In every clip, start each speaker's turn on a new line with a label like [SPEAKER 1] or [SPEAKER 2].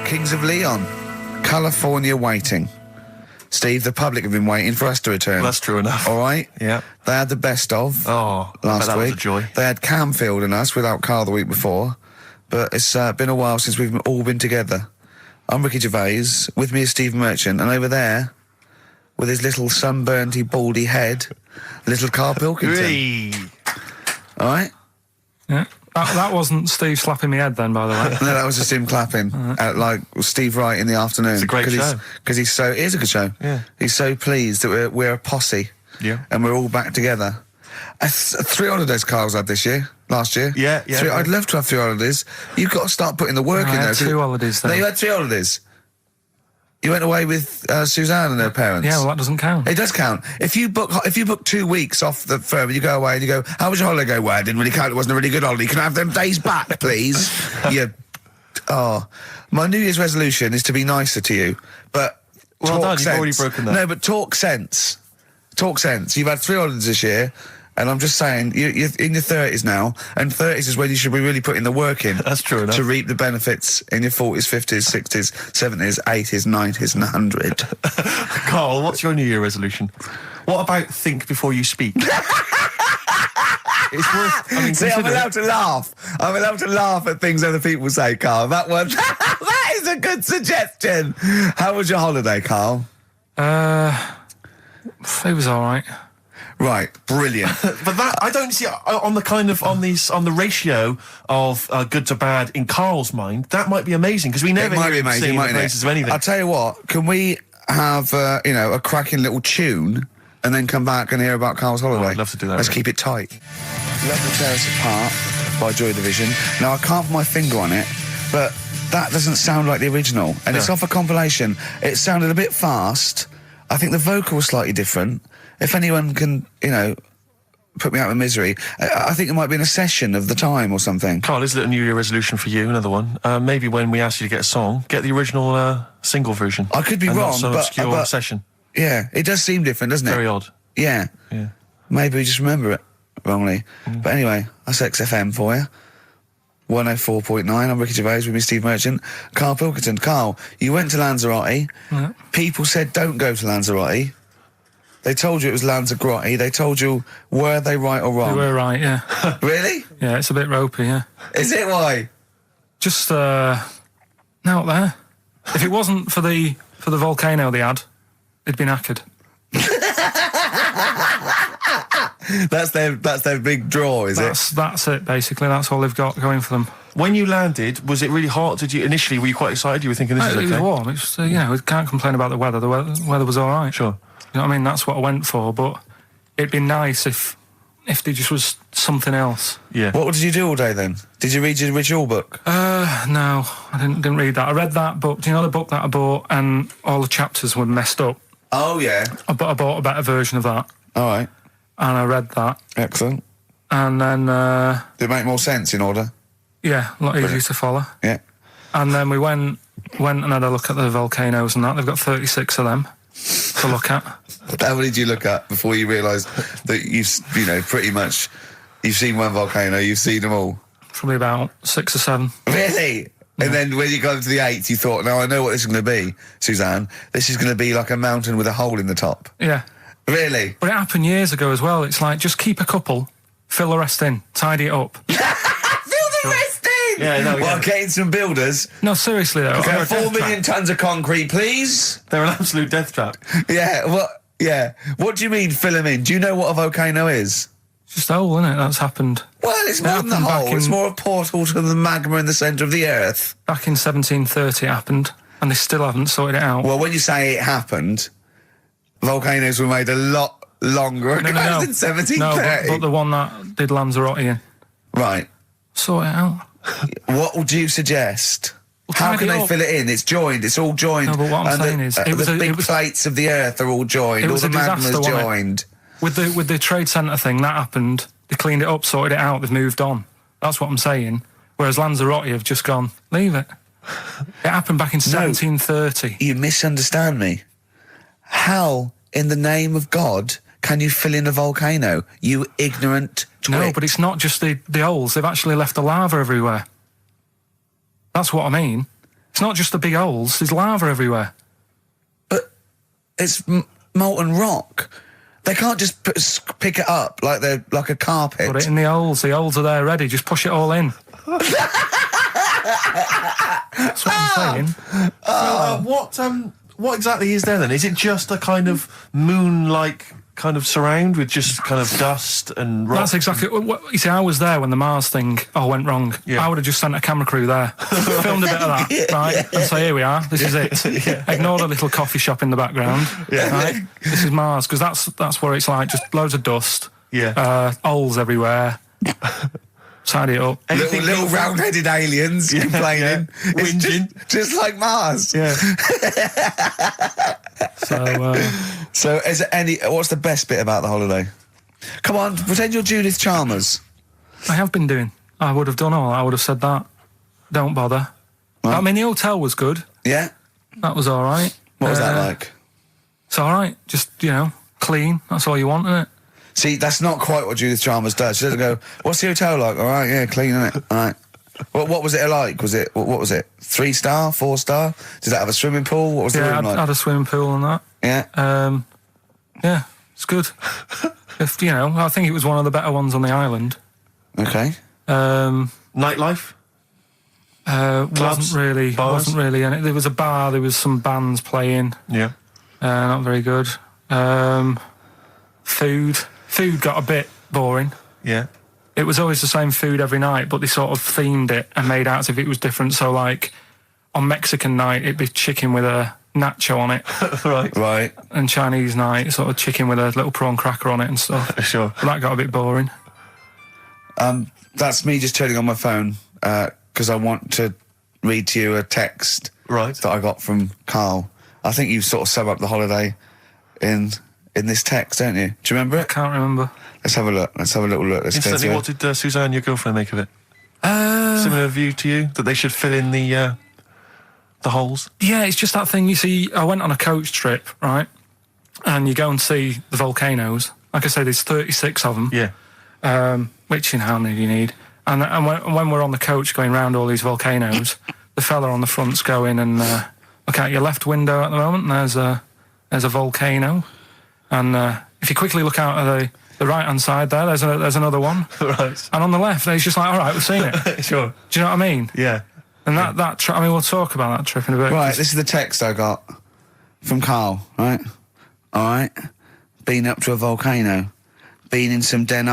[SPEAKER 1] Kings of Leon, California Waiting. Steve, the public have been waiting for us to return.
[SPEAKER 2] Well, that's true enough.
[SPEAKER 1] All right?
[SPEAKER 2] Yeah.
[SPEAKER 1] They had the best of
[SPEAKER 2] last
[SPEAKER 1] last
[SPEAKER 2] that
[SPEAKER 1] week.
[SPEAKER 2] Was a joy.
[SPEAKER 1] They had Camfield and us without Carl the week before. But it's been a while since we've all been together. I'm Ricky Gervais. With me is Steve Merchant. And over there, with his little sunburnty, baldy head, little Karl Pilkington.
[SPEAKER 2] Hey.
[SPEAKER 1] All right?
[SPEAKER 3] Yeah. That wasn't Steve slapping me head then, by the way.
[SPEAKER 1] No, that was just him clapping, like Steve Wright in the afternoon.
[SPEAKER 2] It's a great show.
[SPEAKER 1] Because it is a good show.
[SPEAKER 2] Yeah.
[SPEAKER 1] He's so pleased that we're a posse.
[SPEAKER 2] Yeah.
[SPEAKER 1] And we're all back together. 3 holidays Carl's had last year.
[SPEAKER 2] Yeah.
[SPEAKER 1] I'd love to have 3 holidays. You've got to start putting the work in there.
[SPEAKER 3] I had 2 holidays then.
[SPEAKER 1] No, you had 3 holidays. You went away with Suzanne and her parents.
[SPEAKER 3] Yeah, well, that doesn't count.
[SPEAKER 1] It does count. If you book 2 weeks off the firm and you go away and you go, how was your holiday? Go, well, I didn't really count. It wasn't a really good holiday. Can I have them days back, please? My New Year's resolution is to be nicer to you. But
[SPEAKER 2] well done,
[SPEAKER 1] sense.
[SPEAKER 2] you've already broken that.
[SPEAKER 1] No, but talk sense. Talk sense. You've had 3 holidays this year. And I'm just saying, you're in your 30s now, and 30s is when you should be really putting the work in.
[SPEAKER 2] That's true enough.
[SPEAKER 1] To reap the benefits in your 40s, 50s, 60s, 70s, 80s, 90s, and 100.
[SPEAKER 2] Carl, what's your New Year resolution? What about think before you speak? It's worth...
[SPEAKER 1] See, I'm allowed to laugh. I'm allowed to laugh at things other people say, Carl. That one, that is a good suggestion. How was your holiday, Carl?
[SPEAKER 3] It was all right.
[SPEAKER 1] Right, brilliant.
[SPEAKER 2] But that I don't see on the ratio of good to bad in Carl's mind. That might be amazing because we never
[SPEAKER 1] it might be amazing,
[SPEAKER 2] see the
[SPEAKER 1] mightn't
[SPEAKER 2] places
[SPEAKER 1] it?
[SPEAKER 2] of anything.
[SPEAKER 1] I'll tell you what. Can we have a cracking little tune and then come back and hear about Carl's holiday?
[SPEAKER 2] I'd love to do that.
[SPEAKER 1] Let's keep it tight. Love to Tear Us Apart by Joy Division. Now I can't put my finger on it, but that doesn't sound like the original, and it's off a compilation. It sounded a bit fast. I think the vocal was slightly different. If anyone can, put me out of misery, I think it might be in a session of the time or something.
[SPEAKER 2] Carl, is it a New Year resolution for you? Another one. Maybe when we ask you to get a song, get the original single version.
[SPEAKER 1] I could be
[SPEAKER 2] and
[SPEAKER 1] wrong,
[SPEAKER 2] not some
[SPEAKER 1] but
[SPEAKER 2] obscure session.
[SPEAKER 1] Yeah, it does seem different, doesn't it?
[SPEAKER 2] Very odd.
[SPEAKER 1] Yeah. Maybe we just remember it wrongly. But anyway, that's XFM for you. 104.9. I'm Ricky Gervais with me, Steve Merchant. Karl Pilkington. Carl, you went to Lanzarote.
[SPEAKER 3] Yeah.
[SPEAKER 1] People said don't go to Lanzarote. They told you it was Lanzarote. They told you, were they right or wrong?
[SPEAKER 3] They were right, yeah.
[SPEAKER 1] Really?
[SPEAKER 3] Yeah, it's a bit ropey, yeah.
[SPEAKER 1] Is it? Why?
[SPEAKER 3] Just, out there. If it wasn't for the volcano they had, it'd been knackered.
[SPEAKER 1] That's their big draw, is it?
[SPEAKER 3] That's it, basically. That's all they've got going for them.
[SPEAKER 2] When you landed, was it really hot? Were you quite excited? You were thinking this is okay?
[SPEAKER 3] It was warm. It's, we can't complain about the weather. The weather was all right.
[SPEAKER 2] Sure.
[SPEAKER 3] You know what I mean? That's what I went for, but it'd be nice if there just was something else.
[SPEAKER 2] Yeah.
[SPEAKER 1] What did you do all day then? Did you read your ritual book?
[SPEAKER 3] No, I didn't read that. I read that book. Do you know the book that I bought and all the chapters were messed up?
[SPEAKER 1] Oh, yeah.
[SPEAKER 3] I bought a better version of that.
[SPEAKER 1] All right.
[SPEAKER 3] And I read that.
[SPEAKER 1] Excellent.
[SPEAKER 3] And then...
[SPEAKER 1] Did it make more sense in order?
[SPEAKER 3] Yeah, a lot easier to follow.
[SPEAKER 1] Yeah.
[SPEAKER 3] And then we went and had a look at the volcanoes and that. They've got 36 of them to look at.
[SPEAKER 1] How many did you look at before you realised that pretty much, you've seen one volcano, you've seen them all?
[SPEAKER 3] Probably about 6 or 7.
[SPEAKER 1] Really? Yeah. And then when you got to the 8th, you thought, now I know what this is going to be, Suzanne. This is going to be like a mountain with a hole in the top.
[SPEAKER 3] Yeah.
[SPEAKER 1] Really?
[SPEAKER 3] But it happened years ago as well. It's like, just keep a couple, fill the rest in, tidy it up.
[SPEAKER 1] Fill the rest in!
[SPEAKER 2] Yeah, no,
[SPEAKER 1] Well, getting some builders.
[SPEAKER 3] No, seriously though.
[SPEAKER 1] Okay, 4 million tonnes of concrete, please.
[SPEAKER 2] They're an absolute death trap.
[SPEAKER 1] Yeah, what do you mean fill them in? Do you know what a volcano is?
[SPEAKER 3] It's just a hole, isn't it? That's happened.
[SPEAKER 1] Well, it's more than the hole. It's more a portal to the magma in the centre of the earth.
[SPEAKER 3] Back in 1730 it happened, and they still haven't sorted it out.
[SPEAKER 1] Well, when you say it happened, volcanoes were made a lot longer ago than 1730.
[SPEAKER 3] No, but the one that did Lanzarote in.
[SPEAKER 1] Right.
[SPEAKER 3] Sort it out.
[SPEAKER 1] What would you suggest? How can they fill it in? It's joined. It's all joined.
[SPEAKER 3] No, but what I'm saying is...
[SPEAKER 1] the big plates of the earth are all joined. All the magma's joined.
[SPEAKER 3] With the trade centre thing, that happened. They cleaned it up, sorted it out, they've moved on. That's what I'm saying. Whereas Lanzarote have just gone, leave it. It happened back in 1730.
[SPEAKER 1] You misunderstand me. How, in the name of God, can you fill in a volcano? You ignorant twit.
[SPEAKER 3] No, but it's not just the holes. They've actually left the lava everywhere. That's what I mean. It's not just the big holes. There's lava everywhere.
[SPEAKER 1] But it's molten rock. They can't just pick it up like they're like a carpet.
[SPEAKER 3] Put it in the holes. The holes are there ready. Just push it all in. That's what I'm saying.
[SPEAKER 2] What exactly is there then? Is it just a kind of moon-like kind of surround with just kind of dust and rock?
[SPEAKER 3] That's exactly what you see. I was there when the Mars thing went wrong.
[SPEAKER 2] Yeah.
[SPEAKER 3] I would have just sent a camera crew there, filmed a bit of that, right, and say, here we are, this is it. Ignore the little coffee shop in the background. Right? This is Mars, because that's where it's like just loads of dust, holes everywhere. Tidy it up.
[SPEAKER 1] Little round-headed aliens complaining,
[SPEAKER 2] whinging,
[SPEAKER 1] just like Mars.
[SPEAKER 2] Yeah.
[SPEAKER 1] So, is there any? What's the best bit about the holiday? Come on, pretend you're Judith Chalmers.
[SPEAKER 3] I have been doing. I would have done all. I would have said that. Don't bother.
[SPEAKER 1] Right.
[SPEAKER 3] I mean, the hotel was good.
[SPEAKER 1] Yeah.
[SPEAKER 3] That was all right.
[SPEAKER 1] What was that like?
[SPEAKER 3] It's all right. Just clean. That's all you want, isn't it?
[SPEAKER 1] See, that's not quite what Judith Chalmers does. She doesn't go, what's the hotel like? All right, yeah, clean, isn't it? All right. What was it like? What was it? 3-star, 4-star? Did that have a swimming pool? What was the room like?
[SPEAKER 3] I had a swimming pool and that.
[SPEAKER 1] Yeah.
[SPEAKER 3] Yeah, it's good. I think it was one of the better ones on the island.
[SPEAKER 1] Okay.
[SPEAKER 2] Nightlife?
[SPEAKER 3] Wasn't really. And there was a bar. There was some bands playing.
[SPEAKER 2] Yeah.
[SPEAKER 3] Not very good. Food got a bit boring.
[SPEAKER 2] Yeah.
[SPEAKER 3] It was always the same food every night, but they sort of themed it and made out as if it was different. So, like, on Mexican night, it'd be chicken with a nacho on it.
[SPEAKER 2] Right.
[SPEAKER 3] And Chinese night, sort of chicken with a little prawn cracker on it and stuff.
[SPEAKER 2] Sure.
[SPEAKER 3] But that got a bit boring.
[SPEAKER 1] That's me just turning on my phone because I want to read to you a text that I got from Karl. I think you sort of sum up the holiday in this text, don't you? Do you remember it?
[SPEAKER 3] I can't remember.
[SPEAKER 1] Let's have a look. Let's have a little look.
[SPEAKER 2] Instantly, what did Suzanne, your girlfriend, make of it? Similar view to you, that they should fill in the holes? Yeah,
[SPEAKER 3] it's just that thing, you see, I went on a coach trip, right? And you go and see the volcanoes. Like I say, there's 36 of them.
[SPEAKER 2] Yeah.
[SPEAKER 3] Which, how many do you need? And when we're on the coach going round all these volcanoes, the fella on the front's going and look out your left window at the moment, and there's a volcano. And if you quickly look out at the right-hand side there, there's another one.
[SPEAKER 2] Right.
[SPEAKER 3] And on the left, it's just like, all right, we've seen it.
[SPEAKER 2] Sure.
[SPEAKER 3] Do you know what I mean?
[SPEAKER 2] Yeah.
[SPEAKER 3] And that trip, we'll talk about that trip in a bit.
[SPEAKER 1] Right, this is the text I got from Karl, right? All right. Been up to a volcano. Been in some dead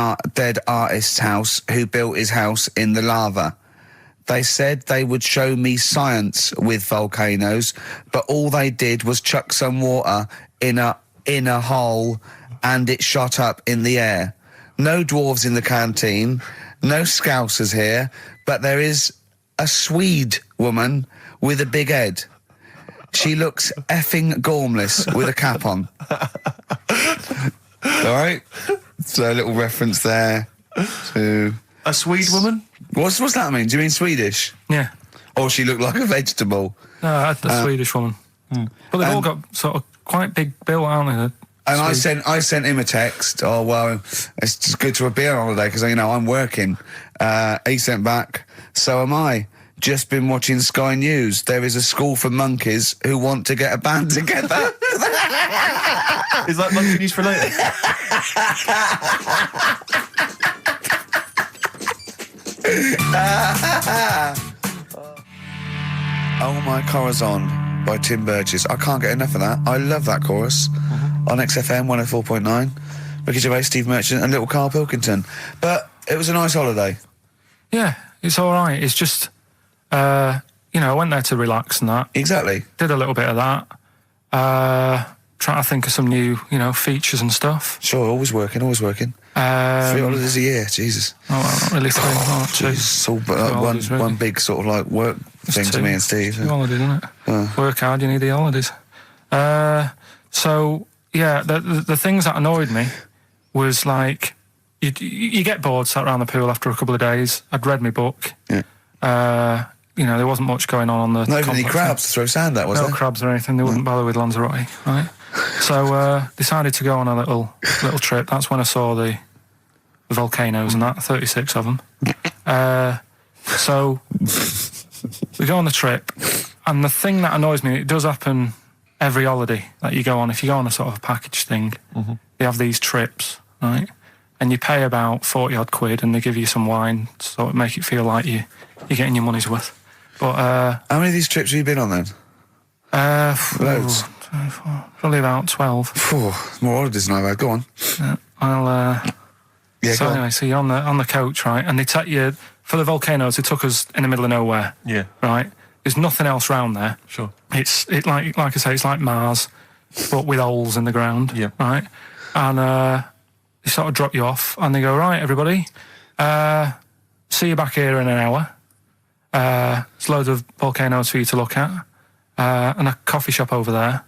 [SPEAKER 1] artist's house who built his house in the lava. They said they would show me science with volcanoes, but all they did was chuck some water in a hole and it shot up in the air. No dwarves in the canteen, no scousers here, but there is a Swede woman with a big head. She looks effing gormless with a cap on. All right? So a little reference there to...
[SPEAKER 2] A Swede woman?
[SPEAKER 1] What's that mean? Do you mean Swedish?
[SPEAKER 3] Yeah.
[SPEAKER 1] Or she looked like a vegetable?
[SPEAKER 3] No, a Swedish woman. But they've all got sort of quite big bill, aren't they?
[SPEAKER 1] And I sent him a text. Oh, well, it's just good to be on holiday because, I'm working. He sent back, so am I. Just been watching Sky News. There is a school for monkeys who want to get a band together.
[SPEAKER 2] Is that monkey news for later?
[SPEAKER 1] Oh My Corazon by Tim Burgess. I can't get enough of that. I love that chorus on XFM 104.9. Ricky Gervais, Steve Merchant and little Karl Pilkington. But it was a nice holiday.
[SPEAKER 3] Yeah, it's all right. It's just, I went there to relax and that.
[SPEAKER 1] Exactly.
[SPEAKER 3] Did a little bit of that. Trying to think of some new, features and stuff.
[SPEAKER 1] Sure, always working. 3 holidays a year, Jesus.
[SPEAKER 3] Oh, well, not really 3. Two.
[SPEAKER 1] It's all
[SPEAKER 3] holidays, really.
[SPEAKER 1] one big sort of like work thing to me and Steve.
[SPEAKER 3] 2 holidays, isn't it? Work hard, you need the holidays. So, yeah, the things that annoyed me was like, you get bored, sat around the pool after a couple of days. I'd read my book.
[SPEAKER 1] Yeah.
[SPEAKER 3] There wasn't much going on the
[SPEAKER 1] Not even any crabs to throw sand at, was there?
[SPEAKER 3] No crabs or anything. They wouldn't bother with Lanzarote, right? So decided to go on a little trip. That's when I saw the volcanoes and that, 36 of them. So we go on the trip, And the thing that annoys me, it does happen every holiday that you go on. If you go on a sort of a package thing, they have these trips, right? And you pay about 40 odd quid, and they give you some wine, so it make it feel like you're getting your money's worth. But
[SPEAKER 1] how many of these trips have you been on then? Loads.
[SPEAKER 3] Probably about 12.
[SPEAKER 1] More holidays than I've had. Go on.
[SPEAKER 3] So anyway, so you're on the coach, right? And they take you for the volcanoes. They took us in the middle of nowhere.
[SPEAKER 2] Yeah.
[SPEAKER 3] Right. There's nothing else round there.
[SPEAKER 2] Sure.
[SPEAKER 3] It's like I say, it's like Mars, but with holes in the ground.
[SPEAKER 2] Yeah.
[SPEAKER 3] Right. And they sort of drop you off, and they go, right, everybody, see you back here in an hour. There's loads of volcanoes for you to look at, and a coffee shop over there.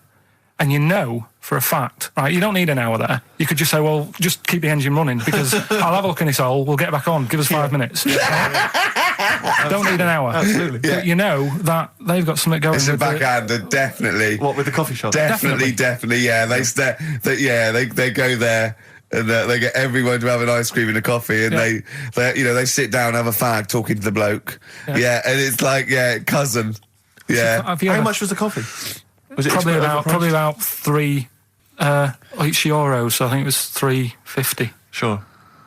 [SPEAKER 3] And you know for a fact, right, you don't need an hour there. You could just say, well, just keep the engine running, because I'll have a look in this hole, we'll get back on, give us 5 minutes. Don't need an hour.
[SPEAKER 2] Absolutely.
[SPEAKER 3] But you know that they've got something going.
[SPEAKER 1] It's a backhander, definitely.
[SPEAKER 2] What, with the coffee shop?
[SPEAKER 1] Definitely, yeah. They go there. And they get everyone to have an ice cream and a coffee, and they sit down, have a fag, talking to the bloke. Yeah, and it's like, cousin. Yeah.
[SPEAKER 2] How much was the coffee? Was it
[SPEAKER 3] probably about €3 each euro? So I think it was $3.50.
[SPEAKER 2] Sure.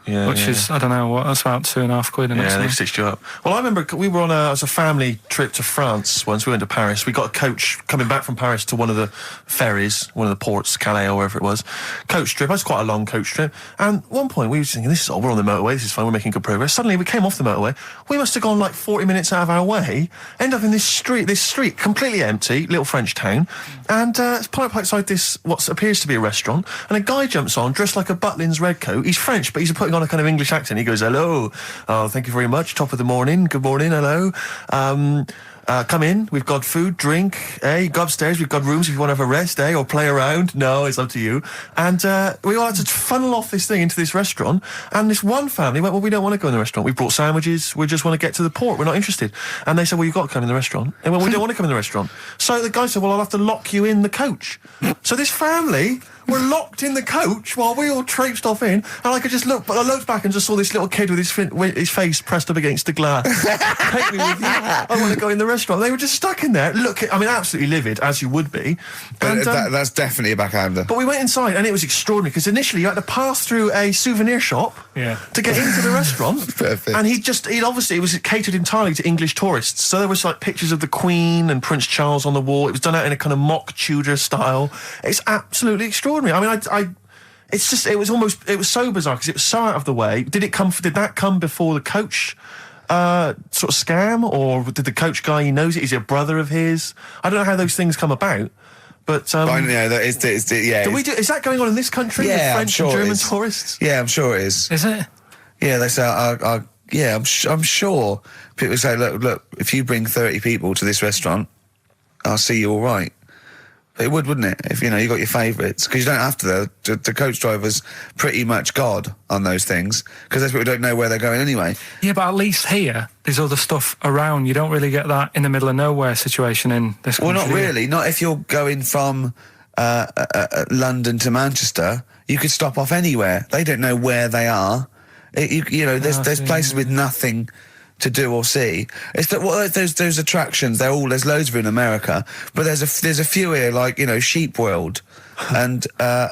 [SPEAKER 2] Yeah,
[SPEAKER 3] which is, I don't know, what, that's about £2.5.
[SPEAKER 2] Yeah, they stitched you up. Well, I remember we were on a family trip to France once. We went to Paris. We got a coach coming back from Paris to one of the ferries, one of the ports, Calais or wherever it was. Coach trip. It was quite a long coach trip. And at one point we were thinking, we're on the motorway, this is fine, we're making good progress. Suddenly we came off the motorway. We must have gone like 40 minutes out of our way, end up in this street, completely empty, little French town. And it's parked outside this, what appears to be a restaurant. And a guy jumps on, dressed like a Butlins red coat. He's French, but he's putting on a kind of English accent. He goes, hello, thank you very much, top of the morning, good morning, hello. Come in, we've got food, drink, go upstairs, we've got rooms if you want to have a rest, or play around. No, it's up to you. And we all had to funnel off this thing into this restaurant, and this one family went, well, we don't want to go in the restaurant, we brought sandwiches, we just want to get to the port, we're not interested. And they said, well, you've got to come in the restaurant. And well, we don't want to come in the restaurant. So the guy said, well, I'll have to lock you in the coach. So this family were locked in the coach while we all traipsed off in, and I could just look, but I looked back and just saw this little kid with his face pressed up against the glass. Take me with you, I want to go in the restaurant. They were just stuck in there, absolutely livid, as you would be.
[SPEAKER 1] But that's definitely a backhander.
[SPEAKER 2] But we went inside, and it was extraordinary, because initially you had to pass through a souvenir shop to get into the restaurant.
[SPEAKER 1] Perfect.
[SPEAKER 2] And it was catered entirely to English tourists. So there was like pictures of the Queen and Prince Charles on the wall. It was done out in a kind of mock Tudor style. It's absolutely extraordinary. I mean, it was so bizarre, because it was so out of the way. Did that come before the coach sort of scam, or did the coach guy, he knows it, is it a brother of his? I don't know how those things come about. But
[SPEAKER 1] I know that is
[SPEAKER 2] that going on in this country with French and German tourists?
[SPEAKER 1] Yeah, I'm sure it is.
[SPEAKER 3] Is it?
[SPEAKER 1] Yeah, they say, I'm sure people say, look, if you bring 30 people to this restaurant, I'll see you all right. It wouldn't it? If, you got your favourites. Because you don't have to, the coach driver's pretty much God on those things, because those people don't know where they're going anyway. Yeah,
[SPEAKER 3] but at least here, there's other stuff around. You don't really get that in the middle of nowhere situation in this country.
[SPEAKER 1] Well, not really. Not if you're going from London to Manchester. You could stop off anywhere. They don't know where they are. There's places with nothing to do or see. It's that those attractions. There's loads of in America, but there's a few here, like Sheep World, and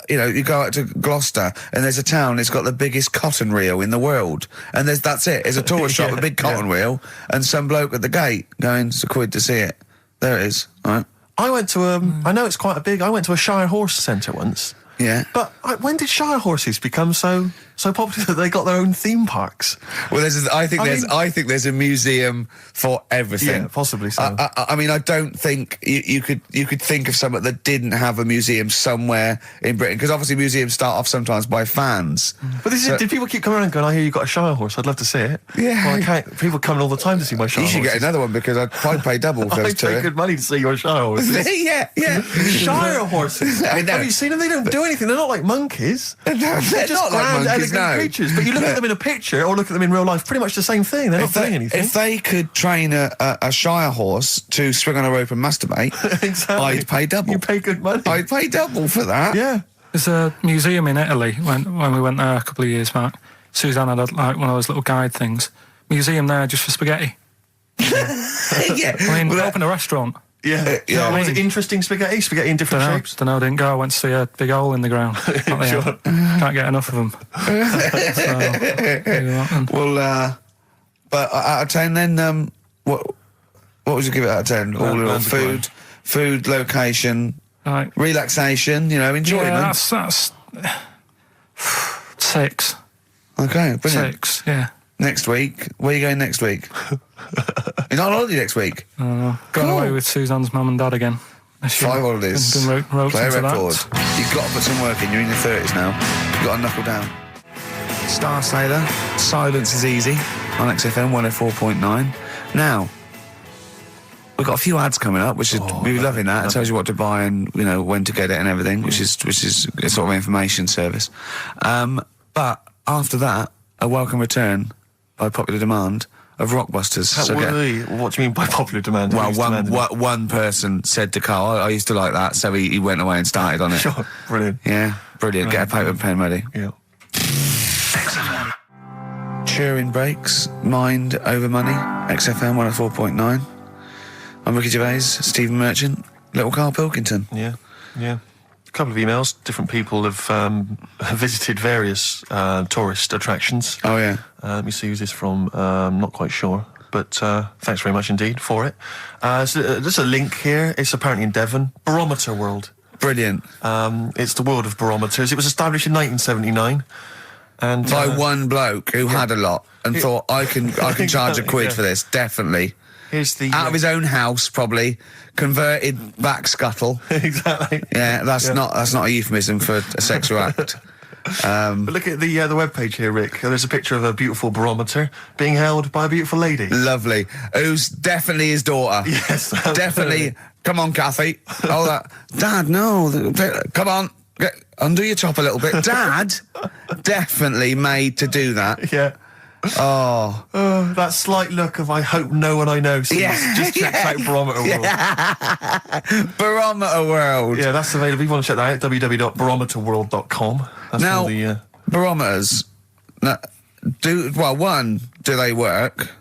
[SPEAKER 1] you go out to Gloucester, and there's a town. It's got the biggest cotton reel in the world, and that's it. It's a tourist shop, a big cotton reel, and some bloke at the gate going, "It's £1 to see it." There it is. All right.
[SPEAKER 2] I went to I know it's quite a big. I went to a Shire Horse Centre once.
[SPEAKER 1] Yeah.
[SPEAKER 2] But when did Shire horses become so popular that they got their own theme parks?
[SPEAKER 1] Well, I think there's a museum for everything.
[SPEAKER 2] Yeah, possibly so.
[SPEAKER 1] I mean, I don't think you could think of somewhere that didn't have a museum somewhere in Britain, because obviously museums start off sometimes by fans.
[SPEAKER 2] But did people keep coming around and going, I hear you got a Shire horse, I'd love to see it?
[SPEAKER 1] Yeah.
[SPEAKER 2] Well, I can't. People coming all the time to see my Shire horses.
[SPEAKER 1] You should get another one, because I'd pay double for those two.
[SPEAKER 2] I'd pay good money to see your Shire horses.
[SPEAKER 1] yeah.
[SPEAKER 2] Shire horses.
[SPEAKER 1] I know.
[SPEAKER 2] Have you seen them? They don't do anything. They're not like monkeys.
[SPEAKER 1] No, they're
[SPEAKER 2] just
[SPEAKER 1] not like
[SPEAKER 2] grand,
[SPEAKER 1] monkeys,
[SPEAKER 2] elegant creatures. But you look at them in a picture or look at them in real life, pretty much the same thing. They're not doing anything.
[SPEAKER 1] If they could train a Shire horse to swing on a rope and masturbate,
[SPEAKER 2] exactly.
[SPEAKER 1] I'd pay double.
[SPEAKER 2] You pay good money.
[SPEAKER 1] I'd pay double for that.
[SPEAKER 2] Yeah.
[SPEAKER 3] There's a museum in Italy when we went there a couple of years back. Suzanne had one of those little guide things. Museum there just for spaghetti.
[SPEAKER 1] Yeah.
[SPEAKER 3] I mean, open a restaurant.
[SPEAKER 2] Yeah.
[SPEAKER 1] Yeah.
[SPEAKER 2] Was it interesting spaghetti? Spaghetti in different shapes?
[SPEAKER 3] Don't know, didn't go. I went to see a big hole in the ground.
[SPEAKER 2] Sure.
[SPEAKER 3] Can't get enough of them.
[SPEAKER 1] Well, but out of 10 then, what would you give it out of 10? All in all, food, location,
[SPEAKER 3] Right.
[SPEAKER 1] relaxation, enjoyment.
[SPEAKER 3] Yeah, that's 6.
[SPEAKER 1] Okay, brilliant.
[SPEAKER 3] 6, yeah.
[SPEAKER 1] Next week, where are you going next week? You're not on holiday next week?
[SPEAKER 3] Going
[SPEAKER 1] Cool.
[SPEAKER 3] away with Suzanne's mum and dad again.
[SPEAKER 1] 5 holidays.
[SPEAKER 3] Been roped
[SPEAKER 1] Play a
[SPEAKER 3] into
[SPEAKER 1] record.
[SPEAKER 3] that.
[SPEAKER 1] You've got to put some work in. You're in your 30s now. You've got to knuckle down. Star Sailor, Silence is Easy on XFM 104.9. Now, we've got a few ads coming up, which is we'll be loving that. It tells you what to buy and when to get it and everything, which is a sort of information service. But after that, a welcome return by popular demand of Rockbusters.
[SPEAKER 2] What do you mean by popular demand?
[SPEAKER 1] Well,
[SPEAKER 2] Who's demanding it?
[SPEAKER 1] one person said to Carl, I used to like that, so he went away and started on it.
[SPEAKER 2] Sure, brilliant.
[SPEAKER 1] Yeah, brilliant. Get a paper and pen ready.
[SPEAKER 2] Yeah.
[SPEAKER 1] Turing Breaks, Mind Over Money, XFM 104.9. I'm Ricky Gervais, Stephen Merchant, little Karl Pilkington.
[SPEAKER 2] Yeah. A couple of emails. Different people have visited various tourist attractions.
[SPEAKER 1] Oh, yeah.
[SPEAKER 2] Let me see who's this from. Not quite sure. But thanks very much indeed for it. So, there's a link here. It's apparently in Devon. Barometer World.
[SPEAKER 1] Brilliant.
[SPEAKER 2] It's the world of barometers. It was established in 1979. And
[SPEAKER 1] By one bloke who had a lot and thought, I can charge a quid
[SPEAKER 2] Yeah.
[SPEAKER 1] for this, definitely.
[SPEAKER 2] Here's the...
[SPEAKER 1] Out of his own house, probably. Converted back scuttle.
[SPEAKER 2] Exactly.
[SPEAKER 1] Yeah, that's not a euphemism for a sexual act.
[SPEAKER 2] But look at the webpage here, Rick. There's a picture of a beautiful barometer being held by a beautiful lady.
[SPEAKER 1] Lovely. Who's definitely his daughter.
[SPEAKER 2] Yes,
[SPEAKER 1] Definitely. Come on, Kathy. Oh, that. Dad, no. Come on. Undo your top a little bit. Dad, definitely made to do that.
[SPEAKER 2] Yeah.
[SPEAKER 1] Oh.
[SPEAKER 2] That slight look of I hope no one I know sees.
[SPEAKER 1] Yeah,
[SPEAKER 2] Just check out Barometer World.
[SPEAKER 1] Barometer World.
[SPEAKER 2] Yeah, that's available. If you want to check that out, www.barometerworld.com. That's
[SPEAKER 1] Now,
[SPEAKER 2] all the...
[SPEAKER 1] barometers. One, do they work?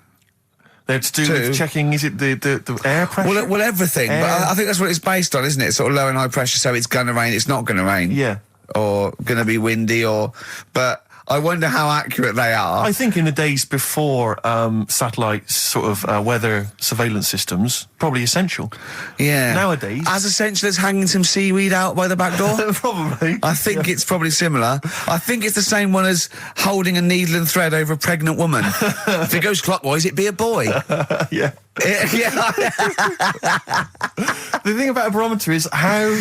[SPEAKER 2] They're to do with checking, is it the air pressure?
[SPEAKER 1] Well, everything. But I think that's what it's based on, isn't it? Sort of low and high pressure, so it's going to rain, it's not going to rain.
[SPEAKER 2] Yeah.
[SPEAKER 1] Or going to be windy, but I wonder how accurate they are.
[SPEAKER 2] I think in the days before satellite sort of weather surveillance systems, probably essential.
[SPEAKER 1] Yeah.
[SPEAKER 2] Nowadays...
[SPEAKER 1] As essential as hanging some seaweed out by the back door?
[SPEAKER 2] Probably.
[SPEAKER 1] I think it's probably similar. I think it's the same one as holding a needle and thread over a pregnant woman. If it goes clockwise, it'd be a boy.
[SPEAKER 2] Yeah.
[SPEAKER 1] Yeah.
[SPEAKER 2] The thing about a barometer is how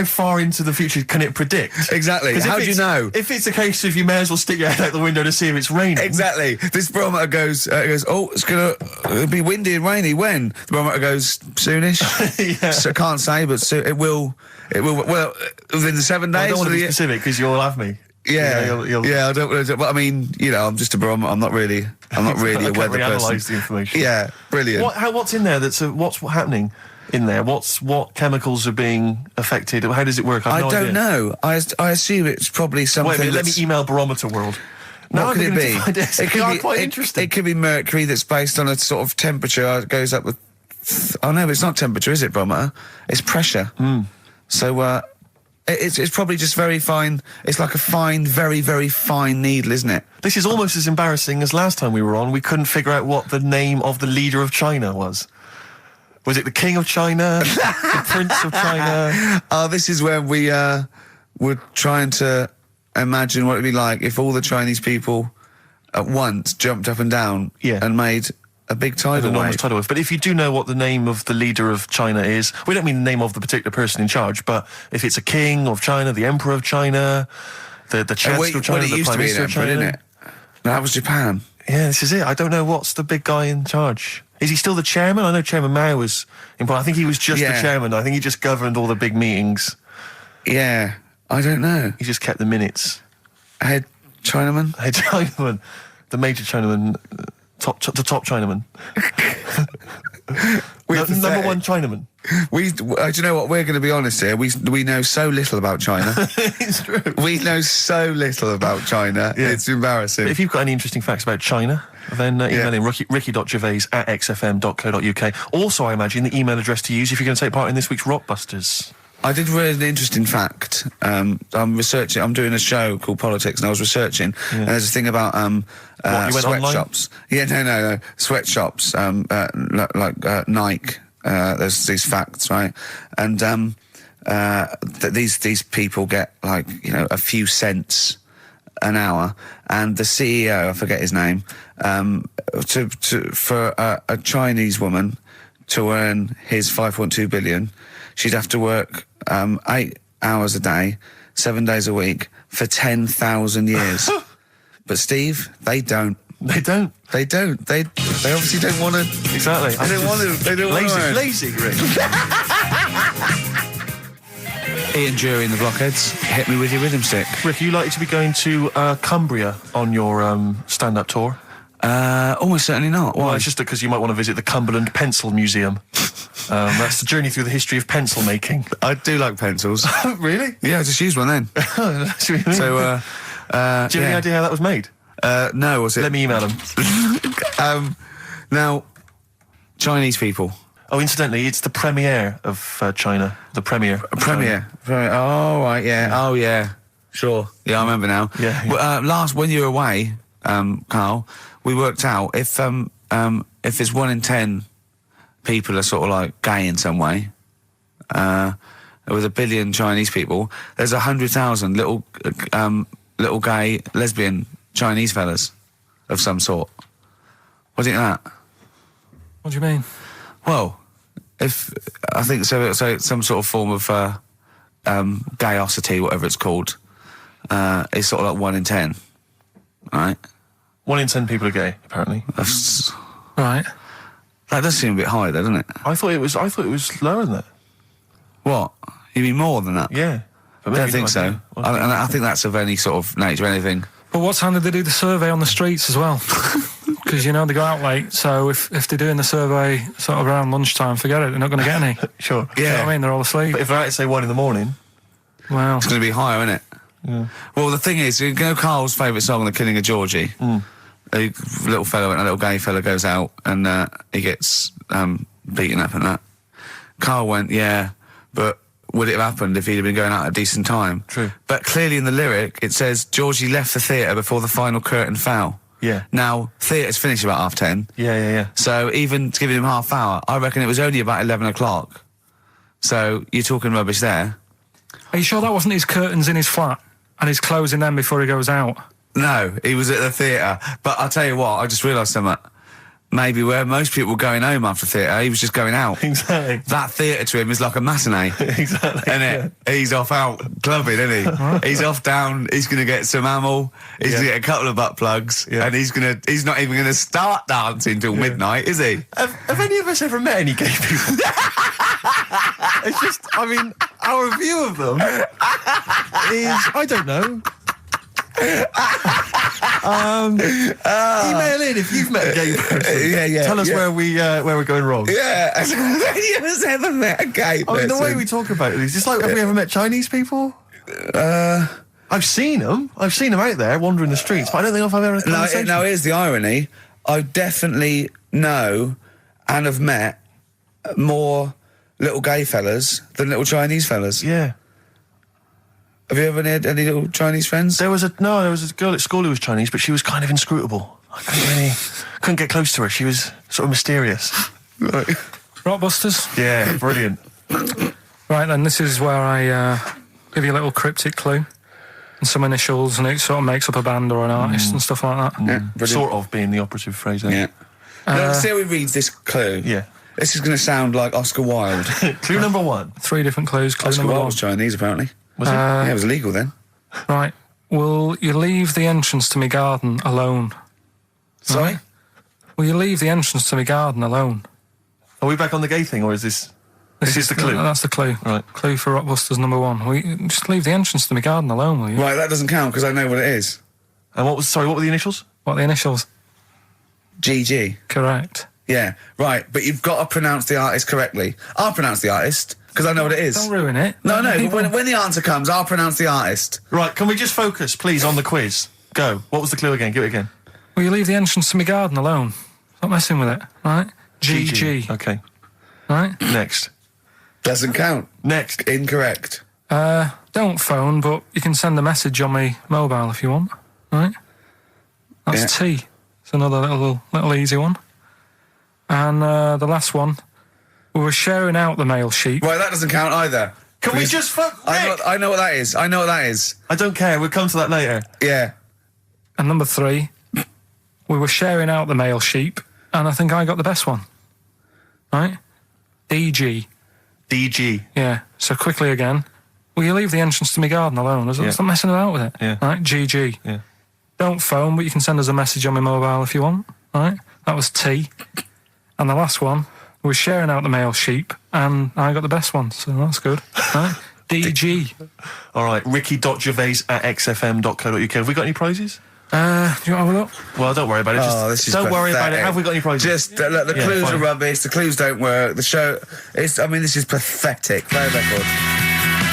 [SPEAKER 2] far into the future can it predict?
[SPEAKER 1] Exactly.
[SPEAKER 2] 'Cause
[SPEAKER 1] How do you know?
[SPEAKER 2] If it's a case of you may as well stick your head out the window to see if it's raining.
[SPEAKER 1] Exactly. This barometer goes, oh, it'll be windy and rainy. When? The barometer goes, soonish.
[SPEAKER 2] Yeah.
[SPEAKER 1] So I can't say, but it will, well, within the 7 days.
[SPEAKER 2] I don't want to be
[SPEAKER 1] of the-
[SPEAKER 2] specific because you'll have me.
[SPEAKER 1] Yeah,
[SPEAKER 2] You'll
[SPEAKER 1] yeah. I don't. But I mean, I'm just a barometer. I'm not really a
[SPEAKER 2] I
[SPEAKER 1] weather
[SPEAKER 2] can't
[SPEAKER 1] person.
[SPEAKER 2] reanalyse the information.
[SPEAKER 1] Yeah, brilliant.
[SPEAKER 2] What's in there? What's happening in there? What chemicals are being affected? How does it work?
[SPEAKER 1] I
[SPEAKER 2] have no
[SPEAKER 1] don't
[SPEAKER 2] idea.
[SPEAKER 1] know. I assume it's probably something.
[SPEAKER 2] Wait a minute, let me
[SPEAKER 1] that's-
[SPEAKER 2] email Barometer World. Now
[SPEAKER 1] What could it be?
[SPEAKER 2] It could be quite interesting.
[SPEAKER 1] It could be mercury that's based on a sort of temperature. It goes up with. Oh no, it's not temperature, is it, barometer? It's pressure. So it's probably just very fine. It's like a fine, very, very fine needle, isn't it?
[SPEAKER 2] This is almost as embarrassing as last time we were on. We couldn't figure out what the name of the leader of China was. Was it the King of China? The Prince of China?
[SPEAKER 1] Oh, this is where we were trying to imagine what it'd be like if all the Chinese people at once jumped up and down and made a big tidal
[SPEAKER 2] Enormous
[SPEAKER 1] wave.
[SPEAKER 2] tidal wave. But if you do know what the name of the leader of China is, we don't mean the name of the particular person in charge, but if it's a king of China, the emperor of China, the chancellor of China,
[SPEAKER 1] well, it
[SPEAKER 2] the
[SPEAKER 1] used
[SPEAKER 2] prime
[SPEAKER 1] to be an
[SPEAKER 2] minister of
[SPEAKER 1] emperor,
[SPEAKER 2] China.
[SPEAKER 1] didn't it? No, that was Japan.
[SPEAKER 2] Yeah, this is it. I don't know what's the big guy in charge. Is he still the chairman? I know Chairman Mao was important. I think he was just the chairman. I think he just governed all the big meetings.
[SPEAKER 1] Yeah, I don't know.
[SPEAKER 2] He just kept the minutes.
[SPEAKER 1] Head Chinaman?
[SPEAKER 2] Hey, Chinaman, the major Chinaman, The top Chinaman. Number one Chinaman.
[SPEAKER 1] Do you know what? We're going to be honest here. We know so little about China.
[SPEAKER 2] It's true.
[SPEAKER 1] We know so little about China.
[SPEAKER 2] Yeah.
[SPEAKER 1] It's embarrassing.
[SPEAKER 2] But if you've got any interesting facts about China, then email in ricky.gervais@xfm.co.uk. Also, I imagine the email address to use if you're going to take part in this week's Rockbusters.
[SPEAKER 1] I did read an interesting fact. I'm researching. I'm doing a show called Politics, and I was researching. And there's a thing about
[SPEAKER 2] You went
[SPEAKER 1] sweatshops. Yeah, no, sweatshops. Like Nike. There's these facts, right? And these people get like a few cents an hour, and the CEO, I forget his name, for a Chinese woman to earn his 5.2 billion, she'd have to work 8 hours a day, 7 days a week for 10,000 years. But Steve, they don't.
[SPEAKER 2] They don't.
[SPEAKER 1] They obviously don't want to.
[SPEAKER 2] Exactly.
[SPEAKER 1] They don't want to. They don't want to.
[SPEAKER 2] Lazy, Rick.
[SPEAKER 1] Ian Jury in the Blockheads, hit me with your rhythm stick.
[SPEAKER 2] Rick, are you likely to be going to Cumbria on your stand-up tour?
[SPEAKER 1] Almost certainly not.
[SPEAKER 2] Well,
[SPEAKER 1] Why?
[SPEAKER 2] it's just because you might want to visit the Cumberland Pencil Museum. That's the journey through the history of pencil making.
[SPEAKER 1] I do like pencils.
[SPEAKER 2] Really?
[SPEAKER 1] Yeah, I just use one then.
[SPEAKER 2] That's what you mean.
[SPEAKER 1] So,
[SPEAKER 2] do you have any idea how that was made?
[SPEAKER 1] no, was it?
[SPEAKER 2] Let me email them.
[SPEAKER 1] Now, Chinese people.
[SPEAKER 2] Oh, incidentally, it's the premiere of China. The premiere.
[SPEAKER 1] Premiere. Oh, right, yeah. Oh, yeah. Sure. Yeah, I remember now.
[SPEAKER 2] Yeah.
[SPEAKER 1] Well, when you were away, Carl, we worked out if it's 1 in 10 people are sort of like gay in some way, with 1 billion Chinese people, there's 100,000 little gay lesbian Chinese fellas of some sort. What do you think of that?
[SPEAKER 3] What do you mean?
[SPEAKER 1] Well, if I think so, it's some sort of form of gayosity, whatever it's called. It's sort of like 1 in 10, right?
[SPEAKER 2] 1 in 10 people are gay, apparently.
[SPEAKER 3] Right.
[SPEAKER 1] That does seem a bit high, though, doesn't it?
[SPEAKER 2] I thought it was lower than that.
[SPEAKER 1] What? You mean more than that?
[SPEAKER 2] Yeah.
[SPEAKER 1] I don't think so. I think that's of any sort of nature, anything.
[SPEAKER 3] But what time did they do the survey on the streets as well? Because, they go out late, so if they're doing the survey sort of around lunchtime, forget it, they're not going to get any.
[SPEAKER 2] Sure.
[SPEAKER 3] You know what I mean? They're all asleep.
[SPEAKER 2] But if they're out at, say, 1 in the morning...
[SPEAKER 3] Well...
[SPEAKER 1] It's going to be higher, isn't it?
[SPEAKER 2] Yeah.
[SPEAKER 1] Well, the thing is, Carl's favourite song, The Killing of Georgie? A little fella and a little gay fella goes out and he gets beaten up and that. Carl went, yeah, but would it have happened if he'd have been going out at a decent time?
[SPEAKER 2] True.
[SPEAKER 1] But clearly in the lyric, it says, Georgie left the theatre before the final curtain fell.
[SPEAKER 2] Yeah.
[SPEAKER 1] Now, theatre's finished about 10:30.
[SPEAKER 2] Yeah.
[SPEAKER 1] So even giving him half hour, I reckon it was only about 11 o'clock. So you're talking rubbish there.
[SPEAKER 3] Are you sure that wasn't his curtains in his flat and he's closing them before he goes out?
[SPEAKER 1] No, he was at the theatre. But I'll tell you what, I just realised something. Maybe where most people were going home after theatre, he was just going out.
[SPEAKER 2] Exactly.
[SPEAKER 1] That theatre to him is like a matinee.
[SPEAKER 2] Exactly.
[SPEAKER 1] Isn't it? He's off out clubbing, isn't he? He's off down, he's going to get some amyl, he's going to get a couple of butt plugs, and he's not even going to start dancing till midnight, is he?
[SPEAKER 2] Have any of us ever met any gay people? It's just, our view of them is, I don't know. Email in if you've met a gay person.
[SPEAKER 1] Yeah.
[SPEAKER 2] Tell us where we're going wrong.
[SPEAKER 1] Yeah, have you ever met a gay person?
[SPEAKER 2] The way we talk about it is just like, have we ever met Chinese people? I've seen them. I've seen them out there wandering the streets, but I don't think I've ever had a conversation.
[SPEAKER 1] No, here's the irony. I definitely know and have met more little gay fellas than little Chinese fellas.
[SPEAKER 2] Yeah.
[SPEAKER 1] Have you ever had any little Chinese friends?
[SPEAKER 2] There was a girl at school who was Chinese, but she was kind of inscrutable. I couldn't get close to her. She was sort of mysterious.
[SPEAKER 1] Right.
[SPEAKER 3] Rockbusters?
[SPEAKER 2] Yeah, brilliant.
[SPEAKER 3] Right then, this is where I give you a little cryptic clue and some initials, and it sort of makes up a band or an artist and stuff like that.
[SPEAKER 1] Yeah, brilliant.
[SPEAKER 2] Sort of being the operative phrase there.
[SPEAKER 1] Yeah. Let's see how he reads this clue.
[SPEAKER 2] Yeah.
[SPEAKER 1] This is going to sound like Oscar Wilde.
[SPEAKER 2] Clue number 1.
[SPEAKER 3] 3 different clues. Clue
[SPEAKER 1] Oscar
[SPEAKER 3] number
[SPEAKER 1] Wilde
[SPEAKER 3] 1.
[SPEAKER 1] was Chinese, apparently.
[SPEAKER 2] Was it?
[SPEAKER 1] Yeah, it was illegal then.
[SPEAKER 3] Right. Will you leave the entrance to my garden alone?
[SPEAKER 1] Sorry?
[SPEAKER 3] Right. Will you leave the entrance to my garden alone?
[SPEAKER 2] Are we back on the gay thing, or is this... This is the clue?
[SPEAKER 3] That's the clue.
[SPEAKER 2] Right.
[SPEAKER 3] Clue for Rockbusters number 1. Will you just leave the entrance to my garden alone, will you?
[SPEAKER 1] Right, that doesn't count because I know what it is.
[SPEAKER 2] And what were the initials?
[SPEAKER 3] What are the initials?
[SPEAKER 1] GG.
[SPEAKER 3] Correct.
[SPEAKER 1] Yeah, right. But you've got to pronounce the artist correctly. I'll pronounce the artist, because I know what it is.
[SPEAKER 3] Don't ruin it.
[SPEAKER 1] No, but
[SPEAKER 3] People-
[SPEAKER 1] when the answer comes, I'll pronounce the artist.
[SPEAKER 2] Right, can we just focus, please, on the quiz? Go. What was the clue again? Give it again.
[SPEAKER 3] Will you leave the entrance to my garden alone? Stop messing with it, right? GG.
[SPEAKER 2] Okay.
[SPEAKER 3] Right?
[SPEAKER 2] Next.
[SPEAKER 1] Doesn't count.
[SPEAKER 2] Next.
[SPEAKER 1] Incorrect.
[SPEAKER 3] Don't phone, but you can send a message on my mobile if you want, right? That's
[SPEAKER 1] Yeah.
[SPEAKER 3] T. It's another little easy one. And the last one, we were sharing out the male sheep.
[SPEAKER 1] Right, that doesn't count either.
[SPEAKER 2] Can we just fuck?
[SPEAKER 1] I know what that is. I know what that is.
[SPEAKER 2] I don't care. We'll come to that later.
[SPEAKER 1] Yeah.
[SPEAKER 3] And number 3, we were sharing out the male sheep, and I think I got the best one. Right? DG.
[SPEAKER 2] DG.
[SPEAKER 3] Yeah. So quickly again, will you leave the entrance to my garden alone? Stop messing about with it.
[SPEAKER 2] Yeah.
[SPEAKER 3] Right? GG.
[SPEAKER 2] Yeah.
[SPEAKER 3] Don't phone, but you can send us a message on my mobile if you want. Right? That was T. And the last one, we were sharing out the male sheep, and I got the best one, so that's good. Right? DG.
[SPEAKER 2] All right. Ricky.gervais@xfm.co.uk. Have we got any prizes?
[SPEAKER 3] Do you want to have a look?
[SPEAKER 2] Well, don't worry about it.
[SPEAKER 1] Oh, this is
[SPEAKER 2] don't worry about it.
[SPEAKER 1] pathetic.
[SPEAKER 2] Have we got any prizes?
[SPEAKER 1] Just, look, the clues
[SPEAKER 2] fine.
[SPEAKER 1] are rubbish, the clues don't work, the show, this is pathetic. Play a record.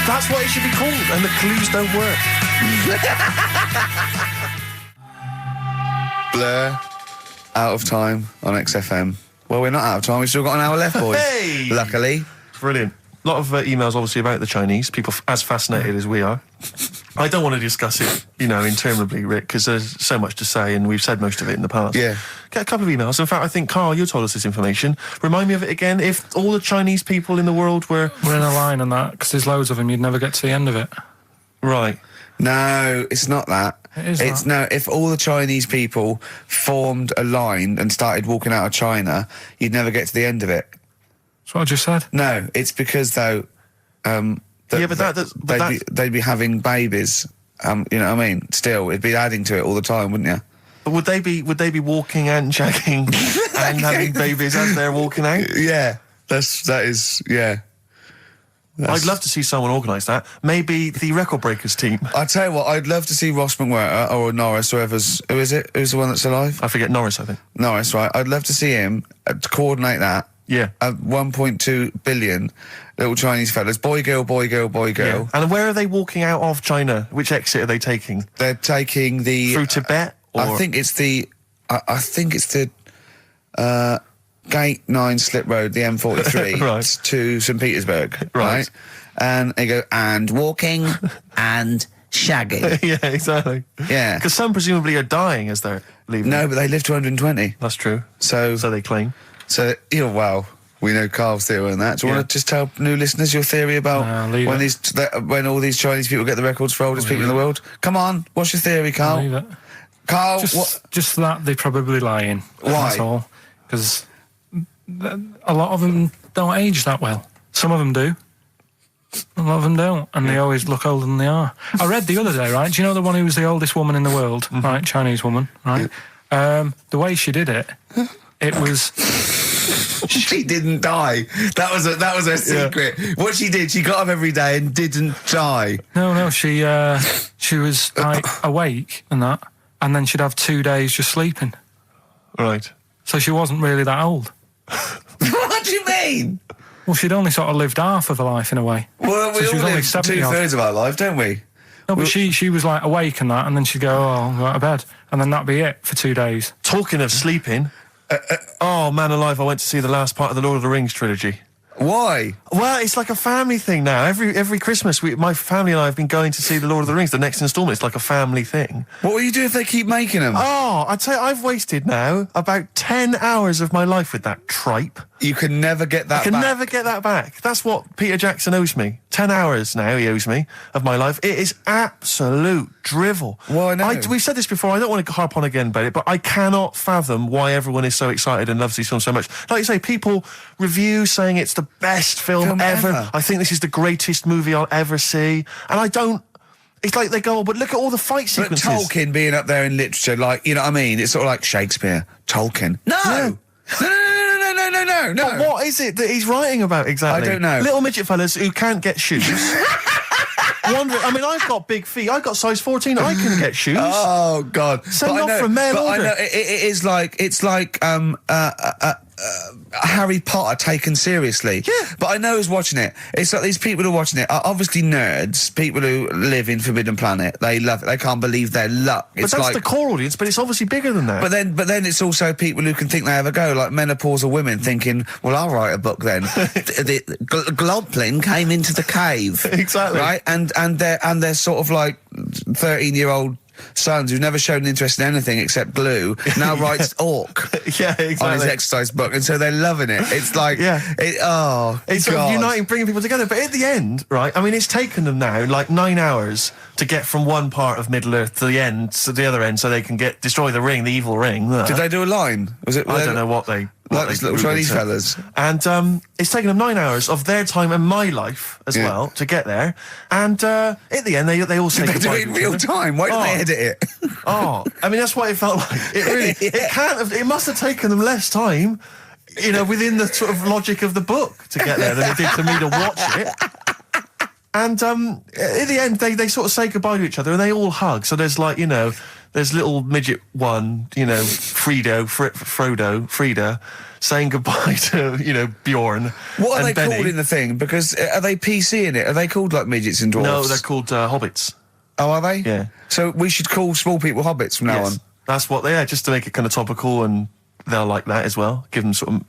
[SPEAKER 2] That's what it should be called, and the clues don't work.
[SPEAKER 1] Blur, out of time on XFM. Well, we're not out of time, we've still got an hour left, boys.
[SPEAKER 2] Hey!
[SPEAKER 1] Luckily.
[SPEAKER 2] Brilliant. A lot of emails, obviously, about the Chinese. People as fascinated as we are. I don't want to discuss it, interminably, Rick, because there's so much to say, and we've said most of it in the past.
[SPEAKER 1] Yeah.
[SPEAKER 2] Get a couple of emails. In fact, I think, Carl, you told us this information. Remind me of it again. If all the Chinese people in the world were...
[SPEAKER 3] We're in a line on that, because there's loads of them, you'd never get to the end of it.
[SPEAKER 2] Right.
[SPEAKER 1] No, it's not that.
[SPEAKER 3] It is
[SPEAKER 1] It's
[SPEAKER 3] that.
[SPEAKER 1] no, if all the Chinese people formed a line and started walking out of China, you'd never get to the end of it.
[SPEAKER 3] That's what I just said.
[SPEAKER 1] No, it's because, though, they'd be having babies. You know what I mean? Still, it'd be adding to it all the time, wouldn't you?
[SPEAKER 2] But would they be walking and shagging and having babies as they're walking out?
[SPEAKER 1] Yeah, that is.
[SPEAKER 2] I'd love to see someone organise that. Maybe the Record Breakers team.
[SPEAKER 1] I tell you what, I'd love to see Ross McWhirter or Norris, who is it? Who's the one that's alive?
[SPEAKER 2] I forget Norris, I think.
[SPEAKER 1] Norris, right? I'd love to see him to coordinate that.
[SPEAKER 2] Yeah.
[SPEAKER 1] 1.2 billion little Chinese fellas, boy, girl, boy, girl, boy, girl.
[SPEAKER 2] Yeah. And where are they walking out of China? Which exit are they taking?
[SPEAKER 1] They're taking the
[SPEAKER 2] Through Tibet? Or?
[SPEAKER 1] I think it's the Gate 9 Slip Road, the M43,
[SPEAKER 2] Right.
[SPEAKER 1] to St Petersburg,
[SPEAKER 2] Right.
[SPEAKER 1] And they go, and walking and shagging.
[SPEAKER 2] Yeah, exactly.
[SPEAKER 1] Yeah.
[SPEAKER 2] Because some presumably are dying as they're leaving.
[SPEAKER 1] No, but they live to 120.
[SPEAKER 2] That's true.
[SPEAKER 1] So
[SPEAKER 2] they claim.
[SPEAKER 1] Well, we know Carl's theory on that. Do you
[SPEAKER 2] Yeah.
[SPEAKER 1] want to just tell new listeners your theory about
[SPEAKER 3] leave
[SPEAKER 1] when all these Chinese people get the records for oldest people in the world? Come on, what's your theory, Carl?
[SPEAKER 3] Leave it.
[SPEAKER 1] Carl,
[SPEAKER 3] Just that they're probably lying.
[SPEAKER 1] Why?
[SPEAKER 3] That's all. Because a lot of them don't age that well. Some of them do. A lot of them don't, and they always look older than they are. I read the other day, right? Do you know the one who was the oldest woman in the world, right? Chinese woman, right? The way she did it, it was...
[SPEAKER 1] She didn't die. That was her secret. What she did, she got up every day and didn't die.
[SPEAKER 3] No, she was like awake and that, and then she'd have 2 days just sleeping.
[SPEAKER 2] Right.
[SPEAKER 3] So she wasn't really that old.
[SPEAKER 1] What do you mean?
[SPEAKER 3] Well, she'd only sort of lived half of her life in a way.
[SPEAKER 1] Well,
[SPEAKER 3] So
[SPEAKER 1] we
[SPEAKER 3] she was
[SPEAKER 1] all
[SPEAKER 3] only
[SPEAKER 1] live
[SPEAKER 3] 70 odd.
[SPEAKER 1] 2/3 of our life, don't we?
[SPEAKER 3] No, but she was like awake and that, and then she'd go, I'll go to bed, and then that'd be it for 2 days.
[SPEAKER 2] Talking of sleeping, oh, man alive, I went to see the last part of the Lord of the Rings trilogy.
[SPEAKER 1] Why?
[SPEAKER 2] Well, it's like a family thing now. Every Christmas, my family and I have been going to see the Lord of the Rings, the next instalment. It's like a family thing.
[SPEAKER 1] What will you do if they keep making them?
[SPEAKER 2] Oh, I'd say I've wasted now about 10 hours of my life with that tripe.
[SPEAKER 1] You can never get that
[SPEAKER 2] I can
[SPEAKER 1] back.
[SPEAKER 2] never get that back. That's what Peter Jackson owes me. 10 hours now he owes me of my life. It is absolute drivel.
[SPEAKER 1] Well, I know.
[SPEAKER 2] We've said this before. I don't want to harp on again about it, but I cannot fathom why everyone is so excited and loves these films so much. Like you say, people review saying it's the best film ever. I think this is the greatest movie I'll ever see. And I don't... It's like they go, oh, but look at all the fight
[SPEAKER 1] But
[SPEAKER 2] sequences.
[SPEAKER 1] Tolkien being up there in literature, like, you know what I mean? It's sort of like Shakespeare. Tolkien. No! No.
[SPEAKER 2] But what is it that he's writing about exactly?
[SPEAKER 1] I don't know.
[SPEAKER 2] Little midget fellas who can't get shoes. wandering. I mean, I've got big feet. I've got size 14. I can get shoes.
[SPEAKER 1] Oh God!
[SPEAKER 2] Send off for mail
[SPEAKER 1] but
[SPEAKER 2] order.
[SPEAKER 1] I know it is like Harry Potter taken seriously.
[SPEAKER 2] Yeah.
[SPEAKER 1] But I know who's watching it. It's like these people who are watching it are obviously nerds, people who live in Forbidden Planet. They love it. They can't believe their luck.
[SPEAKER 2] But that's the core audience, but it's obviously bigger than that.
[SPEAKER 1] But then it's also people who can think they have a go, like menopausal women thinking, well, I'll write a book then. the Globplin came into the cave.
[SPEAKER 2] Exactly.
[SPEAKER 1] Right? And they're sort of like 13-year-old sons who've never shown interest in anything except glue now writes orc
[SPEAKER 2] Yeah, exactly.
[SPEAKER 1] on his exercise book, and so they're loving it. It's like,
[SPEAKER 2] it's
[SPEAKER 1] God.
[SPEAKER 2] sort of uniting, bringing people together. But at the end, right, I mean, it's taken them now like 9 hours to get from one part of Middle Earth to the end, to the other end, so they can destroy the ring, the evil ring.
[SPEAKER 1] Did they do a line? Was it?
[SPEAKER 2] I don't know what they...
[SPEAKER 1] Like those little Chinese fellas.
[SPEAKER 2] And it's taken them 9 hours of their time and my life as well to get there. And at the end, they all say
[SPEAKER 1] They
[SPEAKER 2] goodbye.
[SPEAKER 1] do it in real time. Why didn't they edit it?
[SPEAKER 2] I mean, that's what it felt like. It really, it can't have, it must have taken them less time, within the sort of logic of the book to get there than it did to me to watch it. And at the end, they sort of say goodbye to each other and they all hug. So there's like, there's little midget one, Frida, saying goodbye to, Bjorn.
[SPEAKER 1] What are
[SPEAKER 2] and
[SPEAKER 1] they
[SPEAKER 2] Benny.
[SPEAKER 1] called in the thing? Because are they PC in it? Are they called like midgets and dwarfs?
[SPEAKER 2] No, they're called hobbits.
[SPEAKER 1] Oh, are they?
[SPEAKER 2] Yeah.
[SPEAKER 1] So we should call small people hobbits from now on.
[SPEAKER 2] That's what they are, just to make it kind of topical, and they'll like that as well. Give them sort of,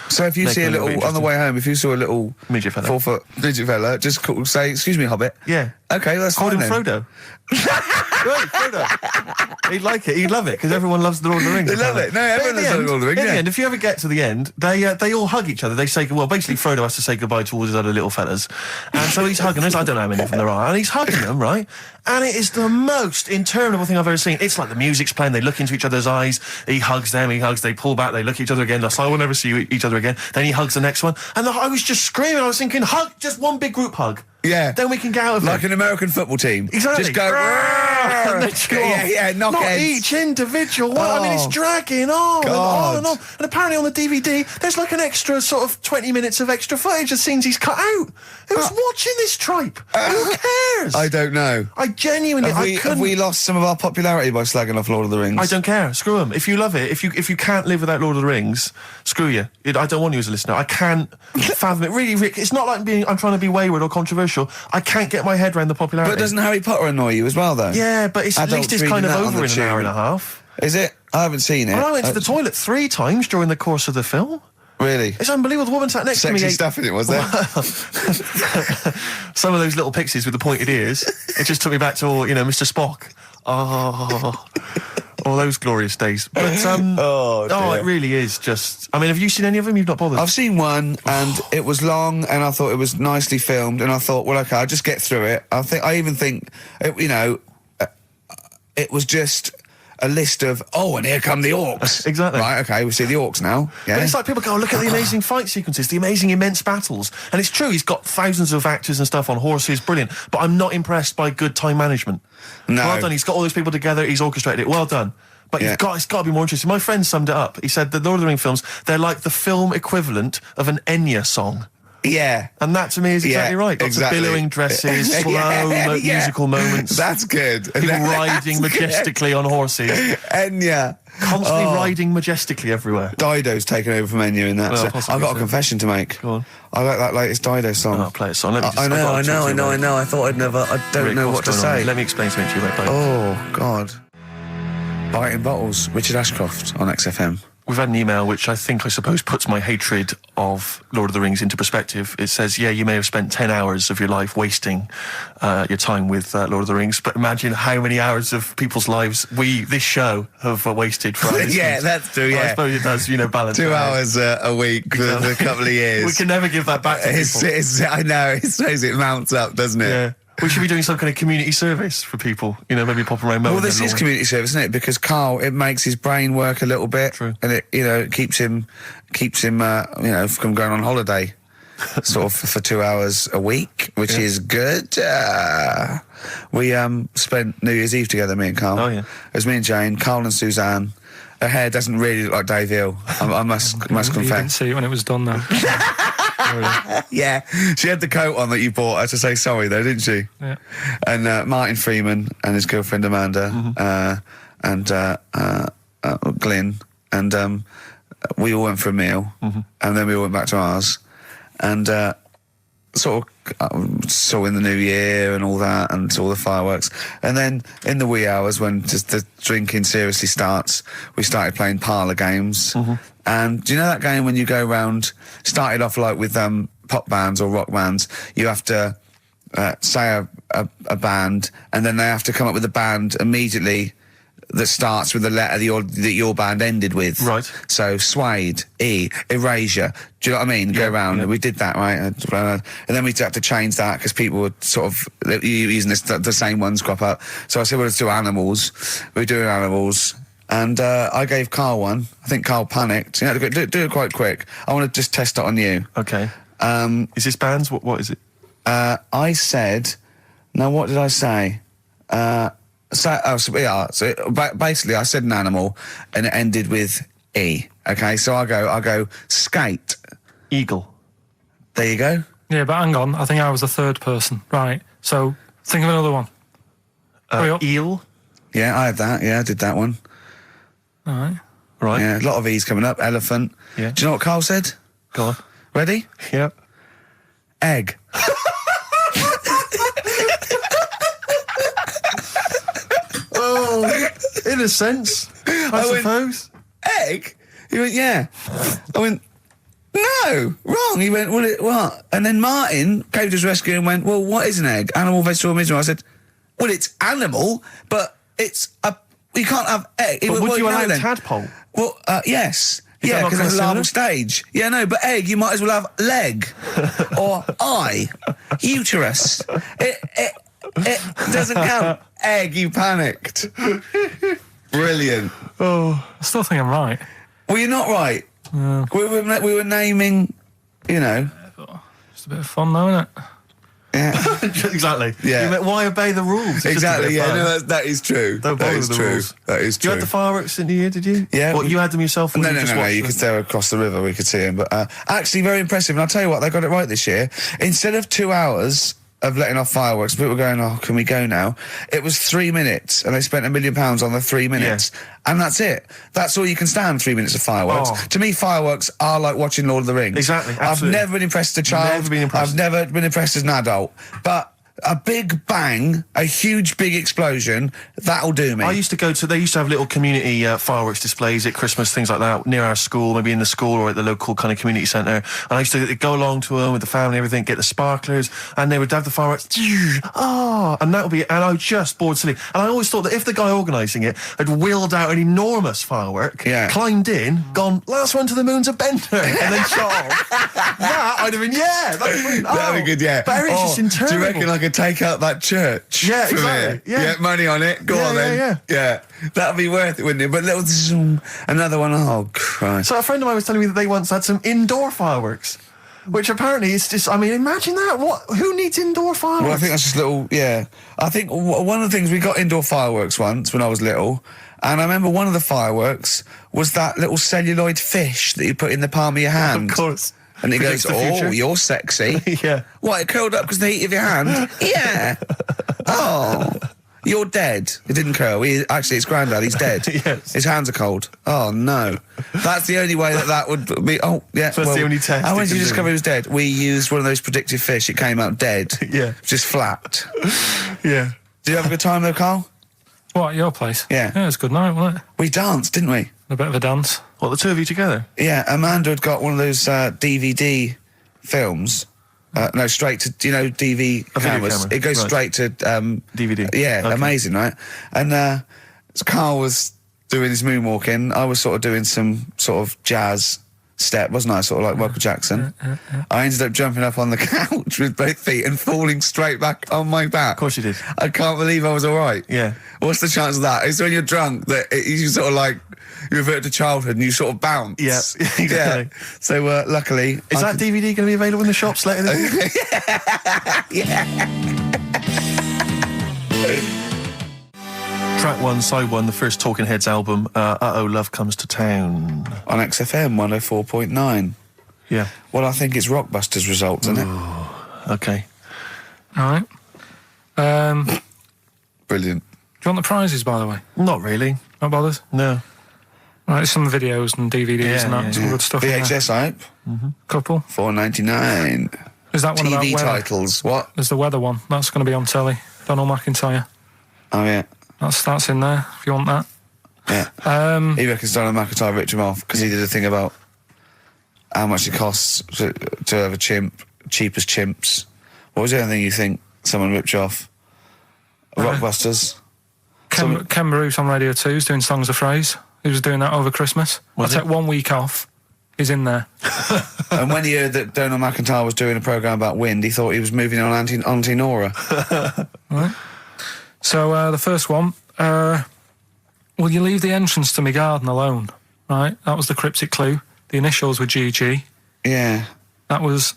[SPEAKER 1] So if you
[SPEAKER 2] make
[SPEAKER 1] see
[SPEAKER 2] it
[SPEAKER 1] a
[SPEAKER 2] a little
[SPEAKER 1] little,
[SPEAKER 2] bit
[SPEAKER 1] on the way home, if you saw a little
[SPEAKER 2] midget fella.
[SPEAKER 1] 4-foot midget fella, just say, excuse me, hobbit.
[SPEAKER 2] Yeah.
[SPEAKER 1] Okay, that's
[SPEAKER 2] Call
[SPEAKER 1] fine
[SPEAKER 2] him
[SPEAKER 1] then.
[SPEAKER 2] Frodo. Right, Frodo. He'd like it. He'd love it because everyone loves the Lord of the Rings.
[SPEAKER 1] They love
[SPEAKER 2] apparently.
[SPEAKER 1] it. No, everyone
[SPEAKER 2] But
[SPEAKER 1] loves the Lord of the Rings,
[SPEAKER 2] In
[SPEAKER 1] yeah.
[SPEAKER 2] the end, if you ever get to the end, they all hug each other. They say, well, basically Frodo has to say goodbye to all his other little fellas, and so he's hugging us. I don't know how many of them there are, and he's hugging them, right? And it is the most interminable thing I've ever seen. It's like the music's playing. They look into each other's eyes. He hugs them. He hugs. They pull back. They look at each other again. That's like, we'll never see each other again. Then he hugs the next one, and I was just screaming. I was thinking, hug, just one big group hug.
[SPEAKER 1] Yeah.
[SPEAKER 2] Then we can get out of
[SPEAKER 1] Like
[SPEAKER 2] here.
[SPEAKER 1] an American football team.
[SPEAKER 2] Exactly.
[SPEAKER 1] Just go,
[SPEAKER 2] And then go off.
[SPEAKER 1] knock
[SPEAKER 2] Not
[SPEAKER 1] heads.
[SPEAKER 2] each individual one. I mean, it's dragging on and on and on. And apparently on the DVD, there's like an extra sort of 20 minutes of extra footage of scenes he's cut out. Who's watching this tripe? Who cares?
[SPEAKER 1] I don't know.
[SPEAKER 2] I genuinely,
[SPEAKER 1] Have we lost some of our popularity by slagging off Lord of the Rings?
[SPEAKER 2] I don't care. Screw them. If you love it, if you can't live without Lord of the Rings, screw you. I don't want you as a listener. I can't fathom it. Really, Rick, it's not like I'm trying to be wayward or controversial. I can't get my head around the popularity.
[SPEAKER 1] But doesn't Harry Potter annoy you as well, though?
[SPEAKER 2] Yeah, but at
[SPEAKER 1] Adults
[SPEAKER 2] least it's
[SPEAKER 1] reading
[SPEAKER 2] kind of
[SPEAKER 1] that on
[SPEAKER 2] over
[SPEAKER 1] the
[SPEAKER 2] in an hour
[SPEAKER 1] tube.
[SPEAKER 2] and a half.
[SPEAKER 1] Is it? I haven't seen it.
[SPEAKER 2] And I went to the toilet 3 times during the course of the film.
[SPEAKER 1] Really?
[SPEAKER 2] It's unbelievable. The woman sat next to me.
[SPEAKER 1] Sexy stuff in it, was there?
[SPEAKER 2] Some of those little pixies with the pointed ears. It just took me back to all, Mr. Spock. Oh, all those glorious days. But it really is just. I mean, have you seen any of them? You've not bothered.
[SPEAKER 1] I've seen one, and it was long, and I thought it was nicely filmed, and I thought, well, okay, I'll just get through it. I even think, it was just a list of, and here come the orcs.
[SPEAKER 2] Exactly.
[SPEAKER 1] Right, okay, we see the orcs now. Yeah.
[SPEAKER 2] But it's like people go, look at the amazing fight sequences, the amazing immense battles. And it's true, he's got thousands of actors and stuff on horses, brilliant. But I'm not impressed by good time management.
[SPEAKER 1] No.
[SPEAKER 2] Well done, he's got all those people together, he's orchestrated it, well done. But it's got to be more interesting. My friend summed it up. He said the Lord of the Rings films, they're like the film equivalent of an Enya song.
[SPEAKER 1] Yeah.
[SPEAKER 2] And that to me is exactly right. Lots
[SPEAKER 1] exactly.
[SPEAKER 2] of billowing dresses, slow musical moments.
[SPEAKER 1] That's good.
[SPEAKER 2] People riding majestically on horses.
[SPEAKER 1] Enya.
[SPEAKER 2] Constantly riding majestically everywhere.
[SPEAKER 1] Dido's taken over from Enya in that.
[SPEAKER 2] Well,
[SPEAKER 1] So
[SPEAKER 2] possibly
[SPEAKER 1] I've got
[SPEAKER 2] so.
[SPEAKER 1] a confession to make.
[SPEAKER 2] Go on.
[SPEAKER 1] I like that latest Dido song.
[SPEAKER 2] I'll play a song. Let me just,
[SPEAKER 1] I
[SPEAKER 2] I've got to talk to you about it.
[SPEAKER 1] know. I thought I don't
[SPEAKER 2] Rick,
[SPEAKER 1] know
[SPEAKER 2] what's
[SPEAKER 1] what to
[SPEAKER 2] going on?
[SPEAKER 1] say.
[SPEAKER 2] Let me explain something to you about Dido.
[SPEAKER 1] Oh, God. Biting Bottles, Richard Ashcroft on XFM.
[SPEAKER 2] We've had an email which I suppose puts my hatred of Lord of the Rings into perspective. It says, yeah, you may have spent 10 hours of your life wasting your time with Lord of the Rings, but imagine how many hours of people's lives this show, have wasted for our listeners.
[SPEAKER 1] Yeah, that's true,
[SPEAKER 2] Well, I
[SPEAKER 1] yeah.
[SPEAKER 2] suppose it does, balance.
[SPEAKER 1] 2
[SPEAKER 2] it out.
[SPEAKER 1] hours a week for a couple of years.
[SPEAKER 2] We can never give that back to people.
[SPEAKER 1] I know, it shows it mounts up, doesn't it?
[SPEAKER 2] Yeah. We should be doing some kind of community service for people, maybe pop around.
[SPEAKER 1] Well, this is community service, isn't it? Because Carl, it makes his brain work a little bit.
[SPEAKER 2] True.
[SPEAKER 1] And it keeps him, from going on holiday, sort of for 2 hours a week, which is good. We spent New Year's Eve together, me and Carl.
[SPEAKER 2] Oh, yeah.
[SPEAKER 1] It was me and Jane, Carl and Suzanne. Her hair doesn't really look like Dave Hill, I must
[SPEAKER 3] You didn't
[SPEAKER 1] confess.
[SPEAKER 3] see it when it was done, though.
[SPEAKER 1] Yeah, she had the coat on that you bought her to say sorry, though, didn't she?
[SPEAKER 3] Yeah.
[SPEAKER 1] And Martin Freeman and his girlfriend Amanda and Glyn and we all went for a meal, and then we all went back to ours, and sort of saw in the new year and all that, and saw the fireworks, and then in the wee hours when just the drinking seriously starts, we started playing parlour games. And do you know that game when you go round, started off like with pop bands or rock bands, you have to say a band, and then they have to come up with a band immediately that starts with the letter that your band ended with.
[SPEAKER 2] Right.
[SPEAKER 1] So Suede, E, Erasure. Do you know what I mean? Go around. We did that, right? And then we had to change that because people were sort of using the same ones crop up. So I said, well, let's do animals. We were doing animals. And I gave Carl one. I think Carl panicked. You know, do it quite quick. I want to just test it on you.
[SPEAKER 2] Okay. Is this bands? What is it?
[SPEAKER 1] I said... Now, what did I say? So basically, I said an animal, and it ended with E. Okay, so I go skate.
[SPEAKER 2] Eagle.
[SPEAKER 1] There you go.
[SPEAKER 3] Yeah, but hang on. I think I was the third person. Right. So think of another one. Hurry up.
[SPEAKER 2] Eel.
[SPEAKER 1] Yeah, I had that. Yeah, I did that one.
[SPEAKER 3] All right.
[SPEAKER 2] Right.
[SPEAKER 1] Yeah, a lot of E's coming up. Elephant.
[SPEAKER 2] Yeah.
[SPEAKER 1] Do you know what Carl said?
[SPEAKER 2] Go on.
[SPEAKER 1] Ready?
[SPEAKER 2] Yep.
[SPEAKER 1] Egg.
[SPEAKER 2] Oh, in a sense, I suppose.
[SPEAKER 1] Egg? He went, yeah. I went, no, wrong. He went, well, what? And then Martin came to his rescue and went, well, what is an egg? Animal, vegetable, mineral. I said, well, it's animal, but it's you can't have egg.
[SPEAKER 2] But would you allow
[SPEAKER 1] then?
[SPEAKER 2] tadpole?
[SPEAKER 1] Well, yes.
[SPEAKER 2] Is
[SPEAKER 1] Yeah,
[SPEAKER 2] that not
[SPEAKER 1] because it's a larval
[SPEAKER 2] considered?
[SPEAKER 1] stage. Yeah, no, but egg, you might as well have leg or eye, uterus. It doesn't count. Egg, you panicked. Brilliant.
[SPEAKER 3] I still think I'm right.
[SPEAKER 1] Well, you're not right. We were naming, you know.
[SPEAKER 3] It's a bit of fun, though, isn't it?
[SPEAKER 1] Yeah.
[SPEAKER 2] Exactly.
[SPEAKER 1] Yeah.
[SPEAKER 2] You meant, why obey the rules? It's just a
[SPEAKER 1] Exactly.
[SPEAKER 2] bit of
[SPEAKER 1] Yeah.
[SPEAKER 2] fun.
[SPEAKER 1] No, that is true.
[SPEAKER 2] Don't
[SPEAKER 1] That
[SPEAKER 2] bother
[SPEAKER 1] is
[SPEAKER 2] with the
[SPEAKER 1] true.
[SPEAKER 2] rules.
[SPEAKER 1] That is
[SPEAKER 2] You
[SPEAKER 1] true.
[SPEAKER 2] had the fireworks in the year, did you?
[SPEAKER 1] Yeah.
[SPEAKER 2] What, you had them yourself? Or
[SPEAKER 1] No,
[SPEAKER 2] you
[SPEAKER 1] no,
[SPEAKER 2] just
[SPEAKER 1] no,
[SPEAKER 2] watched
[SPEAKER 1] you
[SPEAKER 2] them?
[SPEAKER 1] could stare across the river, we could see him. But actually very impressive. And I'll tell you what, they got it right this year. Instead of 2 hours of letting off fireworks, people were going, oh, can we go now? It was 3 minutes, and they spent £1 million on the 3 minutes. And that's it. That's all you can stand, 3 minutes of fireworks.
[SPEAKER 2] Oh.
[SPEAKER 1] To me, fireworks are like watching Lord of the Rings.
[SPEAKER 2] Exactly,
[SPEAKER 1] I've
[SPEAKER 2] absolutely.
[SPEAKER 1] never been impressed as a child.
[SPEAKER 2] Never been impressed.
[SPEAKER 1] I've never been impressed as an adult. But a big bang, a huge big explosion, that'll do me.
[SPEAKER 2] I used to go to, they used to have little community fireworks displays at Christmas, things like that, near our school, maybe in the school or at the local kind of community centre. And I used to go along to them with the family and everything, get the sparklers, and they would have the fireworks, and that would be, and I was just bored silly. And I always thought that if the guy organising it had wheeled out an enormous firework, climbed in, gone, last one to the moon's a bender, and then shot off, that I'd have been, that'd be brilliant.
[SPEAKER 1] That'd be good, yeah.
[SPEAKER 2] But it's just interminable.
[SPEAKER 1] Do you reckon I could take out that church?
[SPEAKER 2] Yeah,
[SPEAKER 1] from
[SPEAKER 2] exactly.
[SPEAKER 1] here?
[SPEAKER 2] Yeah.
[SPEAKER 1] Money on it. Go on then.
[SPEAKER 2] Yeah.
[SPEAKER 1] That'd be worth it, wouldn't it? But little zoom, another one. Oh Christ!
[SPEAKER 2] So a friend of mine was telling me that they once had some indoor fireworks, which apparently is just, I mean, imagine that. Who needs indoor fireworks?
[SPEAKER 1] Well, I think that's just little. Yeah, I think one of the things we got indoor fireworks once when I was little, and I remember one of the fireworks was that little celluloid fish that you put in the palm of your hand.
[SPEAKER 2] Of course.
[SPEAKER 1] And it goes,
[SPEAKER 2] Predicts the future.
[SPEAKER 1] oh, you're sexy.
[SPEAKER 2] Yeah.
[SPEAKER 1] What, it curled up because of the heat of your hand? Yeah. Oh, you're dead. It didn't curl. Actually, it's Grandad. He's dead.
[SPEAKER 2] Yes.
[SPEAKER 1] His hands are cold. Oh, no. That's the only way that would be... Oh, yeah.
[SPEAKER 2] So that's the only test
[SPEAKER 1] How
[SPEAKER 2] it
[SPEAKER 1] did you
[SPEAKER 2] can
[SPEAKER 1] discover
[SPEAKER 2] do.
[SPEAKER 1] he was dead? We used one of those predictive fish. It came out dead.
[SPEAKER 2] Yeah.
[SPEAKER 1] Just flat.
[SPEAKER 2] Yeah.
[SPEAKER 1] Did you have a good time, though, Carl?
[SPEAKER 3] What, at your place?
[SPEAKER 1] Yeah.
[SPEAKER 3] Yeah, it was a good night, wasn't it?
[SPEAKER 1] We danced, didn't we?
[SPEAKER 3] A bit of a dance.
[SPEAKER 2] What, the two of you together?
[SPEAKER 1] Yeah, Amanda had got one of those DVD films. No, straight to, DV
[SPEAKER 2] A video
[SPEAKER 1] cameras.
[SPEAKER 2] camera,
[SPEAKER 1] It goes
[SPEAKER 2] right.
[SPEAKER 1] straight to...
[SPEAKER 2] DVD.
[SPEAKER 1] Yeah,
[SPEAKER 2] Okay.
[SPEAKER 1] amazing, right? And Carl was doing his moonwalking. I was sort of doing some sort of jazz step, wasn't I? Sort of like Michael Jackson. I ended up jumping up on the couch with both feet and falling straight back on my back.
[SPEAKER 2] Of course you did.
[SPEAKER 1] I can't believe I was all right.
[SPEAKER 2] Yeah.
[SPEAKER 1] What's the chance of that? It's when you're drunk that you sort of like, you revert to childhood and you sort of bounce.
[SPEAKER 2] Yeah, exactly.
[SPEAKER 1] Yeah. So luckily...
[SPEAKER 2] Is that DVD going to be available in the shops later this year? Track 1, side 1, the first Talking Heads album, Uh-Oh, Love Comes to Town.
[SPEAKER 1] On XFM 104.9.
[SPEAKER 2] Yeah.
[SPEAKER 1] Well, I think it's Rockbusters results, isn't it?
[SPEAKER 2] Okay.
[SPEAKER 3] All right.
[SPEAKER 1] Brilliant.
[SPEAKER 3] Do you want the prizes, by the way?
[SPEAKER 2] Not really.
[SPEAKER 3] Not bothered?
[SPEAKER 2] No.
[SPEAKER 3] Right, some videos and DVDs and that,
[SPEAKER 2] yeah,
[SPEAKER 3] some good stuff in there.
[SPEAKER 1] VHS, I hope.
[SPEAKER 3] Couple.
[SPEAKER 1] $4.99.
[SPEAKER 3] Is that one about
[SPEAKER 1] TV
[SPEAKER 3] weather?
[SPEAKER 1] titles. What?
[SPEAKER 3] There's the weather one. That's going to be on telly. Donald McIntyre.
[SPEAKER 1] Oh, yeah.
[SPEAKER 3] That's in there, if you want that.
[SPEAKER 1] Yeah. He reckons Donald McIntyre ripped him off because he did a thing about how much it costs to have a chimp, cheap as chimps. What was the other thing you think someone ripped you off? Rockbusters?
[SPEAKER 3] Ken Bruce on Radio 2 is doing Songs of Phrase. He was doing that over Christmas. I took 1 week off. He's in there.
[SPEAKER 1] And when he heard that Donald McIntyre was doing a programme about wind, he thought he was moving on Auntie Nora.
[SPEAKER 3] Right. So the first one, will you leave the entrance to my garden alone? Right, that was the cryptic clue. The initials were GG.
[SPEAKER 1] Yeah.
[SPEAKER 3] That was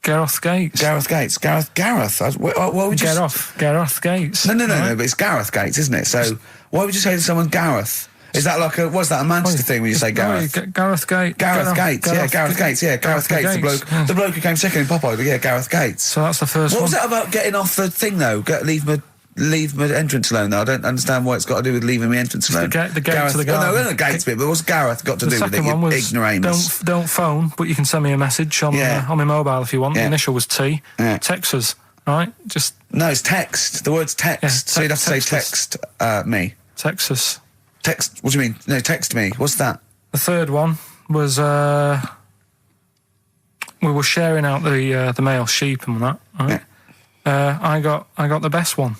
[SPEAKER 3] Gareth Gates.
[SPEAKER 1] Gareth Gates. Gareth. What would you
[SPEAKER 3] Gareth Gates.
[SPEAKER 1] No, but it's Gareth Gates, isn't it? So why would you say to someone Gareth? Is that like what's that, a Manchester thing when you say Gareth?
[SPEAKER 3] Gareth Gates.
[SPEAKER 1] Gareth Gates, Gareth Gates, the bloke who came second in Popeye, but Gareth Gates.
[SPEAKER 3] So that's the first one.
[SPEAKER 1] What was that about getting off the thing, though? Leave my entrance alone, though. I don't understand what it's got to do with leaving my entrance alone.
[SPEAKER 3] The gate to the garden.
[SPEAKER 1] No, the gates bit, but what's Gareth got to do with it,
[SPEAKER 3] one was
[SPEAKER 1] ignoramus?
[SPEAKER 3] Don't phone, but you can send me a message on my mobile if you want. The initial was T.
[SPEAKER 1] Yeah.
[SPEAKER 3] Text us, right?
[SPEAKER 1] No, it's text. The word's text.
[SPEAKER 3] Yeah,
[SPEAKER 1] So you'd have to say text me.
[SPEAKER 3] Text us.
[SPEAKER 1] Text, what do you mean? No, text me. What's that?
[SPEAKER 3] The third one was we were sharing out the male sheep and that, right? Yeah. I got the best one.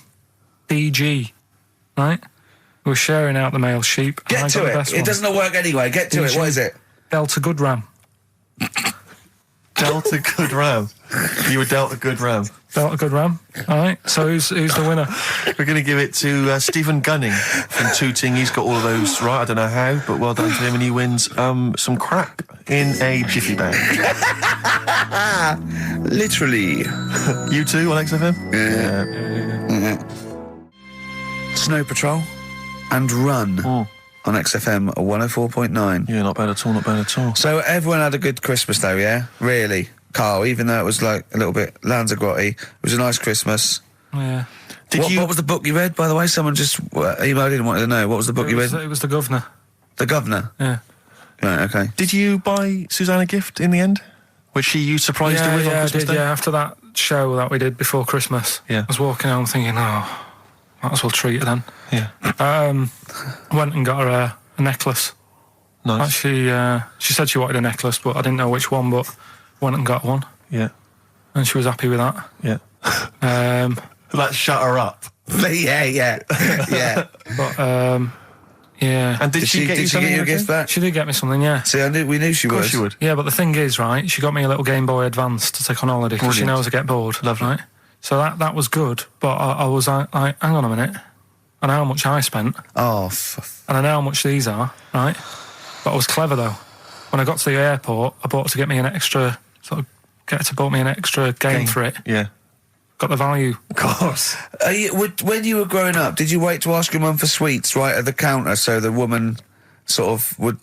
[SPEAKER 3] DG, right? We were sharing out the male sheep.
[SPEAKER 1] Get to it. It doesn't work anyway. Get to it. What is it?
[SPEAKER 3] Delta Good Ram.
[SPEAKER 2] Delta Good Ram. You were dealt a good ram.
[SPEAKER 3] Delta Good Ram. All right. So who's the winner?
[SPEAKER 2] We're going to give it to Stephen Gunning from Tooting. He's got all of those right. I don't know how, but well done to him, and he wins some crack in a jiffy bag.
[SPEAKER 1] Literally.
[SPEAKER 2] You too on XFM?
[SPEAKER 1] Yeah. Snow Patrol and Run on XFM 104.9.
[SPEAKER 2] Yeah, not bad at all, not bad at all.
[SPEAKER 1] So everyone had a good Christmas though, yeah? Really? Carl, even though it was like a little bit Lanzarote, it was a nice Christmas.
[SPEAKER 3] Yeah.
[SPEAKER 1] What was the book you read, by the way? Someone just emailed in and wanted to know. What was the book you read?
[SPEAKER 3] It was The Governor.
[SPEAKER 1] The Governor?
[SPEAKER 3] Yeah.
[SPEAKER 1] Right, okay.
[SPEAKER 2] Did you buy Suzanne a gift in the end? Which you surprised her with on Christmas Day?
[SPEAKER 3] Yeah, after that show that we did before Christmas.
[SPEAKER 2] Yeah.
[SPEAKER 3] I was walking home thinking, might as well treat her then.
[SPEAKER 2] Yeah.
[SPEAKER 3] Went and got her a necklace.
[SPEAKER 2] Nice.
[SPEAKER 3] Actually, she said she wanted a necklace, but I didn't know which one, but went and got one.
[SPEAKER 2] Yeah.
[SPEAKER 3] And she was happy with that.
[SPEAKER 2] Yeah. That shut her up.
[SPEAKER 1] yeah.
[SPEAKER 3] But, yeah.
[SPEAKER 2] And did she get you something?
[SPEAKER 1] Did she get you a gift back?
[SPEAKER 3] She did get me something, yeah.
[SPEAKER 1] See, we knew she would.
[SPEAKER 2] Of course she would.
[SPEAKER 3] Yeah, but the thing is, right, she got me a little Game Boy Advance to take on holiday because she knows I get bored.
[SPEAKER 2] Lovely.
[SPEAKER 3] Right? So that was good, but I was like, hang on a minute. I know how much I spent.
[SPEAKER 1] Oh,
[SPEAKER 3] and I know how much these are, right? But I was clever, though. When I got to the airport, I bought to get me an extra, bought me an extra game for it.
[SPEAKER 2] Yeah.
[SPEAKER 3] Got the value.
[SPEAKER 2] Of course.
[SPEAKER 1] When you were growing up, did you wait to ask your mum for sweets right at the counter so the woman would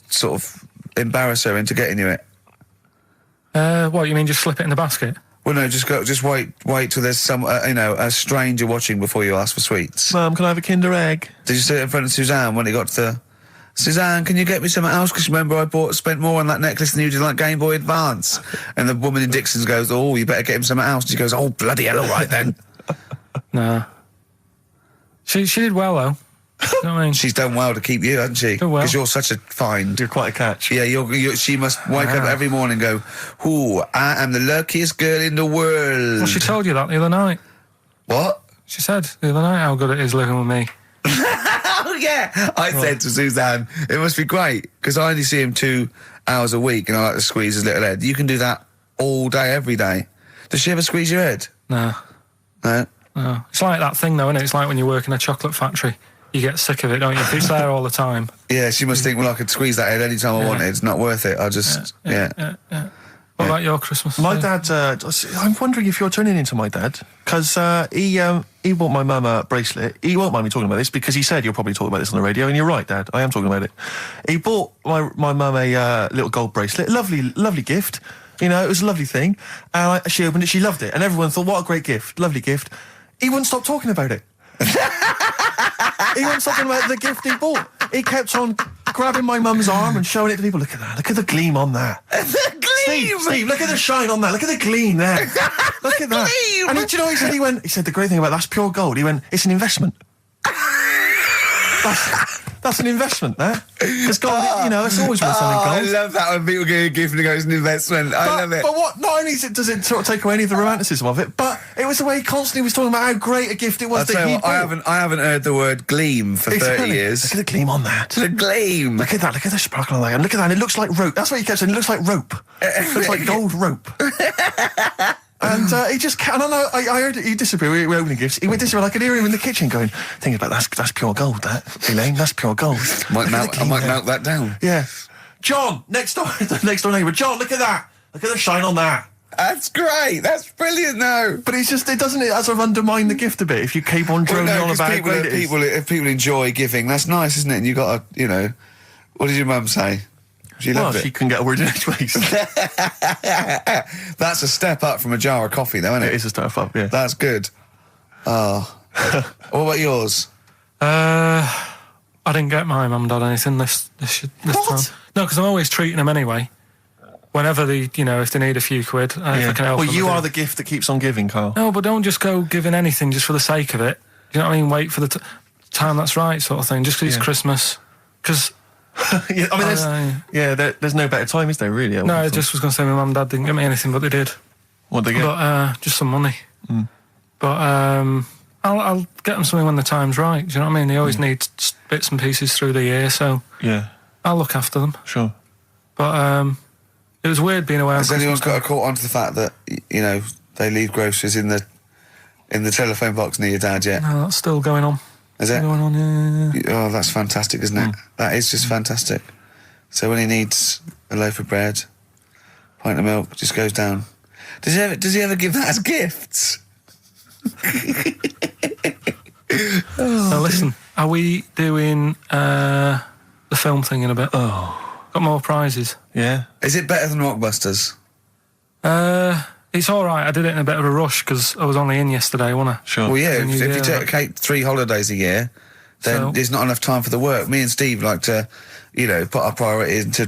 [SPEAKER 1] embarrass her into getting you it?
[SPEAKER 3] What, you mean just slip it in the basket?
[SPEAKER 1] Well, no, just wait till there's some, a stranger watching before you ask for sweets.
[SPEAKER 2] Mum, can I have a Kinder Egg?
[SPEAKER 1] Did you sit in front of Suzanne when it got to Suzanne, can you get me something else? Because remember I spent more on that necklace than you did on that Game Boy Advance. And the woman in Dixon's goes, oh, you better get him something else. And she goes, oh, bloody hell, all right then.
[SPEAKER 3] Nah. She did well, though. You know what I mean?
[SPEAKER 1] She's done well to keep you, hasn't she?
[SPEAKER 3] Done well.
[SPEAKER 1] Because you're such a find.
[SPEAKER 2] You're quite a catch.
[SPEAKER 1] Yeah, she must wake up every morning and go, ooh, I am the luckiest girl in the world.
[SPEAKER 3] Well, she told you that the other night.
[SPEAKER 1] What?
[SPEAKER 3] She said the other night how good it is living with me.
[SPEAKER 1] Oh, yeah. I said to Suzanne, it must be great, because I only see him 2 hours a week and I like to squeeze his little head. You can do that all day, every day. Does she ever squeeze your head?
[SPEAKER 3] No.
[SPEAKER 1] No?
[SPEAKER 3] No. It's like that thing, though, isn't it? It's like when you work in a chocolate factory. You get sick of it, don't you? If it's there all the time.
[SPEAKER 1] Yeah, she must think, well, I could squeeze that head any time I wanted. It's not worth it. I just,
[SPEAKER 3] yeah. What about your Christmas?
[SPEAKER 2] My dad, I'm wondering if you're turning into my dad, because he bought my mum a bracelet. He won't mind me talking about this, because he said you'll probably talk about this on the radio, and you're right, Dad, I am talking about it. He bought my mum a little gold bracelet, lovely gift, You know, it was a lovely thing. And she opened it, she loved it. And everyone thought, what a great gift, lovely gift. He wouldn't stop talking about it. He wouldn't stop talking about the gift he bought. He kept on grabbing my mum's arm and showing it to people. Look at that, look at the gleam on that.
[SPEAKER 1] The gleam!
[SPEAKER 2] Steve, look at the shine on that, look at the gleam there. Look at that.
[SPEAKER 1] Gleam!
[SPEAKER 2] And do you know what he said? He said, the great thing about that's pure gold. He went, it's an investment. That's an investment, there. Because gold, you know, it's always worth something gold.
[SPEAKER 1] I love that when people get a gift and it goes an investment. I love it.
[SPEAKER 2] But what? Not only does it sort of take away any of the romanticism of it, but it was the way he constantly was talking about how great a gift it was that he bought.
[SPEAKER 1] I haven't heard the word gleam for 30 years.
[SPEAKER 2] Look at the gleam on that.
[SPEAKER 1] The gleam.
[SPEAKER 2] Look at that. Look at the sparkle on that. And look at that. And it looks like rope. That's what he kept saying. It looks like rope. It looks like gold rope. And he just can't. I heard it. He disappeared. We were opening gifts. He went disappeared. I could hear him in the kitchen going, "Think about that's pure gold. That Elaine, that's pure gold."
[SPEAKER 1] I might melt that down.
[SPEAKER 2] Yeah, John, next door neighbour. John, look at that. Look at the shine on that.
[SPEAKER 1] That's great. That's brilliant, though.
[SPEAKER 2] But it's just it sort of undermine the gift a bit if you keep on droning on about how great it is.
[SPEAKER 1] If people enjoy giving, that's nice, isn't it? And you got to, you know, what did your mum say? She loved it.
[SPEAKER 2] She couldn't get a word in edgeways.
[SPEAKER 1] That's a step up from a jar of coffee, though, isn't it?
[SPEAKER 2] It is a step up, yeah.
[SPEAKER 1] That's good. Oh. What about yours?
[SPEAKER 3] I didn't get my mum and dad anything this time. No, because I'm always treating them anyway. Whenever if they need a few quid, if I can help them.
[SPEAKER 2] Well, you are the gift that keeps on giving, Carl.
[SPEAKER 3] No, but don't just go giving anything just for the sake of it. You know what I mean? Wait for the time that's right, sort of thing. Just because it's Christmas. Because...
[SPEAKER 2] yeah, I mean, there's no better time, is there, really?
[SPEAKER 3] No, I just was going to say my mum and dad didn't get me anything, but they did.
[SPEAKER 2] What did they get?
[SPEAKER 3] But just some money. But I'll get them something when the time's right. Do you know what I mean? They always need bits and pieces through the year, so I'll look after them.
[SPEAKER 2] Sure.
[SPEAKER 3] But it was weird being away.
[SPEAKER 1] Has anyone got caught onto the fact that they leave groceries in the telephone box near your dad yet?
[SPEAKER 3] No, that's still going on.
[SPEAKER 1] Is it?
[SPEAKER 3] Going on, yeah.
[SPEAKER 1] Oh, that's fantastic, isn't it? That is just fantastic. So when he needs a loaf of bread, pint of milk, just goes down. Does he ever give that as gifts?
[SPEAKER 3] Now listen, are we doing the film thing in a bit?
[SPEAKER 2] Oh.
[SPEAKER 3] Got more prizes.
[SPEAKER 2] Yeah.
[SPEAKER 1] Is it better than Rockbusters?
[SPEAKER 3] It's all right. I did it in a bit of a rush because I was only in yesterday, wasn't I?
[SPEAKER 2] Sure.
[SPEAKER 1] Well, yeah, if you take 3 holidays a year, then there's not enough time for the work. Me and Steve like to, put our priority into,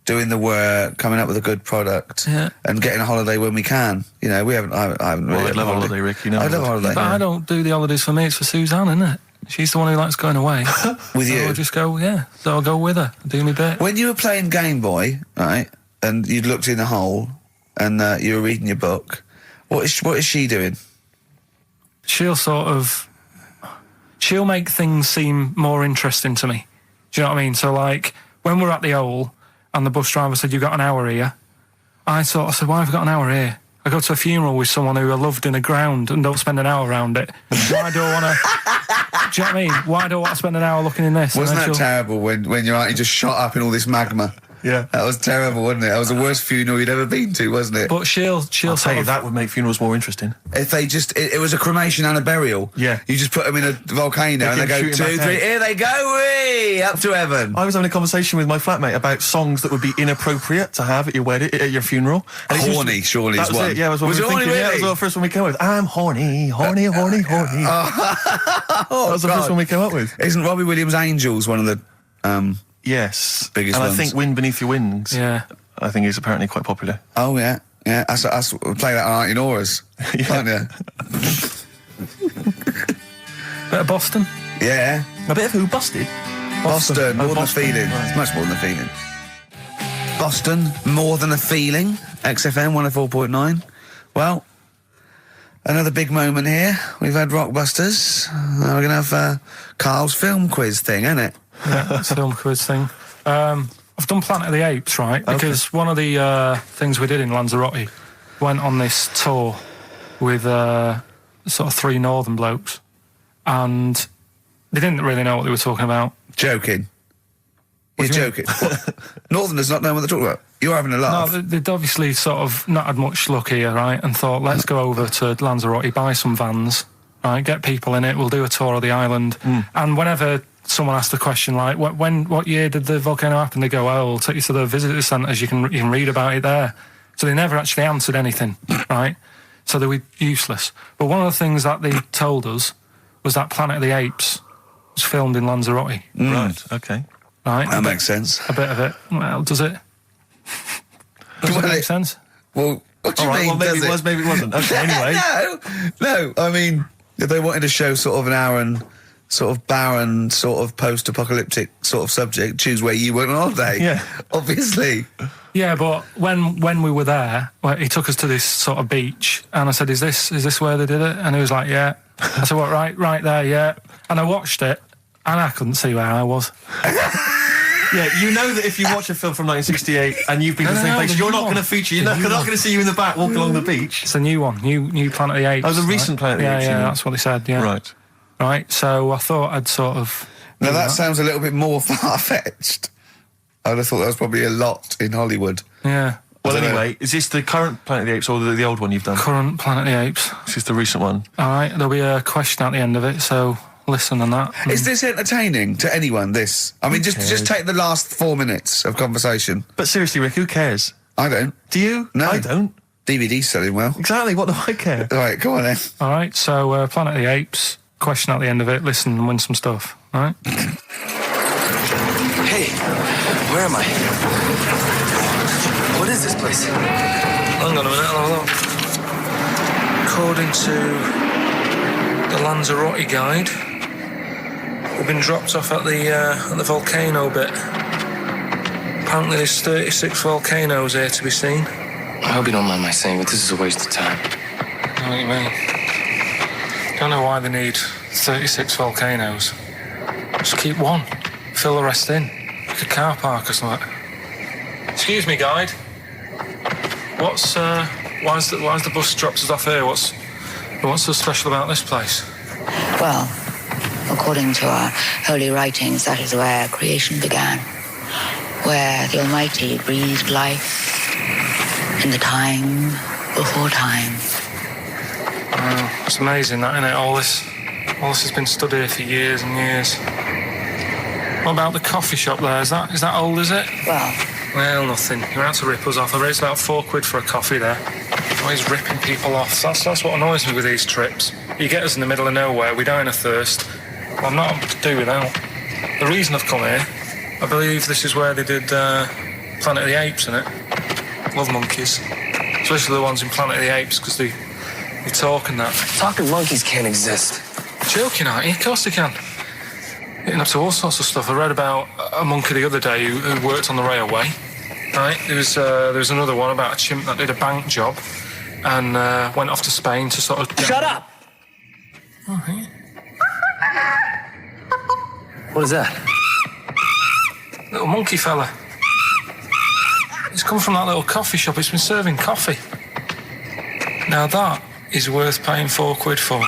[SPEAKER 1] doing the work, coming up with a good product, and getting a holiday when we can. I haven't really.
[SPEAKER 2] Well, I'd love a holiday, Rick.
[SPEAKER 1] I love a holiday.
[SPEAKER 3] But I don't do the holidays for me. It's for Suzanne, isn't it? She's the one who likes going away.
[SPEAKER 1] With you?
[SPEAKER 3] I'll just go, so I'll go with her, do me bit.
[SPEAKER 1] When you were playing Game Boy, right, and you'd looked in the hole, and you were reading your book, what is she doing?
[SPEAKER 3] She'll make things seem more interesting to me. Do you know what I mean? So, like, when we're at the Owl, and the bus driver said, "You've got an hour here," I said, "Why have I got an hour here? I go to a funeral with someone who I loved in a ground and don't spend an hour around it. Why do I want to..." Do you know what I mean? Why do I want to spend an hour looking in this?
[SPEAKER 1] Wasn't that terrible when you're out, you just shot up in all this magma?
[SPEAKER 2] Yeah.
[SPEAKER 1] That was terrible, wasn't it? That was the worst funeral you'd ever been to, wasn't it?
[SPEAKER 3] But she'll
[SPEAKER 2] I'll tell you, that would make funerals more interesting.
[SPEAKER 1] If they it was a cremation and a burial.
[SPEAKER 2] Yeah.
[SPEAKER 1] You just put them in a volcano and they go 2, 3, here they go, wee, up to heaven.
[SPEAKER 2] I was having a conversation with my flatmate about songs that would be inappropriate to have at your wedding, at your funeral. And
[SPEAKER 1] horny, surely is one.
[SPEAKER 2] It, yeah, was it horny, really? Yeah, that was the first one we came up with. I'm horny, horny, horny, horny. That was the first one we came up with.
[SPEAKER 1] Isn't Robbie Williams' Angels one of the...
[SPEAKER 2] Yes.
[SPEAKER 1] Biggest
[SPEAKER 2] and
[SPEAKER 1] ones.
[SPEAKER 2] I think Wind Beneath Your Wings.
[SPEAKER 3] Yeah.
[SPEAKER 2] I think is apparently quite popular.
[SPEAKER 1] Oh, yeah. Yeah, I play that on Auntie Nora's, aren't you?
[SPEAKER 3] Bit of Boston.
[SPEAKER 1] Yeah.
[SPEAKER 2] A bit of who? Busted?
[SPEAKER 1] Boston, more than a
[SPEAKER 2] Boston,
[SPEAKER 1] feeling.
[SPEAKER 2] right.
[SPEAKER 1] It's much more than a feeling. Boston, more than a feeling. XFM 104.9. Well, another big moment here. We've had Rockbusters. We're going to have Carl's film quiz thing, isn't it?
[SPEAKER 3] Yeah, it's a film quiz thing. I've done Planet of the Apes, right? Because one of the things we did in Lanzarote, went on this tour with sort of 3 northern blokes, and they didn't really know what they were talking about.
[SPEAKER 1] Joking. You're joking. Northerners not knowing what they're talking about. You're having a laugh.
[SPEAKER 3] No, they'd obviously sort of not had much luck here, right? And thought, let's go over to Lanzarote, buy some vans, right? Get people in it. We'll do a tour of the island. And whenever someone asked the question like, what year did the volcano happen? They go, "Oh, we'll take you to the visitor centres. You can read about it there." So they never actually answered anything, right? So they were useless. But one of the things that they told us was that Planet of the Apes was filmed in Lanzarote.
[SPEAKER 2] Right, okay.
[SPEAKER 3] Right?
[SPEAKER 1] That makes sense.
[SPEAKER 3] A bit of it. Well, does it? Does it make sense?
[SPEAKER 1] Well, what do you mean?
[SPEAKER 2] Well, maybe
[SPEAKER 1] does
[SPEAKER 2] it was, maybe it wasn't. Okay, anyway.
[SPEAKER 1] No. I mean, if they wanted to show sort of an Aaron, sort of barren, sort of post-apocalyptic sort of subject, choose where you went on holiday.
[SPEAKER 2] Yeah.
[SPEAKER 1] Obviously.
[SPEAKER 3] Yeah, but when we were there, well, he took us to this sort of beach, and I said, "Is this where they did it?" And he was like, "Yeah." I said, "What? Right there, yeah." And I watched it, and I couldn't see where I was.
[SPEAKER 2] Yeah, you know that if you watch a film from 1968 and you've been to the same place, you're not going to feature. You're not going to see you in the back walking along the beach.
[SPEAKER 3] It's a new one, new Planet of the Apes.
[SPEAKER 2] Oh, the recent Planet of the Apes.
[SPEAKER 3] Yeah, that's what they said. Yeah, right. So I thought I'd sort of.
[SPEAKER 1] Now that sounds a little bit more far-fetched. I'd have thought that was probably a lot in Hollywood.
[SPEAKER 3] Yeah.
[SPEAKER 2] Well, anyway, is this the current Planet of the Apes or the old one you've done?
[SPEAKER 3] Current Planet of the Apes.
[SPEAKER 2] This is the recent one.
[SPEAKER 3] All right, there'll be a question at the end of it, so listen on that.
[SPEAKER 1] Is this entertaining to anyone, this? I mean, just take the last 4 minutes of conversation.
[SPEAKER 2] But seriously, Rick, who cares?
[SPEAKER 1] I don't.
[SPEAKER 2] Do you?
[SPEAKER 1] No.
[SPEAKER 2] I don't.
[SPEAKER 1] DVD's selling well.
[SPEAKER 2] Exactly, what do I care?
[SPEAKER 1] All right, come on then.
[SPEAKER 3] All right, so Planet of the Apes, question at the end of it, listen and win some stuff, all right?
[SPEAKER 4] Hey, where am I? What is this place? Hang on a minute, I'll have a look. According to the Lanzarote guide, we've been dropped off at the volcano bit. Apparently there's 36 volcanoes here to be seen.
[SPEAKER 5] I hope you don't mind my saying, but this is a waste of time.
[SPEAKER 3] I know what you mean. Don't know why they need 36 volcanoes. Just keep one. Fill the rest in. Like a car park or something. Excuse me, guide. Why's the bus dropped us off here? What's so special about this place?
[SPEAKER 6] Well, according to our holy writings, that is where creation began, where the Almighty breathed life in the time before time.
[SPEAKER 3] Wow, it's amazing that, isn't it? All this has been stood here for years and years. What about the coffee shop there? Is that old, is it? Well, nothing. You're out to rip us off. I raised about £4 for a coffee there. Always ripping people off. That's what annoys me with these trips. You get us in the middle of nowhere, we die in a thirst. Well, I'm not able to do without. The reason I've come here, I believe this is where they did Planet of the Apes, innit? Love monkeys. Especially the ones in Planet of the Apes, because they talk and that.
[SPEAKER 5] Talking monkeys can't exist.
[SPEAKER 3] Joking, aren't you? Of course they can. Getting up to all sorts of stuff. I read about a monkey the other day who worked on the railway. Right, there was another one about a chimp that did a bank job and went off to Spain to sort of...
[SPEAKER 5] Shut up!
[SPEAKER 3] Oh, hey.
[SPEAKER 5] What is that?
[SPEAKER 3] Little monkey fella. It's come from that little coffee shop. It's been serving coffee. Now that is worth paying £4 for.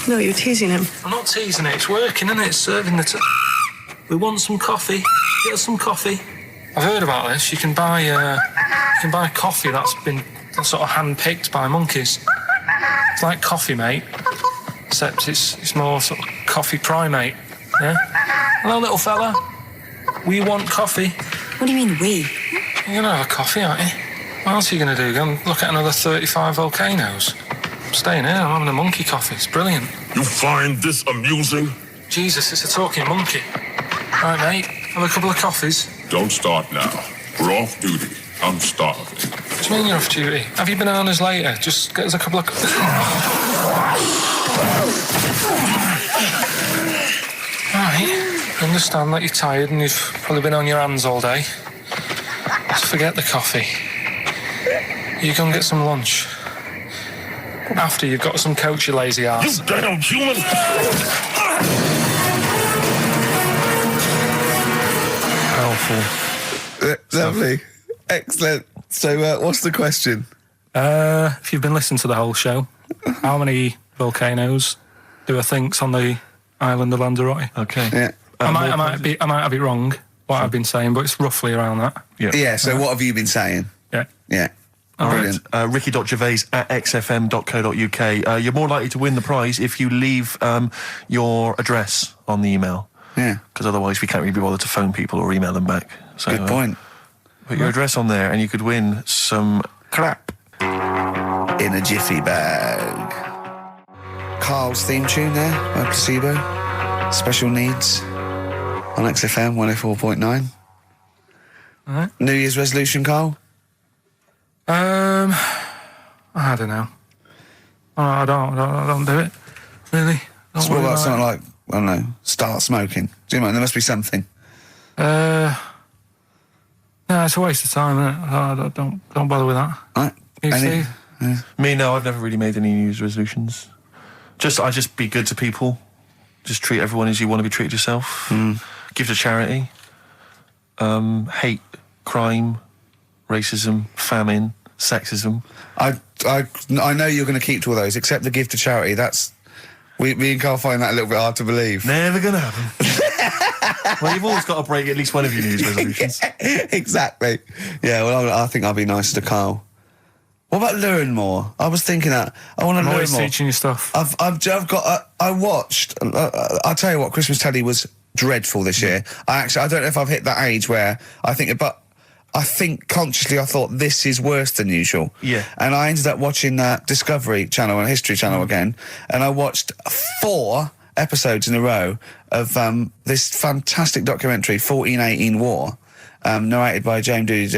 [SPEAKER 7] No, you're teasing him.
[SPEAKER 3] I'm not teasing it. It's working, isn't it? It's serving the... We want some coffee. Get us some coffee. I've heard about this. You can buy coffee that's been sort of hand-picked by monkeys. It's like Coffee Mate, except it's more sort of coffee primate. Yeah. Hello, little fella. We want coffee.
[SPEAKER 7] What do you mean, we?
[SPEAKER 3] You're gonna have a coffee, aren't you? What else are you gonna do? Go and look at another 35 volcanoes? I'm staying here. I'm having a monkey coffee. It's brilliant.
[SPEAKER 8] You find this amusing?
[SPEAKER 3] Jesus, it's a talking monkey. All right, mate. Have a couple of coffees.
[SPEAKER 8] Don't start now. We're off duty. I'm starving.
[SPEAKER 3] What do you mean you're off duty? Have you bananas later? Just get us a couple of... Right. I understand that you're tired and you've probably been on your hands all day. Just forget the coffee. You go and get some lunch. After you've got some coach, you lazy ass.
[SPEAKER 8] You damn human!
[SPEAKER 3] Helpful.
[SPEAKER 1] Lovely. Excellent. So, what's the question?
[SPEAKER 3] If you've been listening to the whole show, how many volcanoes do I think's on the island of Lanzarote?
[SPEAKER 2] Okay.
[SPEAKER 1] Yeah.
[SPEAKER 3] I might have it wrong, what I've been saying, but it's roughly around that.
[SPEAKER 1] Yeah, so what have you been saying?
[SPEAKER 3] Yeah.
[SPEAKER 1] Yeah. Brilliant.
[SPEAKER 2] Ricky.gervais@xfm.co.uk. You're more likely to win the prize if you leave your address on the email.
[SPEAKER 1] Yeah.
[SPEAKER 2] Because otherwise we can't really be bothered to phone people or email them back. So,
[SPEAKER 1] Good point.
[SPEAKER 2] Put your address on there and you could win some
[SPEAKER 1] crap in a jiffy bag. Carl's theme tune there by Placebo. Special Needs on XFM 104.9.
[SPEAKER 3] All right.
[SPEAKER 1] New Year's resolution, Carl?
[SPEAKER 3] I don't know. I don't do it. Really. Don't
[SPEAKER 1] So what
[SPEAKER 3] worry
[SPEAKER 1] about
[SPEAKER 3] about
[SPEAKER 1] something
[SPEAKER 3] it.
[SPEAKER 1] like, I don't know, start smoking? Do you know, there must be something.
[SPEAKER 3] No, it's a waste of time, isn't it? Don't bother with that.
[SPEAKER 1] Right?
[SPEAKER 3] You,
[SPEAKER 1] Any-
[SPEAKER 3] Steve?
[SPEAKER 2] Me, no, I've never really made any New Year's resolutions. I just be good to people. Just treat everyone as you want to be treated yourself. Give to charity. Hate crime, racism, famine, sexism.
[SPEAKER 1] I know you're going to keep to all those, except the gift to charity. That's... Me and Carl find that a little bit hard to believe.
[SPEAKER 2] Never gonna happen. Well, you've always got to break at least one of your New Year's resolutions.
[SPEAKER 1] Exactly. Yeah, well, I think I'll be nice to Carl. What about learn more? I was thinking that. I want to
[SPEAKER 3] I'm
[SPEAKER 1] learn
[SPEAKER 3] always
[SPEAKER 1] more.
[SPEAKER 3] teaching you stuff.
[SPEAKER 1] I watched... I'll tell you what, Christmas telly was dreadful this year. I don't know if I've hit that age where I think... But I think consciously I thought this is worse than usual.
[SPEAKER 2] Yeah.
[SPEAKER 1] And I ended up watching Discovery Channel and History Channel again, and I watched 4 episodes in a row of this fantastic documentary, 1418 War, narrated by Dame Judi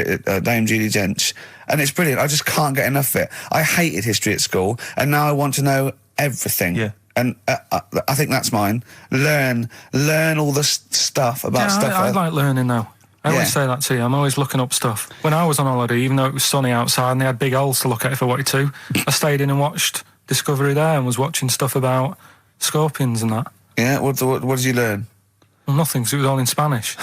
[SPEAKER 1] Dench, and it's brilliant. I just can't get enough of it. I hated history at school, and now I want to know everything.
[SPEAKER 2] Yeah.
[SPEAKER 1] And I think that's mine. Learn all the stuff about stuff.
[SPEAKER 3] I like learning though. I always say that to you. I'm always looking up stuff. When I was on holiday, even though it was sunny outside and they had big holes to look at if I wanted to, I stayed in and watched Discovery there and was watching stuff about scorpions and that.
[SPEAKER 1] Yeah, what did you learn?
[SPEAKER 3] Well, nothing, because it was all in Spanish.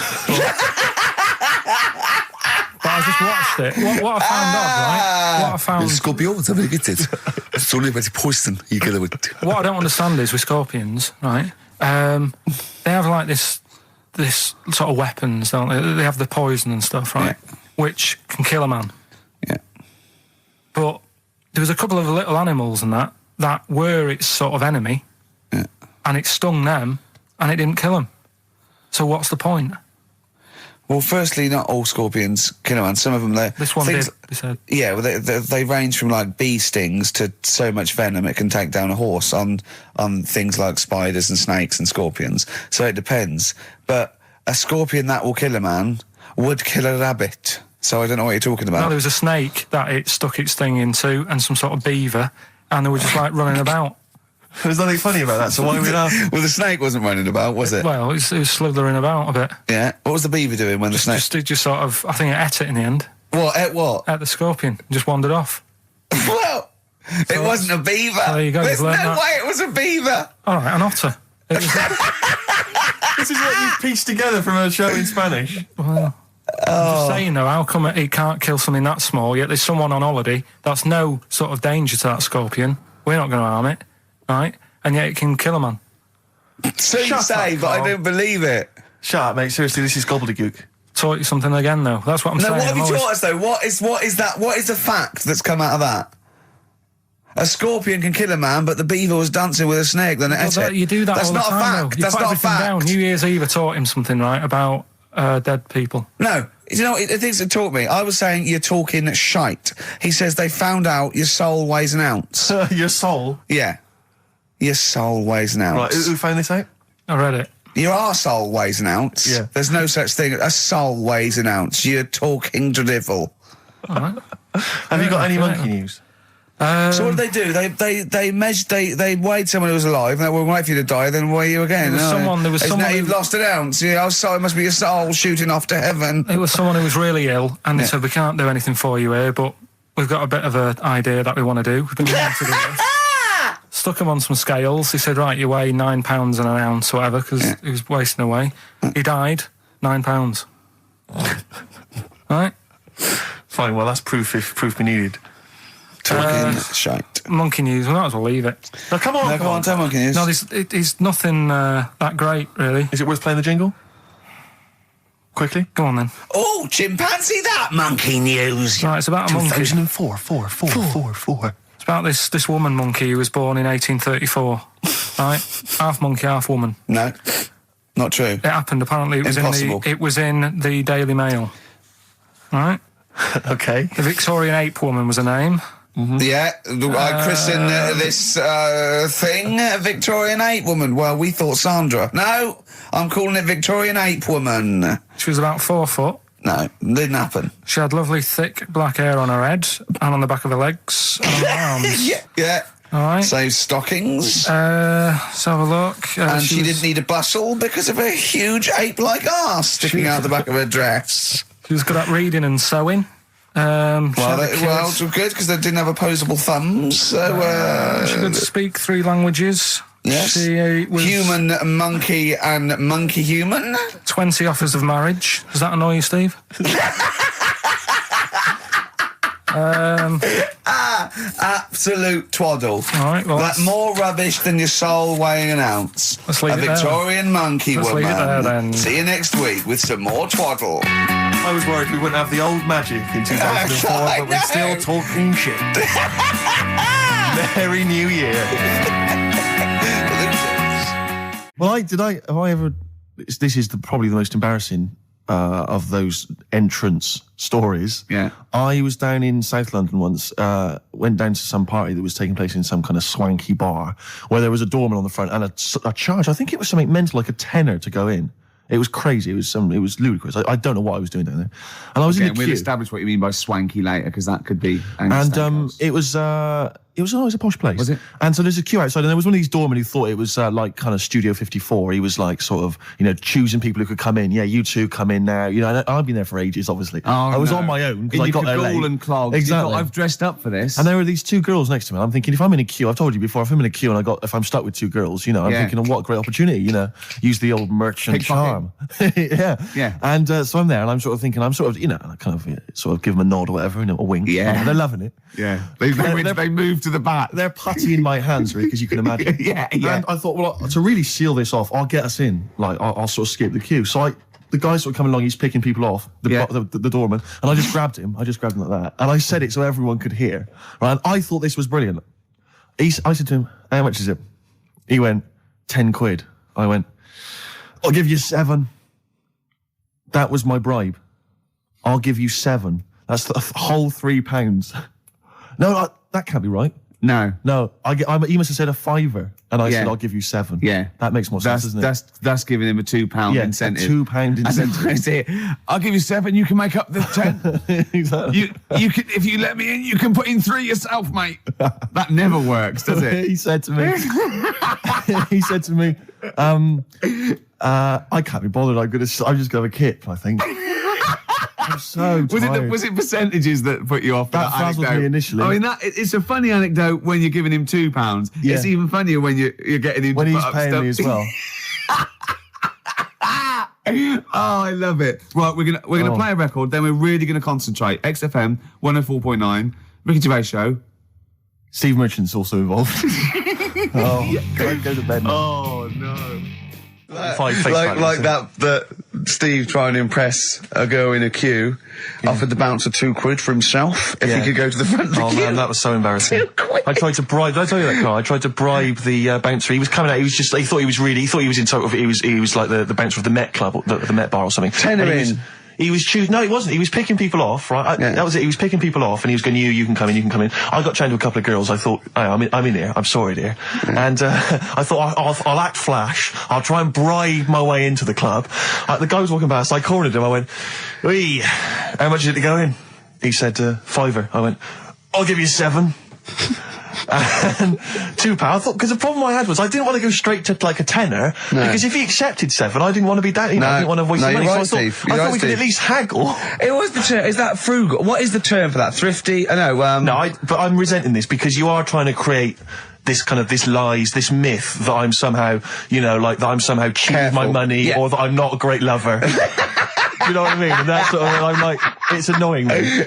[SPEAKER 3] But I just watched it. What I found odd, right? What I found...
[SPEAKER 1] Scorpions, I get it. It's only about poison. You get it.
[SPEAKER 3] What I don't understand is with scorpions, right? They have like this sort of weapons, don't they? They have the poison and stuff, right?
[SPEAKER 1] Yeah.
[SPEAKER 3] Which can kill a man.
[SPEAKER 1] Yeah.
[SPEAKER 3] But there was a couple of little animals and that were its sort of enemy, and it stung them, and it didn't kill them. So what's the point?
[SPEAKER 1] Well, firstly, not all scorpions kill a man. Some of them,
[SPEAKER 3] This one did, they said.
[SPEAKER 1] Yeah, well, they range from like bee stings to so much venom it can take down a horse on things like spiders and snakes and scorpions. So it depends. But a scorpion that will kill a man would kill a rabbit. So I don't know what you're talking about.
[SPEAKER 3] No, there was a snake that it stuck its thing into, and some sort of beaver, and they were just like running about.
[SPEAKER 2] There's nothing funny about that, so why are we laughing?
[SPEAKER 1] Well, the snake wasn't running about, was it?
[SPEAKER 3] Well, it was slithering about a bit.
[SPEAKER 1] Yeah. What was the beaver doing when the snake...
[SPEAKER 3] It just sort of, I think it ate it in the end.
[SPEAKER 1] What? Ate what?
[SPEAKER 3] Ate the scorpion. Just wandered off.
[SPEAKER 1] Well, it wasn't a beaver.
[SPEAKER 3] Oh, there you go,
[SPEAKER 1] There's
[SPEAKER 3] you've
[SPEAKER 1] no
[SPEAKER 3] learned that.
[SPEAKER 1] way it was a beaver.
[SPEAKER 3] All right, an otter. It was,
[SPEAKER 2] This is what you've pieced together from a show in Spanish.
[SPEAKER 3] well, I'm just saying though, how come it can't kill something that small, yet there's someone on holiday that's no sort of danger to that scorpion. We're not going to harm it, right? And yet it can kill a man.
[SPEAKER 1] So you
[SPEAKER 2] Shut
[SPEAKER 1] say,
[SPEAKER 2] up,
[SPEAKER 1] but I
[SPEAKER 2] Carl.
[SPEAKER 1] don't believe it.
[SPEAKER 2] Shut up, mate. Seriously, this is gobbledygook.
[SPEAKER 3] Taught you something again though. That's what I'm
[SPEAKER 1] No,
[SPEAKER 3] saying.
[SPEAKER 1] what have
[SPEAKER 3] I'm
[SPEAKER 1] you
[SPEAKER 3] always-
[SPEAKER 1] taught us though? What is that? What is the fact that's come out of that? A scorpion can kill a man, but the beaver was dancing with a snake. Then it
[SPEAKER 3] Well,
[SPEAKER 1] ate
[SPEAKER 3] that-
[SPEAKER 1] it.
[SPEAKER 3] you do that
[SPEAKER 1] That's
[SPEAKER 3] all the
[SPEAKER 1] not
[SPEAKER 3] time,
[SPEAKER 1] a
[SPEAKER 3] though.
[SPEAKER 1] fact.
[SPEAKER 3] You
[SPEAKER 1] That's
[SPEAKER 3] put
[SPEAKER 1] not a
[SPEAKER 3] everything
[SPEAKER 1] fact.
[SPEAKER 3] down. New Year's Eve, I taught him something, right, about dead people.
[SPEAKER 1] No, you know, the things that taught me. I was saying you're talking shite. He says they found out your soul weighs an ounce.
[SPEAKER 2] Your soul.
[SPEAKER 1] Yeah, your soul weighs an ounce.
[SPEAKER 2] Right, who found this out?
[SPEAKER 3] I read it.
[SPEAKER 1] Your arsehole weighs an ounce.
[SPEAKER 2] Yeah.
[SPEAKER 1] There's no such thing. A soul weighs an ounce. You're talking drivel.
[SPEAKER 3] All right.
[SPEAKER 2] Have you got any
[SPEAKER 3] okay.
[SPEAKER 2] monkey news?
[SPEAKER 1] So what did they do? They weighed someone who was alive, and they will wait for you to die, then weigh you again.
[SPEAKER 3] There was
[SPEAKER 1] Isn't
[SPEAKER 3] someone
[SPEAKER 1] that
[SPEAKER 3] who-
[SPEAKER 1] you've lost an ounce. Yeah, so it must be your soul shooting off to heaven.
[SPEAKER 3] It was someone who was really ill, and they
[SPEAKER 1] Yeah.
[SPEAKER 3] said, we can't do anything for you here, but we've got a bit of an idea that we want to do. We've been wanting to do this. Stuck him on some scales. He said, right, you weigh 9 pounds and an ounce or whatever, because he was wasting away. He died, 9 pounds. Right?
[SPEAKER 2] Fine, well, that's proof if proof be needed.
[SPEAKER 1] Talking shite.
[SPEAKER 3] Monkey news, we might as well leave it.
[SPEAKER 2] No, come on,
[SPEAKER 1] No, come on, tell monkey news.
[SPEAKER 3] No, it's nothing that great, really.
[SPEAKER 2] Is it worth playing the jingle? Quickly?
[SPEAKER 3] Go on then.
[SPEAKER 1] Oh, chimpanzee that monkey news.
[SPEAKER 3] Right, it's about a monkey.
[SPEAKER 2] 2004, four.
[SPEAKER 3] It's about this woman monkey who was born in 1834. Right? Half monkey, half woman.
[SPEAKER 1] No, not true.
[SPEAKER 3] It happened, apparently. It was
[SPEAKER 1] Impossible.
[SPEAKER 3] it was in the Daily Mail. Right?
[SPEAKER 2] Okay.
[SPEAKER 3] The Victorian ape woman was her name.
[SPEAKER 1] Yeah, I christened this thing Victorian ape woman. Well, we thought Sandra. No, I'm calling it Victorian ape woman.
[SPEAKER 3] She was about 4 foot.
[SPEAKER 1] No, didn't happen.
[SPEAKER 3] She had lovely thick black hair on her head and on the back of her legs and on her arms.
[SPEAKER 1] Yeah.
[SPEAKER 3] All right.
[SPEAKER 1] So stockings.
[SPEAKER 3] Let's have a look.
[SPEAKER 1] And she didn't need a bustle because of a huge ape-like arse sticking out the back of her dress.
[SPEAKER 3] She was good at reading and sewing.
[SPEAKER 1] Well, good because they didn't have opposable thumbs. So
[SPEAKER 3] she could speak 3 languages.
[SPEAKER 1] Yes.
[SPEAKER 3] She was
[SPEAKER 1] Human, monkey, and monkey human.
[SPEAKER 3] 20 offers of marriage. Does that annoy you, Steve?
[SPEAKER 1] Absolute twaddle.
[SPEAKER 3] All right, well,
[SPEAKER 1] That's more rubbish than your soul weighing an ounce.
[SPEAKER 3] Let's leave
[SPEAKER 1] a
[SPEAKER 3] it there.
[SPEAKER 1] Victorian monkey
[SPEAKER 3] Let's
[SPEAKER 1] woman.
[SPEAKER 3] leave it there, then.
[SPEAKER 1] See you next week with some more twaddle.
[SPEAKER 2] I was worried we wouldn't have the old magic in 2004, but we're still talking shit. Merry New Year. Well, have I ever... This is probably the most embarrassing of those entrance stories.
[SPEAKER 1] Yeah.
[SPEAKER 2] I was down in South London once, went down to some party that was taking place in some kind of swanky bar where there was a doorman on the front and a charge. I think it was something mental, like a tenner to go in. It was crazy. It was ludicrous. I don't know what I was doing down there. And I was in the queue.
[SPEAKER 1] We'll establish what you mean by swanky later, because that could be...
[SPEAKER 2] And it was a posh place.
[SPEAKER 1] Was it?
[SPEAKER 2] And so there's a queue outside, and there was one of these doormen who thought it was like kind of Studio 54. He was like sort of, choosing people who could come in. Yeah, you two come in now. And I've been there for ages, obviously. I was on my own because I got there late.
[SPEAKER 1] And clogged.
[SPEAKER 2] Exactly.
[SPEAKER 1] I've dressed up for this.
[SPEAKER 2] And there were these 2 girls next to me. I'm thinking, if I'm in a queue, I've told you before, if I'm in a queue and if I'm stuck with 2 girls, I'm thinking, what a great opportunity, use the old merchant charm. Yeah. And so I'm there, and I'm sort of thinking, sort of give them a nod or whatever, a wink.
[SPEAKER 1] Yeah.
[SPEAKER 2] And they're loving it.
[SPEAKER 1] Yeah. They moved to the back.
[SPEAKER 2] They're putty in my hands, really, because you can imagine.
[SPEAKER 1] Yeah.
[SPEAKER 2] And I thought, well, to really seal this off, I'll get us in. Like, I'll sort of skip the queue. So the guy sort of coming along, he's picking people off, the doorman, and I just grabbed him. I just grabbed him like that. And I said it so everyone could hear. Right? And I thought this was brilliant. I said to him, how much is it? He went, 10 quid. I went, I'll give you 7. That was my bribe. I'll give you 7. That's the whole £3. No, that can't be right.
[SPEAKER 1] No.
[SPEAKER 2] He must have said a £5, and I said, I'll give you 7.
[SPEAKER 1] Yeah.
[SPEAKER 2] That makes more sense, doesn't it?
[SPEAKER 1] That's giving him a £2 incentive.
[SPEAKER 2] A £2 incentive.
[SPEAKER 1] I'll give you 7, you can make up the 10.
[SPEAKER 2] Exactly.
[SPEAKER 1] You can, if you let me in, you can put in 3 yourself, mate. That never works, does it?
[SPEAKER 2] He said to me, I can't be bothered, I'm just going to have a kip, I think. I'm so tired.
[SPEAKER 1] Was it percentages that put you off?
[SPEAKER 2] That frazzled me initially.
[SPEAKER 1] I mean, it's a funny anecdote when you're giving him £2.
[SPEAKER 2] Yeah.
[SPEAKER 1] It's even funnier when you're getting him
[SPEAKER 2] when
[SPEAKER 1] to
[SPEAKER 2] he's
[SPEAKER 1] put up
[SPEAKER 2] paying
[SPEAKER 1] stuff.
[SPEAKER 2] me as well.
[SPEAKER 1] Oh, I love it. Well, we're gonna play a record, then we're really gonna concentrate. XFM 104.9, Ricky Gervais Show.
[SPEAKER 2] Steve Merchant's also involved. Go to bed now.
[SPEAKER 1] Oh no.
[SPEAKER 9] That Steve trying to impress a girl in a queue offered the bouncer £2 for himself if he could go to the front of the queue.
[SPEAKER 2] Oh man, that was so embarrassing. I tried to bribe. Did I tell you that, Carl? I tried to bribe the bouncer. He was coming out. He thought he was in total. He was like the bouncer of the Met Club, or the Met Bar or something.
[SPEAKER 9] Tenner in.
[SPEAKER 2] He was choosing. No, he wasn't. He was picking people off, right? That was it. He was picking people off, and he was going, you can come in, you can come in. I got chatting to a couple of girls. I thought, I'm in here. I'm sorry, dear. And I thought, I'll act flash. I'll try and bribe my way into the club. The guy was walking past. I cornered him. I went, "Wee, how much is it to go in?" He said, £5. I went, "I'll give you 7." And £2. I thought, because the problem I had was I didn't want to go straight to like a tenner, because if he accepted 7, I didn't want to be down. I didn't want to waste the money.
[SPEAKER 9] Right,
[SPEAKER 2] so I thought we could at least haggle.
[SPEAKER 9] It was the term. Is that frugal? What is the term for that? Thrifty?
[SPEAKER 2] But I'm resenting this because you are trying to create this this myth that I'm somehow, that I'm somehow cheating my money, or that I'm not a great lover. You know what I mean? And that's sort of, I'm like, it's annoying me,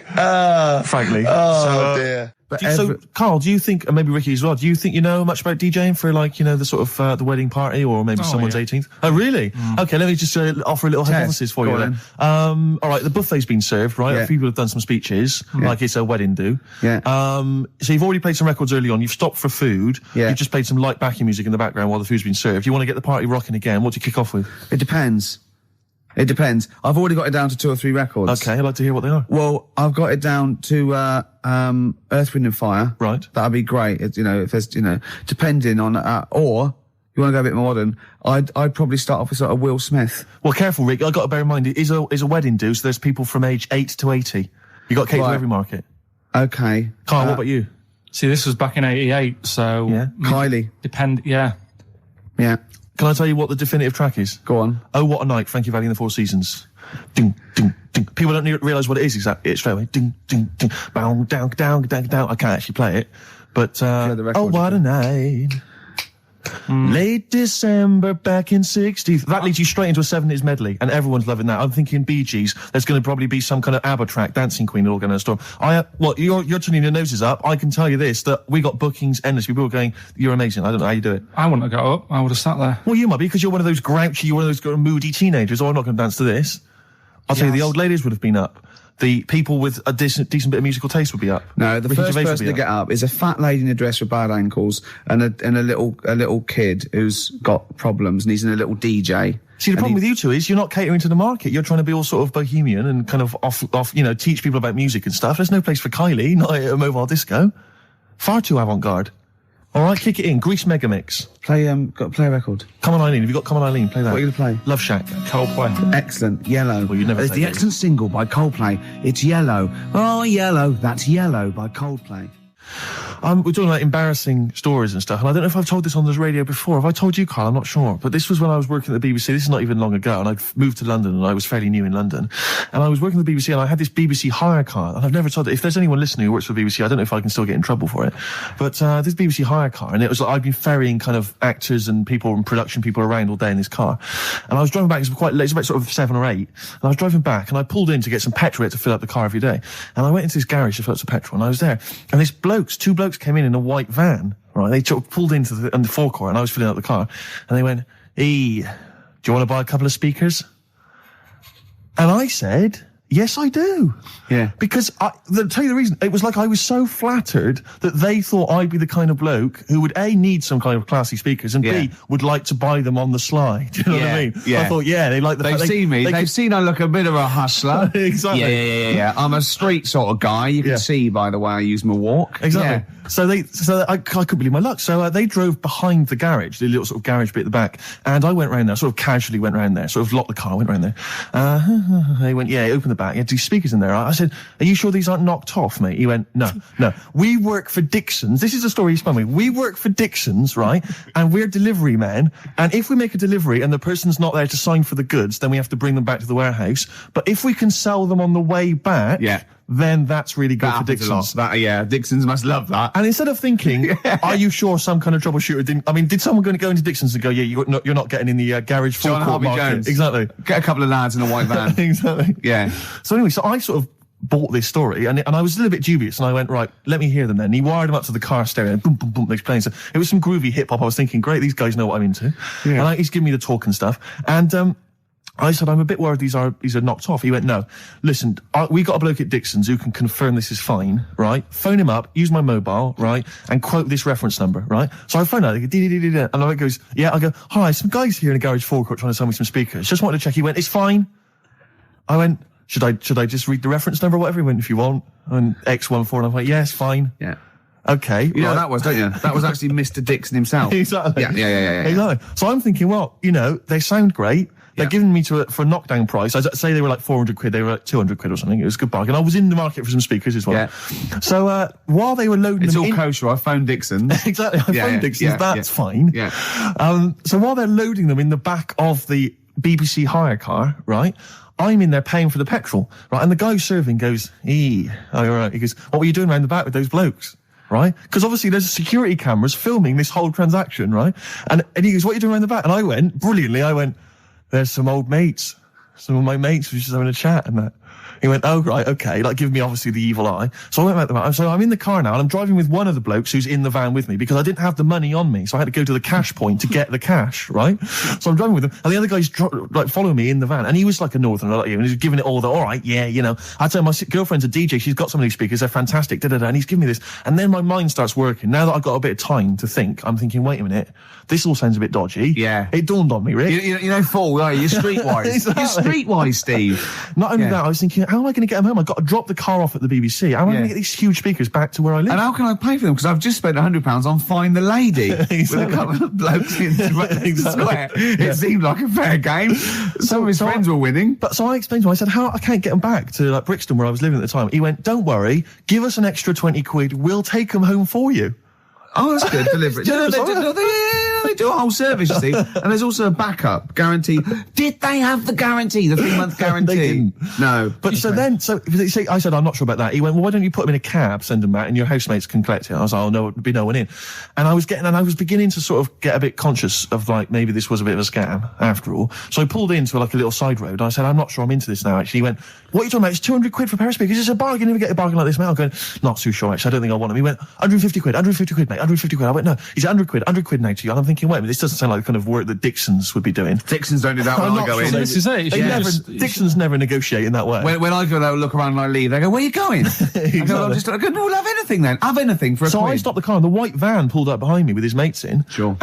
[SPEAKER 2] frankly.
[SPEAKER 9] Oh dear.
[SPEAKER 2] So, Carl, do you think, and maybe Ricky as well, do you think you know much about DJing for the sort of the wedding party, or maybe someone's 18th? Oh, really? Okay, let me just offer a little hypothesis for you then. All right, the buffet's been served, right?
[SPEAKER 1] Yeah.
[SPEAKER 2] People have done some speeches, like it's a wedding do.
[SPEAKER 1] Yeah.
[SPEAKER 2] So you've already played some records early on, you've stopped for food, you've just played some light backing music in the background while the food's been served. You want to get the party rocking again, what do you kick off with?
[SPEAKER 1] It depends. It depends. I've already got it down to 2 or 3 records.
[SPEAKER 2] Okay, I'd like to hear what they are.
[SPEAKER 1] Well, I've got it down to Earth, Wind and Fire.
[SPEAKER 2] Right.
[SPEAKER 1] That'd be great. If there's, depending on, or you want to go a bit more modern, I'd probably start off with sort of Will Smith.
[SPEAKER 2] Well, careful, Rick. I've got to bear in mind, it is a wedding do, so there's people from age 8 to 80. You got to cater to every market.
[SPEAKER 1] Okay.
[SPEAKER 2] Carl, what about you?
[SPEAKER 3] See, this was back in '88, so
[SPEAKER 2] Yeah.
[SPEAKER 1] Kylie.
[SPEAKER 3] Yeah.
[SPEAKER 1] Yeah.
[SPEAKER 2] Can I tell you what the definitive track is?
[SPEAKER 1] Go on.
[SPEAKER 2] Oh, What a Night, Frankie Valli and the Four Seasons. Ding, ding, ding. People don't realise what it is exactly. It's straight away. Ding, ding, ding. Bow, down, down, down, down. I can't actually play it. But,
[SPEAKER 1] the record,
[SPEAKER 2] oh, what a night. Late December back in 60. That leads you straight into a 70s medley, and everyone's loving that. I'm thinking Bee Gees. There's going to probably be some kind of ABBA track, Dancing Queen, all going to storm. You're turning your noses up. I can tell you this, that we got bookings endlessly. People are going, you're amazing. I don't know how you do it.
[SPEAKER 3] I wouldn't have got up. I would have sat there.
[SPEAKER 2] Well, you might be, because you're one of those grouchy, you're one of those moody teenagers. Oh, I'm not going to dance to this. I'll tell you, the old ladies would have been up. The people with a decent bit of musical taste would be up.
[SPEAKER 1] No, the
[SPEAKER 2] Ricky
[SPEAKER 1] first
[SPEAKER 2] Gervais would
[SPEAKER 1] person
[SPEAKER 2] be
[SPEAKER 1] to get up is a fat lady in a dress with bad ankles and a little kid who's got problems and he's in a little DJ.
[SPEAKER 2] See, the problem with you two is you're not catering to the market. You're trying to be all sort of bohemian and kind of off, teach people about music and stuff. There's no place for Kylie, not at a mobile disco. Far too avant-garde. All right, kick it in. Grease Megamix.
[SPEAKER 1] Play a record.
[SPEAKER 2] Come on, Eileen. Have you got Come on, Eileen? Play that.
[SPEAKER 1] What are you going to play?
[SPEAKER 2] Love Shack.
[SPEAKER 3] Coldplay.
[SPEAKER 1] Excellent. Yellow.
[SPEAKER 2] Well, you never
[SPEAKER 1] It's
[SPEAKER 2] played
[SPEAKER 1] the
[SPEAKER 2] it.
[SPEAKER 1] excellent single by Coldplay. It's Yellow. Oh, Yellow. That's Yellow by Coldplay.
[SPEAKER 2] We're talking about embarrassing stories and stuff, and I don't know if I've told this on this radio before. Have I told you, Carl? I'm not sure. But this was when I was working at the BBC. This is not even long ago, and I'd moved to London, and I was fairly new in London. And I was working at the BBC, and I had this BBC hire car, and I've never told it. If there's anyone listening who works for the BBC, I don't know if I can still get in trouble for it. But this BBC hire car, and it was like I'd been ferrying kind of actors and people and production people around all day in this car. And I was driving back, it was quite late, it was about sort of 7 or 8, and I was driving back, and I pulled in to get some petrol to fill up the car every day. And I went into this garage to fill up some petrol, and I was there, and two blokes came in a white van, right? They sort of pulled into the forecourt, and I was filling up the car, and they went, "Hey, do you want to buy a couple of speakers?" And I said, "Yes, I do."
[SPEAKER 1] Yeah.
[SPEAKER 2] Because I'll tell you the reason. It was like I was so flattered that they thought I'd be the kind of bloke who would A, need some kind of classy speakers, and B, would like to buy them on the sly. Do you know what I mean?
[SPEAKER 1] Yeah.
[SPEAKER 2] I thought, they like the
[SPEAKER 1] They've
[SPEAKER 2] fact
[SPEAKER 1] seen me. They've seen I look a bit of a hustler.
[SPEAKER 2] Exactly.
[SPEAKER 1] Yeah. I'm a street sort of guy. You can see by the way I use my walk.
[SPEAKER 2] Exactly. Yeah. So I couldn't believe my luck. So they drove behind the garage, the little sort of garage bit at the back, and I went round there, sort of casually went round there, sort of locked the car, went round there. They went, open the back. You had 2 speakers in there. I said, "Are you sure these aren't knocked off, mate?" He went, No. We work for Dixon's. This is the story he spun me. We work for Dixon's, right? And we're delivery men. And if we make a delivery and the person's not there to sign for the goods, then we have to bring them back to the warehouse. But if we can sell them on the way back, then that's really good for Dixon's.
[SPEAKER 1] Dixon's must love that.
[SPEAKER 2] And instead of thinking, are you sure some kind of troubleshooter didn't... I mean, did someone going to go into Dixon's and go, you're not getting in the garage forecourt market?
[SPEAKER 1] Jones.
[SPEAKER 2] Exactly.
[SPEAKER 1] Get a couple of lads in a white van.
[SPEAKER 2] Exactly.
[SPEAKER 1] Yeah.
[SPEAKER 2] So anyway, so I sort of bought this story, and I was a little bit dubious, and I went, right, let me hear them then. And he wired them up to the car stereo, and boom, boom, boom, they're playing. So it was some groovy hip-hop. I was thinking, great, these guys know what I'm into. Yeah. And he's giving me the talk and stuff. And I said, I'm a bit worried these are knocked off. He went, no, listen, we got a bloke at Dixon's who can confirm this is fine, right? Phone him up, use my mobile, right? And quote this reference number, right? So I phone out, and I goes, I go, hi, some guys here in a garage forecourt trying to sell me some speakers. Just wanted to check. He went, it's fine. I went, should I just read the reference number or whatever? He went, if you want. And X14, and I went, yes, fine.
[SPEAKER 1] Yeah.
[SPEAKER 2] Okay.
[SPEAKER 1] You know what that was, don't you? That was actually Mr. Dixon himself.
[SPEAKER 2] Exactly.
[SPEAKER 1] Yeah.
[SPEAKER 2] Exactly. So I'm thinking, well, they sound great. They're giving me for a knockdown price. I'd say they were like 400 quid. They were like 200 quid or something. It was a good bargain. I was in the market for some speakers as well.
[SPEAKER 1] Yeah.
[SPEAKER 2] So, while they were loading
[SPEAKER 1] it's
[SPEAKER 2] them
[SPEAKER 1] all
[SPEAKER 2] in...
[SPEAKER 1] kosher. I phoned Dixon's.
[SPEAKER 2] Exactly. I phoned Dixon's. That's fine.
[SPEAKER 1] Yeah.
[SPEAKER 2] So while they're loading them in the back of the BBC hire car, right, I'm in there paying for the petrol, right? And the guy who's serving goes, all right. He goes, what were you doing around the back with those blokes? Right? Because obviously there's security cameras filming this whole transaction, right? And he goes, what are you doing around the back? And I went, there's some old mates. Some of my mates were just having a chat and that. He went, oh, right, okay, like giving me obviously the evil eye. So I went back to the van. So I'm in the car now and I'm driving with one of the blokes who's in the van with me because I didn't have the money on me. So I had to go to the cash point to get the cash, right? So I'm driving with him and the other guy's like following me in the van and he was like a northerner like you and he was giving it all the, all right, yeah, you know. I tell him, my girlfriend's a DJ, she's got some of these speakers, they're fantastic, da-da-da, and he's giving me this. And then my mind starts working. Now that I've got a bit of time to think, I'm thinking, wait a minute, this all sounds a bit dodgy.
[SPEAKER 9] Yeah.
[SPEAKER 2] It dawned on me, Rick.
[SPEAKER 9] You know, fool, are you? You're streetwise.
[SPEAKER 2] Exactly.
[SPEAKER 9] You're streetwise, Steve.
[SPEAKER 2] Not only that, I was thinking, how am I going to get them home? I've got to drop the car off at the BBC. How am I going to get these huge speakers back to where I live?
[SPEAKER 9] And how can I pay for them? Because I've just spent £100 on Find the Lady with a couple of blokes in the square. It seemed like a fair game. Some of his friends were winning.
[SPEAKER 2] But so I explained to him, I said, I can't get them back to like Brixton where I was living at the time. He went, don't worry, give us an extra 20 quid, we'll take them home for you.
[SPEAKER 9] Oh, that's good. Deliberate. They do a whole service, you see. And there's also a backup guarantee. Did they have the guarantee, the 3-month guarantee?
[SPEAKER 2] They didn't.
[SPEAKER 9] No.
[SPEAKER 2] But so I said, I'm not sure about that. He went, well, why don't you put them in a cab, send them back, and your housemates can collect it? I was like, oh, no, there'd be no one in. And I was beginning to sort of get a bit conscious of like, maybe this was a bit of a scam after all. So I pulled into like a little side road. I said, I'm not sure I'm into this now, actually. He went, what are you talking about? It's 200 quid for a pair of speakers. It's a bargain. You never get a bargain like this, mate. I'm going, not too sure, actually. I don't think I want them. He went, 150 quid, mate. 150 quid. I went, no. He said, 100 quid now to you. And I'm thinking, wait a minute, this doesn't sound like the kind of work that Dixons would be doing.
[SPEAKER 9] Dixons don't do that when I go in.
[SPEAKER 3] This is it.
[SPEAKER 2] Dixons never negotiate in that way.
[SPEAKER 9] When I go, they'll look around and I leave. They go, where are you going? I go, I go, no, we'll have anything then. Have anything for a
[SPEAKER 2] So
[SPEAKER 9] quid.
[SPEAKER 2] I stopped the car and the white van pulled up behind me with his mates in.
[SPEAKER 9] Sure.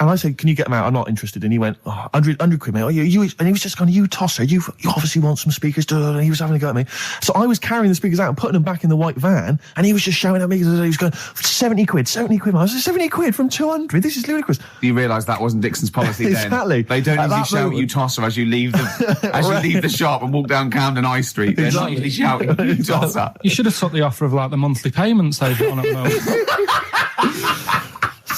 [SPEAKER 2] And I said, can you get them out? I'm not interested. And he went, 100 quid, mate. Oh, and he was just going, you tosser. You obviously want some speakers. And he was having a go at me. So I was carrying the speakers out and putting them back in the white van. And he was just shouting at me. He was going, 70 quid. I was like, 70 quid from 200. This is ludicrous.
[SPEAKER 9] You realise that wasn't Dixon's policy then.
[SPEAKER 2] Exactly.
[SPEAKER 9] They don't usually shout, you tosser, as you leave the shop and walk down Camden High Street. They're not usually shouting, you tosser.
[SPEAKER 3] You should have took the offer of like the monthly payments they've got on at the moment.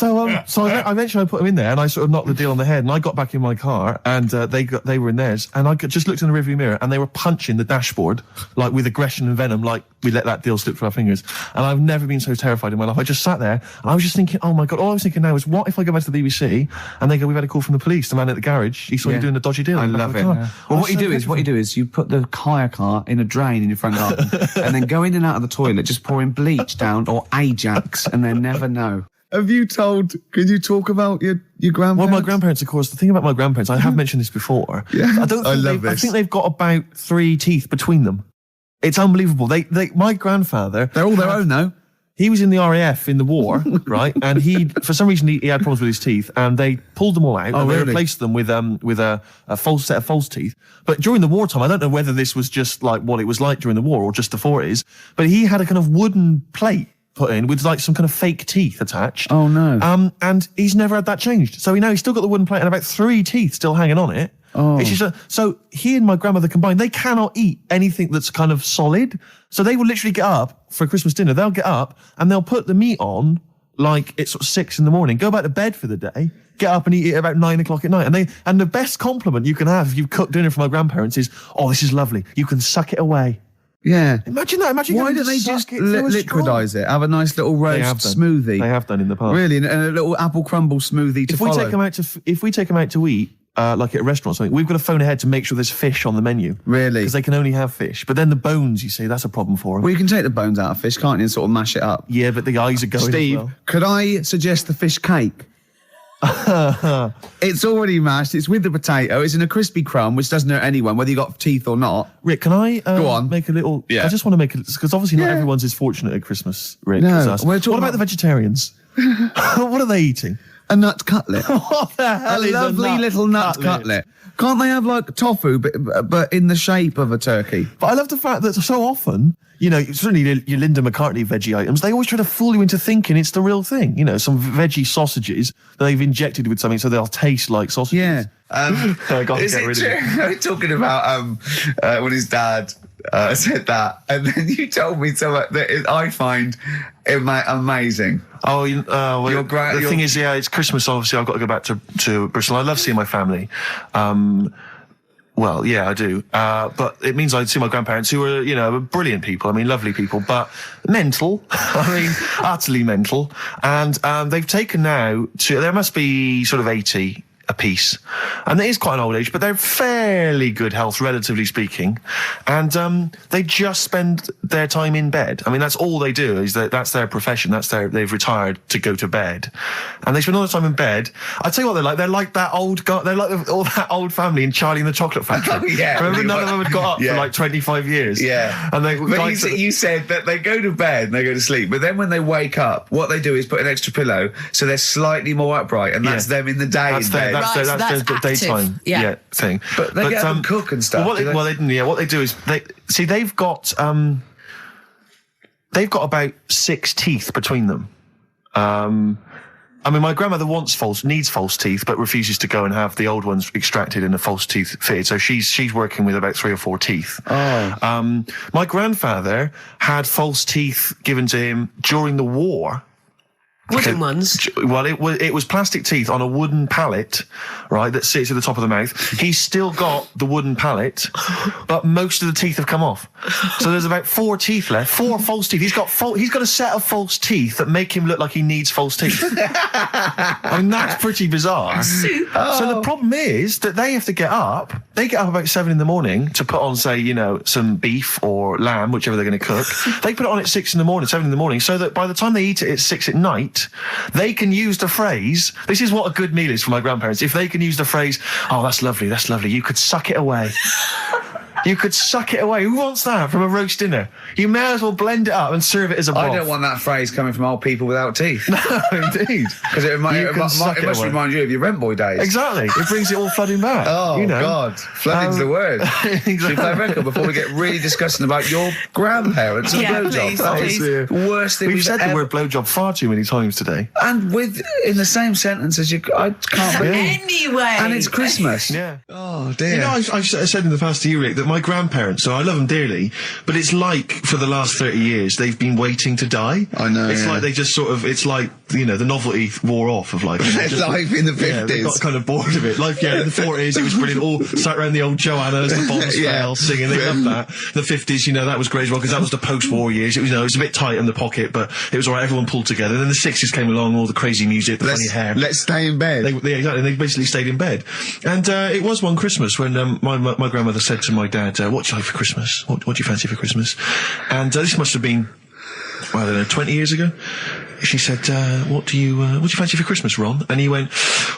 [SPEAKER 2] So I eventually put them in there and I sort of knocked the deal on the head and I got back in my car and they were in theirs and I just looked in the rearview mirror and they were punching the dashboard like with aggression and venom, like we let that deal slip through our fingers. And I've never been so terrified in my life. I just sat there and I was just thinking, oh my God, all I was thinking now is what if I go back to the BBC and they go, we've had a call from the police, the man at the garage, he saw you doing a dodgy deal.
[SPEAKER 9] I love it. Yeah. Well, what you do is you put the hire car in a drain in your front garden and then go in and out of the toilet, just pouring bleach down or Ajax and they never know. Could you talk about your grandparents?
[SPEAKER 2] Well, my grandparents, of course, the thing about my grandparents, I have mentioned this before.
[SPEAKER 9] Yeah.
[SPEAKER 2] I think they've got about 3 teeth between them. It's unbelievable. My grandfather...
[SPEAKER 9] They're all their own, though.
[SPEAKER 2] He was in the RAF in the war, right? And for some reason, he had problems with his teeth, and they pulled them all out and they replaced them with a false set of false teeth. But during the wartime, I don't know whether this was just like what it was like during the war or just the 40s, but he had a kind of wooden plate put in with like some kind of fake teeth attached.
[SPEAKER 9] Oh no.
[SPEAKER 2] And he's never had that changed. So he's still got the wooden plate and about 3 teeth still hanging on it.
[SPEAKER 9] Oh.
[SPEAKER 2] It's just so he and my grandmother combined, they cannot eat anything that's kind of solid. So they will literally get up for Christmas dinner. They'll get up and they'll put the meat on like it's sort of 6 a.m, go back to bed for the day, get up and eat it about 9 o'clock at night. And the best compliment you can have if you've cooked dinner for my grandparents is, oh, this is lovely. You can suck it away.
[SPEAKER 9] Yeah.
[SPEAKER 2] Imagine that.
[SPEAKER 9] Why don't they just liquidize it? Have a nice little roast smoothie.
[SPEAKER 2] They have done in the past.
[SPEAKER 9] Really, and a little apple crumble smoothie to follow.
[SPEAKER 2] If we take them out to eat, like at a restaurant or something, we've got to phone ahead to make sure there's fish on the menu.
[SPEAKER 9] Really?
[SPEAKER 2] Because they can only have fish. But then the bones, you see, that's a problem for them.
[SPEAKER 9] Well, you can take the bones out of fish, can't you, and sort of mash it up?
[SPEAKER 2] Yeah, but the eyes are going
[SPEAKER 9] Steve,
[SPEAKER 2] as well.
[SPEAKER 9] Could I suggest the fish cake? It's already mashed. It's with the potato. It's in a crispy crumb, which doesn't hurt anyone, whether you got teeth or not.
[SPEAKER 2] Rick, can I
[SPEAKER 9] go on?
[SPEAKER 2] Make a little?
[SPEAKER 9] Yeah.
[SPEAKER 2] I just want to make it because obviously not everyone's as fortunate at Christmas, Rick.
[SPEAKER 9] No.
[SPEAKER 2] As us. What about the vegetarians? What are they eating?
[SPEAKER 9] A nut cutlet.
[SPEAKER 2] What the hell is a
[SPEAKER 9] lovely little nut cutlet? Can't they have like tofu, but in the shape of a turkey?
[SPEAKER 2] But I love the fact that so often, certainly your Linda McCartney veggie items, they always try to fool you into thinking it's the real thing. Some veggie sausages that they've injected with something so they'll taste like sausages.
[SPEAKER 9] Yeah.
[SPEAKER 2] Is it
[SPEAKER 9] true? Talking about when his dad said that, and then you told me something that I find amazing.
[SPEAKER 2] Oh, the thing is, it's Christmas. Obviously, I've got to go back to Bristol. I love seeing my family. Well, yeah, I do. But it means I see my grandparents who are, brilliant people. I mean, lovely people, but mental. I mean, utterly mental. And they've taken now there must be sort of 80. apiece. And it is quite an old age, but they're fairly good health, relatively speaking. And they just spend their time in bed. I mean, that's all they do, is that's their profession. They've retired to go to bed. And they spend all the time in bed. I tell you what they're like. They're like that old guy. They're like all that old family in Charlie and the Chocolate Factory.
[SPEAKER 1] Oh, yeah.
[SPEAKER 2] Remember, none of them had got up for like 25 years.
[SPEAKER 1] Yeah.
[SPEAKER 2] And
[SPEAKER 1] you said that they go to bed and they go to sleep, but then when they wake up, what they do is put an extra pillow so they're slightly more upright, and that's them in the day in bed.
[SPEAKER 2] That's their daytime thing.
[SPEAKER 1] But they get up and cook and stuff.
[SPEAKER 2] What they do is they've got about 6 teeth between them. I mean, my grandmother needs false teeth, but refuses to go and have the old ones extracted and the false teeth fitted. So she's working with about 3 or 4 teeth.
[SPEAKER 1] Oh.
[SPEAKER 2] My grandfather had false teeth given to him during the war.
[SPEAKER 7] Wooden ones?
[SPEAKER 2] Well, it was plastic teeth on a wooden pallet, right, that sits at the top of the mouth. He's still got the wooden pallet, but most of the teeth have come off. So there's about 4 teeth left, 4 false teeth. He's got a set of false teeth that make him look like he needs false teeth. I mean, that's pretty bizarre. So the problem is that they have to get up. They get up about 7 in the morning to put on, say, some beef or lamb, whichever they're going to cook. They put it on at 6 in the morning, 7 in the morning, so that by the time they eat it at 6 at night, they can use the phrase, this is what a good meal is for my grandparents, if they can use the phrase, oh, that's lovely, you could suck it away. You could suck it away. Who wants that from a roast dinner? You may as well blend it up and serve it as a broth.
[SPEAKER 1] I don't want that phrase coming from old people without teeth.
[SPEAKER 2] No, indeed.
[SPEAKER 1] Because it must remind you of your rent boy days.
[SPEAKER 2] Exactly. It brings it all flooding back.
[SPEAKER 1] Oh, God. Flooding's the word.
[SPEAKER 2] Exactly.
[SPEAKER 1] Should we play a record before we get really disgusting about your grandparents and blowjob? That is the worst thing
[SPEAKER 2] we've said the word blowjob far too many times today.
[SPEAKER 1] And in the same sentence as you... I can't believe...
[SPEAKER 7] Anyway.
[SPEAKER 1] And it's Christmas.
[SPEAKER 2] Yeah.
[SPEAKER 1] Oh, dear.
[SPEAKER 2] I've said in the past to you, Rick, that my grandparents, so I love them dearly, but it's like for the last 30 years they've been waiting to die.
[SPEAKER 1] I know.
[SPEAKER 2] It's like they just sort of, it's like, the novelty wore off of life.
[SPEAKER 1] Life in the 50s.
[SPEAKER 2] Yeah, they got kind of bored of it. Life, in the 40s, it was brilliant. All sat around the old Joannas, the bombs fell, singing. They loved that. The 50s, that was great as well, because that was the post-war years. It was, it was a bit tight in the pocket, but it was all right. Everyone pulled together. And then the 60s came along, all the crazy music, the funny hair.
[SPEAKER 1] Let's stay in bed.
[SPEAKER 2] Exactly. They basically stayed in bed. And it was one Christmas when my grandmother said to my dad, what do you like for Christmas? What do you fancy for Christmas? And this must have been, I don't know, 20 years ago. She said, what do you fancy for Christmas, Ron? And he went,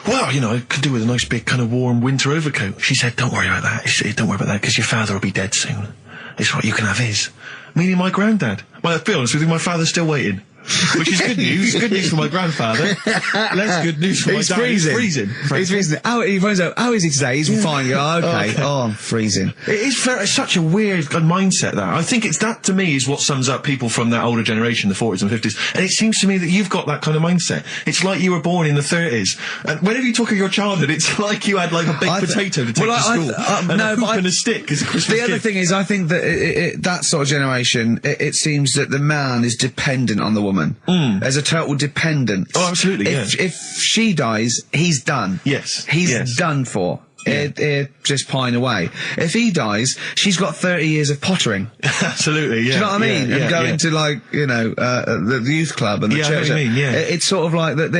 [SPEAKER 2] well, I could do with a nice big kind of warm winter overcoat. She said, don't worry about that. She said, don't worry about that, because your father will be dead soon. It's right, you can have his. Meaning my granddad. Well, to be honest with you, my father's still waiting. Which is good news. Good news for my grandfather. Less good news for my dad. He's freezing.
[SPEAKER 1] He's freezing. He finds out, how is he today? He's fine. Okay. Oh, I'm freezing.
[SPEAKER 2] It's such a weird mindset, that. I think that, to me, is what sums up people from that older generation, the 40s and 50s. And it seems to me that you've got that kind of mindset. It's like you were born in the 30s. And whenever you talk of your childhood, it's like you had like a baked potato to take to school. And a hoop and a stick as a Christmas gift.
[SPEAKER 1] The other thing is, I think that that sort of generation, it seems that the man is dependent on the woman. There's a total dependence.
[SPEAKER 2] Oh, absolutely,
[SPEAKER 1] If she dies, he's done.
[SPEAKER 2] Yes.
[SPEAKER 1] He's done for. Just pine away. If he dies, she's got 30 years of pottering.
[SPEAKER 2] Absolutely, yeah.
[SPEAKER 1] Do you know what I mean?
[SPEAKER 2] Yeah,
[SPEAKER 1] and going to, like, the youth club and the church.
[SPEAKER 2] I know what you mean,
[SPEAKER 1] It's sort of like that.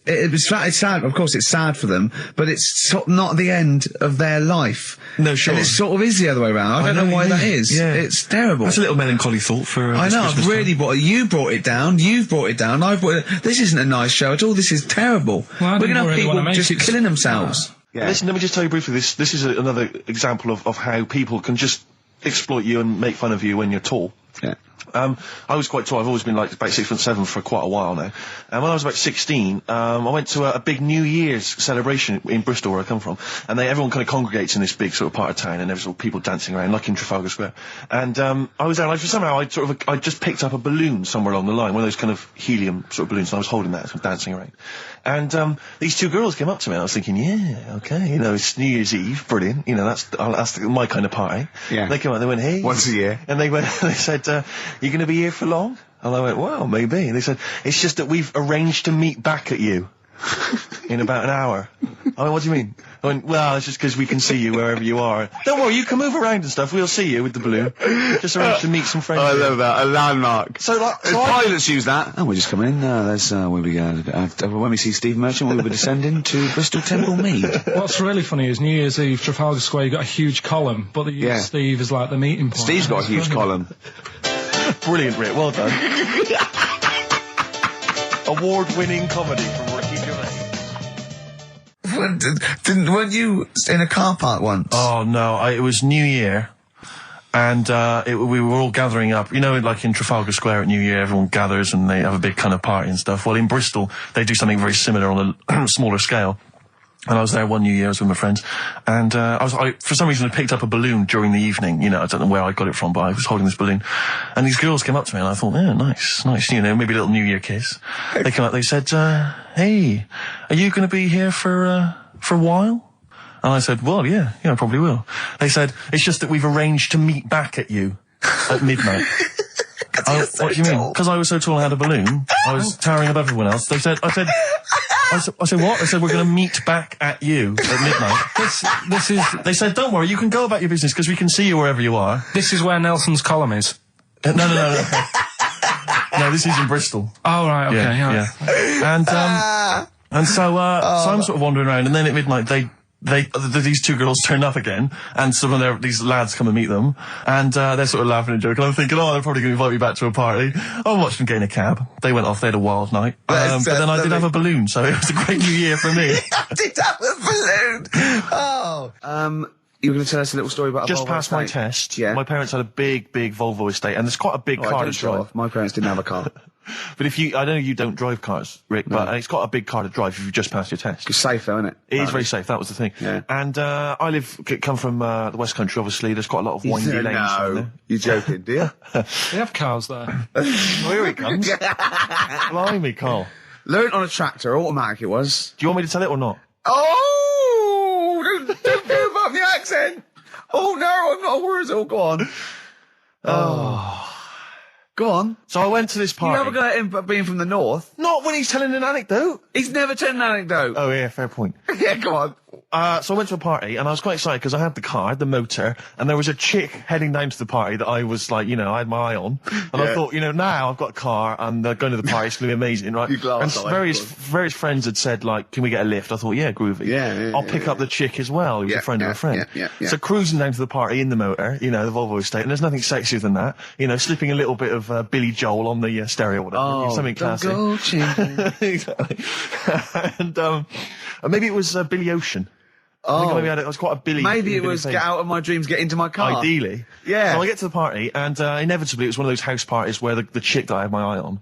[SPEAKER 1] It's sad. Of course, it's sad for them, but it's not the end of their life.
[SPEAKER 2] No, sure.
[SPEAKER 1] And it sort of is the other way around. I don't know why that is. Yeah. It's terrible.
[SPEAKER 2] That's a little melancholy thought for.
[SPEAKER 1] I know. I've really you brought it down. You've brought it down. I've brought it. This isn't a nice show at all. This is terrible.
[SPEAKER 3] Well,
[SPEAKER 1] we're going to have people just killing themselves.
[SPEAKER 2] Yeah. Listen, let me just tell you briefly, this is another example of how people can just exploit you and make fun of you when you're tall.
[SPEAKER 1] Yeah.
[SPEAKER 2] I was quite tall. I've always been like about 6'7" for quite a while now. And when I was about 16, I went to a big New Year's celebration in Bristol, where I come from. And everyone kind of congregates in this big sort of part of town, and there's all people dancing around, like in Trafalgar Square. And I was there, and somehow I just picked up a balloon somewhere along the line, one of those kind of helium sort of balloons, and I was holding that, sort of dancing around. And these 2 girls came up to me, and I was thinking, yeah, okay, it's New Year's Eve, brilliant, that's my kind of party.
[SPEAKER 1] Yeah.
[SPEAKER 2] They came up, they went, hey.
[SPEAKER 1] Once a year.
[SPEAKER 2] And they said, you going to be here for long? And I went, well, maybe. And they said, it's just that we've arranged to meet back at you in about an hour. I went, what do you mean? I went, well, it's just because we can see you wherever you are. Don't worry, you can move around and stuff. We'll see you with the balloon. Just arrange to meet some friends.
[SPEAKER 9] I love that. A landmark.
[SPEAKER 2] So, like,
[SPEAKER 9] pilots use that. Oh, we're just coming in. There's where we go. When we see Steve Merchant, we'll be descending to Bristol Temple Mead.
[SPEAKER 3] What's really funny is New Year's Eve, Trafalgar Square, you got a huge column, but they use Steve as like the meeting point.
[SPEAKER 9] Steve's got a huge column.
[SPEAKER 2] Brilliant, Rick. Well done. Award-winning comedy from Ricky Gervais.
[SPEAKER 1] Weren't you in a car park once?
[SPEAKER 2] Oh, no. It was New Year. And we were all gathering up. You know, like in Trafalgar Square at New Year, everyone gathers and they have a big kind of party and stuff. Well, in Bristol, they do something very similar on a smaller scale. And I was there one New Year, I was with my friends, and I for some reason I picked up a balloon during the evening. You know, I don't know where I got it from, but I was holding this balloon, and these girls came up to me, and I thought, yeah, nice, you know, maybe a little New Year kiss. They came up, they said, hey, are you going to be here for a while? And I said, well, yeah, I probably will. They said, it's just that we've arranged to meet back at you at midnight. What do you mean? Because I was so tall and had a balloon, I was towering above everyone else. I said, what? They said, we're going to meet back at you at midnight. They said, don't worry, you can go about your business because we can see you wherever you are.
[SPEAKER 3] This is where Nelson's column is.
[SPEAKER 2] No. No, this is in Bristol.
[SPEAKER 3] Oh, right, okay,
[SPEAKER 2] yeah. And so I'm sort of wandering around, and then at midnight these two girls turn up again, and some of these lads come and meet them, and they're sort of laughing and joking. I'm thinking, they're probably going to invite me back to a party. I watched them get in a cab. They went off. They had a wild night. But then I did have a balloon, so it was a great New Year for me.
[SPEAKER 1] I did have a balloon. Oh. You were going to tell us a little story about
[SPEAKER 2] just
[SPEAKER 1] a Volvo
[SPEAKER 2] past my test. Yeah. My parents had a big Volvo estate, and there's quite a big car to drive.
[SPEAKER 1] My parents didn't have a car.
[SPEAKER 2] But I know you don't drive cars, Rick, but it's got a big car to drive if you've just passed your test.
[SPEAKER 1] It's safe though, isn't it?
[SPEAKER 2] It is very safe, that was the thing. Yeah. And I come from the West Country, obviously. There's quite a lot of windy lanes.
[SPEAKER 1] No, you're joking, do you?
[SPEAKER 3] They have cars there.
[SPEAKER 2] Well, here he comes. Blimey, Carl.
[SPEAKER 1] Learned on a tractor, automatic it was.
[SPEAKER 2] Do you want me to tell it or not?
[SPEAKER 1] Oh! Don't give up the accent! Oh no, I'm not a word. Go on. Oh. Go on.
[SPEAKER 2] So I went to this party.
[SPEAKER 1] You never got him being from the north.
[SPEAKER 2] Not when he's telling an anecdote.
[SPEAKER 1] He's never telling an anecdote.
[SPEAKER 2] Oh yeah, fair point.
[SPEAKER 1] Yeah, go on.
[SPEAKER 2] So I went to a party, and I was quite excited because I had the car, the motor, and there was a chick heading down to the party that I was like, I had my eye on. And I thought, now I've got a car, and going to the party, it's going to be amazing, right? And various friends had said, like, can we get a lift? I thought, yeah, groovy. Yeah, I'll pick up the chick as well, who's a friend of a friend. Yeah. So cruising down to the party in the motor, the Volvo estate, and there's nothing sexier than that. Slipping a little bit of Billy Joel on the stereo or whatever. Something classic. Exactly. And maybe it was Billy Ocean. I think maybe I was quite a Billy.
[SPEAKER 1] Maybe it was get out of my dreams, get into my car.
[SPEAKER 2] Ideally. Yeah. So I get to the party, and inevitably it was one of those house parties where the chick that I had my eye on,